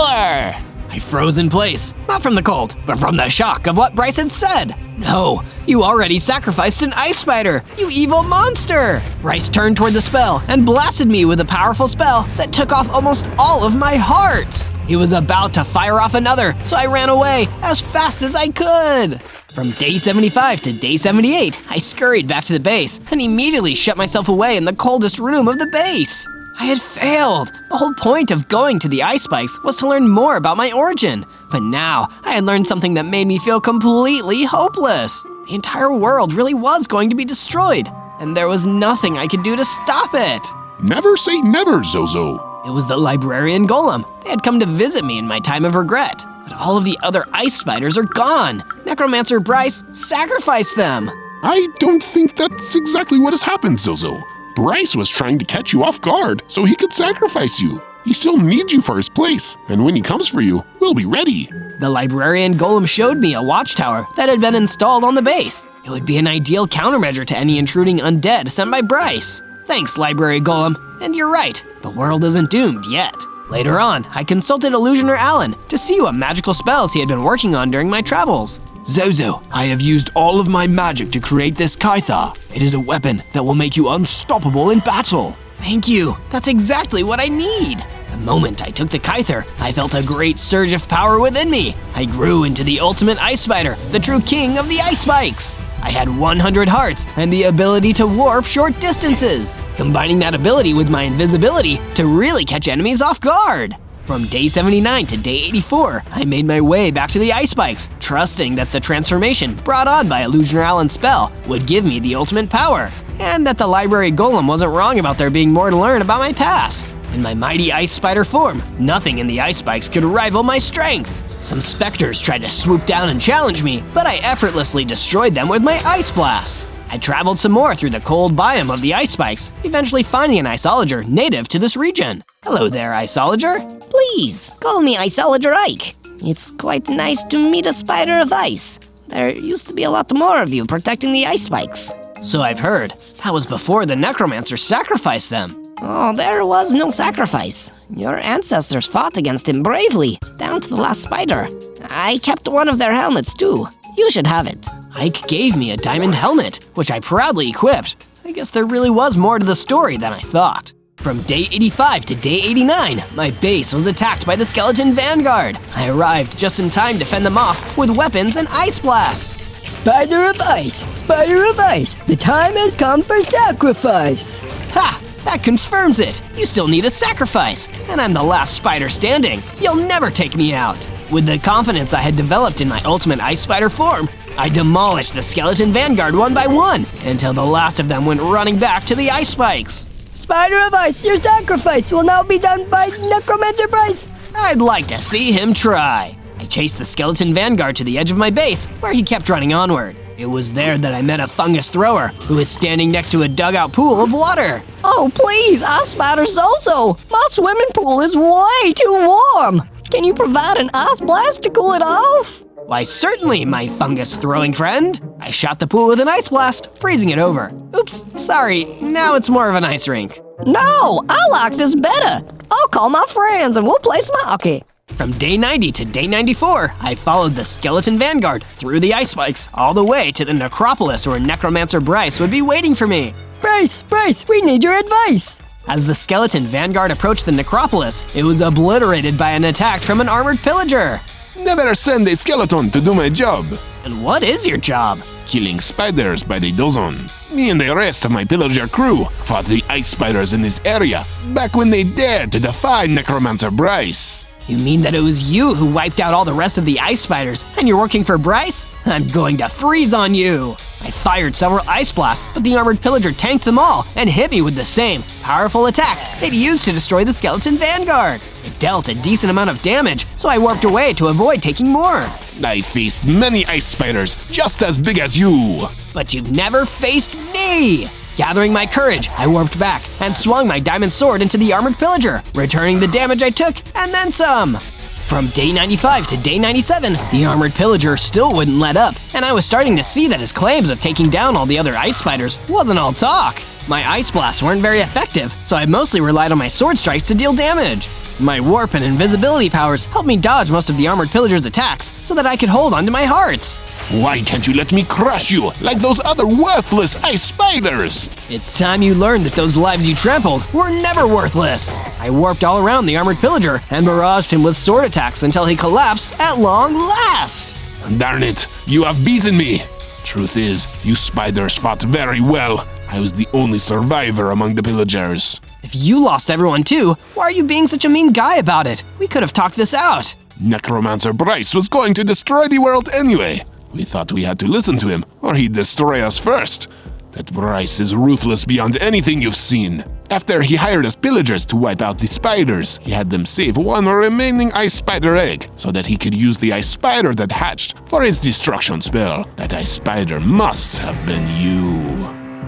I froze in place, not from the cold, but from the shock of what Bryce had said. No, you already sacrificed an ice spider, you evil monster! Bryce turned toward the spell and blasted me with a powerful spell that took off almost all of my heart. He was about to fire off another, so I ran away as fast as I could. From day 75 to day 78, I scurried back to the base and immediately shut myself away in the coldest room of the base. I had failed. The whole point of going to the Ice Spikes was to learn more about my origin. But now, I had learned something that made me feel completely hopeless. The entire world really was going to be destroyed, and there was nothing I could do to stop it. Never say never, Zozo. It was the librarian golem. They had come to visit me in my time of regret. But all of the other ice spiders are gone. Necromancer Bryce sacrificed them. I don't think that's exactly what has happened, Zozo. Bryce was trying to catch you off guard so he could sacrifice you. He still needs you for his place, and when he comes for you, we'll be ready. The librarian golem showed me a watchtower that had been installed on the base. It would be an ideal countermeasure to any intruding undead sent by Bryce. Thanks, library golem. And you're right, the world isn't doomed yet. Later on, I consulted Illusioner Alan to see what magical spells he had been working on during my travels. Zozo, I have used all of my magic to create this Kaitha. It is a weapon that will make you unstoppable in battle. Thank you. That's exactly what I need. The moment I took the Kyther, I felt a great surge of power within me. I grew into the ultimate ice spider, the true king of the ice spikes. I had 100 hearts and the ability to warp short distances, combining that ability with my invisibility to really catch enemies off guard. From day 79 to day 84, I made my way back to the ice spikes, trusting that the transformation brought on by Illusioner Alan's spell would give me the ultimate power, and that the library golem wasn't wrong about there being more to learn about my past. In my mighty ice spider form, nothing in the ice spikes could rival my strength. Some specters tried to swoop down and challenge me, but I effortlessly destroyed them with my ice blast. I traveled some more through the cold biome of the ice spikes, eventually finding an Iceologer native to this region. Hello there, Iceologer. Please, call me Iceologer Ike. It's quite nice to meet a spider of ice. There used to be a lot more of you protecting the ice spikes. So I've heard. That was before the necromancer sacrificed them. Oh, there was no sacrifice. Your ancestors fought against him bravely, down to the last spider. I kept one of their helmets too. You should have it. Ike gave me a diamond helmet, which I proudly equipped. I guess there really was more to the story than I thought. From day 85 to day 89, my base was attacked by the skeleton vanguard. I arrived just in time to fend them off with weapons and ice blasts. Spider of ice, spider of ice, the time has come for sacrifice. Ha! That confirms it! You still need a sacrifice, and I'm the last spider standing. You'll never take me out. With the confidence I had developed in my ultimate ice spider form, I demolished the skeleton vanguard one by one until the last of them went running back to the ice spikes. Spider of Ice, your sacrifice will now be done by Necromancer Bryce. I'd like to see him try. I chased the skeleton vanguard to the edge of my base, where he kept running onward. It was there that I met a fungus thrower who was standing next to a dugout pool of water. Oh, please, Ice Spider Zozo. My swimming pool is way too warm. Can you provide an ice blast to cool it off? Why, certainly, my fungus-throwing friend. I shot the pool with an ice blast, freezing it over. Oops, sorry, now it's more of an ice rink. No, I like this better. I'll call my friends and we'll play some hockey. From day 90 to day 94, I followed the skeleton vanguard through the ice spikes all the way to the necropolis where Necromancer Bryce would be waiting for me. Bryce, we need your advice. As the skeleton vanguard approached the necropolis, it was obliterated by an attack from an armored pillager. Never send a skeleton to do my job. And what is your job? Killing spiders by the dozen. Me and the rest of my pillager crew fought the ice spiders in this area back when they dared to defy Necromancer Bryce. You mean that it was you who wiped out all the rest of the ice spiders, and you're working for Bryce? I'm going to freeze on you! I fired several ice blasts, but the armored pillager tanked them all and hit me with the same powerful attack they'd used to destroy the skeleton vanguard. It dealt a decent amount of damage, so I warped away to avoid taking more. I faced many ice spiders just as big as you. But you've never faced me! Gathering my courage, I warped back and swung my diamond sword into the armored pillager, returning the damage I took and then some. From day 95 to day 97, the armored pillager still wouldn't let up, and I was starting to see that his claims of taking down all the other ice spiders wasn't all talk. My ice blasts weren't very effective, so I mostly relied on my sword strikes to deal damage. My warp and invisibility powers helped me dodge most of the armored pillager's attacks so that I could hold onto my hearts. Why can't you let me crush you like those other worthless ice spiders? It's time you learned that those lives you trampled were never worthless. I warped all around the armored pillager and barraged him with sword attacks until he collapsed at long last. Darn it, you have beaten me. Truth is, you spiders fought very well. I was the only survivor among the pillagers. If you lost everyone too, why are you being such a mean guy about it? We could have talked this out. Necromancer Bryce was going to destroy the world anyway. We thought we had to listen to him, or he'd destroy us first. That Bryce is ruthless beyond anything you've seen. After he hired his pillagers to wipe out the spiders, he had them save one remaining ice spider egg so that he could use the ice spider that hatched for his destruction spell. That ice spider must have been you.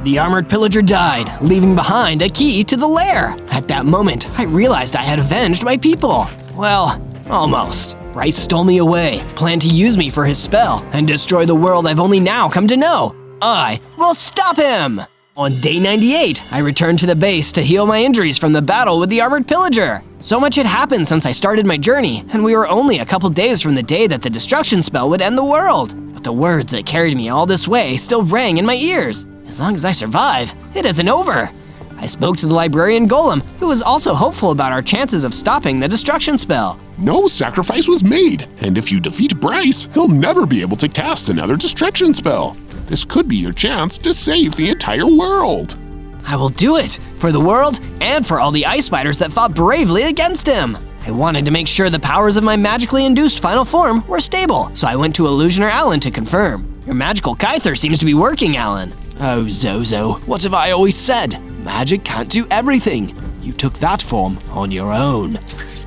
The armored pillager died, leaving behind a key to the lair. At that moment, I realized I had avenged my people. Well, almost. Bryce stole me away, planned to use me for his spell, and destroy the world I've only now come to know. I will stop him! On day 98, I returned to the base to heal my injuries from the battle with the armored pillager. So much had happened since I started my journey, and we were only a couple days from the day that the destruction spell would end the world. But the words that carried me all this way still rang in my ears. As long as I survive, it isn't over. I spoke to the librarian Golem, who was also hopeful about our chances of stopping the destruction spell. No sacrifice was made, and if you defeat Bryce, he'll never be able to cast another destruction spell. This could be your chance to save the entire world. I will do it, for the world and for all the ice spiders that fought bravely against him. I wanted to make sure the powers of my magically induced final form were stable, so I went to Illusioner Alan to confirm. Your magical Kyther seems to be working, Alan. Oh, Zozo, what have I always said? Magic can't do everything. You took that form on your own.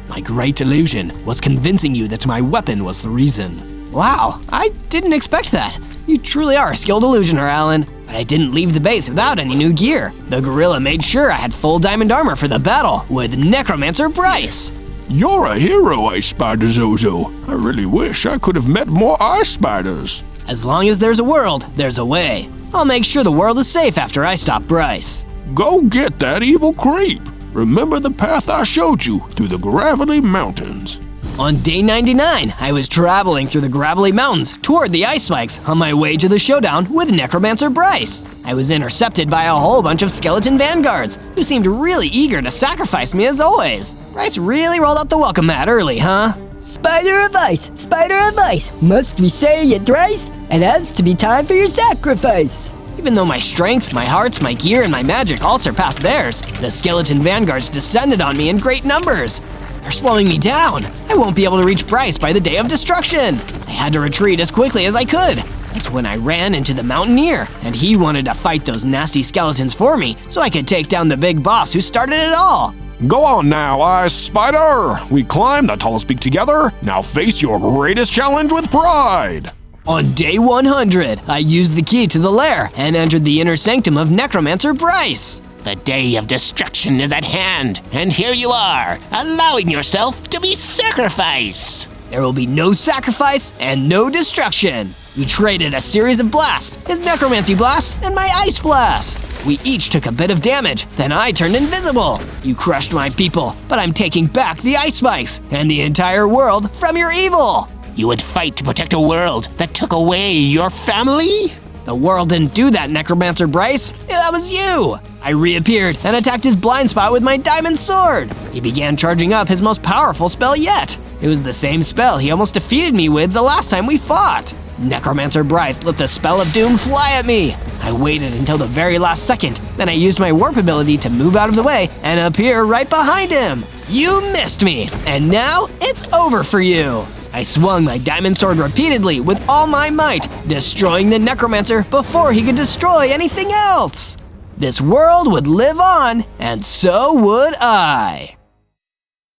My great illusion was convincing you that my weapon was the reason. Wow, I didn't expect that. You truly are a skilled illusioner, Alan. But I didn't leave the base without any new gear. The gorilla made sure I had full diamond armor for the battle with Necromancer Bryce. You're a hero, Ice Spider Zozo. I really wish I could have met more ice spiders. As long as there's a world, there's a way. I'll make sure the world is safe after I stop Bryce. Go get that evil creep. Remember the path I showed you through the Gravelly Mountains. On day 99, I was traveling through the Gravelly Mountains toward the ice spikes on my way to the showdown with Necromancer Bryce. I was intercepted by a whole bunch of skeleton vanguards who seemed really eager to sacrifice me as always. Bryce really rolled out the welcome mat early, huh? Spider of Ice, must we say it thrice? It has to be time for your sacrifice. Even though my strength, my hearts, my gear, and my magic all surpassed theirs, the skeleton vanguards descended on me in great numbers. They're slowing me down. I won't be able to reach Bryce by the day of destruction. I had to retreat as quickly as I could. That's when I ran into the Mountaineer, and he wanted to fight those nasty skeletons for me so I could take down the big boss who started it all. Go on now, ICE Spider! We climbed the tallest peak together. Now face your greatest challenge with pride! On day 100, I used the key to the lair and entered the inner sanctum of Necromancer Bryce. The day of destruction is at hand, and here you are, allowing yourself to be sacrificed. There will be no sacrifice and no destruction. We traded a series of blasts, his Necromancy Blast and my Ice Blast. We each took a bit of damage, then I turned invisible. You crushed my people, but I'm taking back the Ice Spikes and the entire world from your evil. You would fight to protect a world that took away your family? The world didn't do that, Necromancer Bryce. That was you! I reappeared and attacked his blind spot with my diamond sword. He began charging up his most powerful spell yet. It was the same spell he almost defeated me with the last time we fought. Necromancer Bryce let the spell of doom fly at me. I waited until the very last second, then I used my warp ability to move out of the way and appear right behind him. You missed me, and now it's over for you. I swung my diamond sword repeatedly with all my might, destroying the Necromancer before he could destroy anything else. This world would live on, and so would I.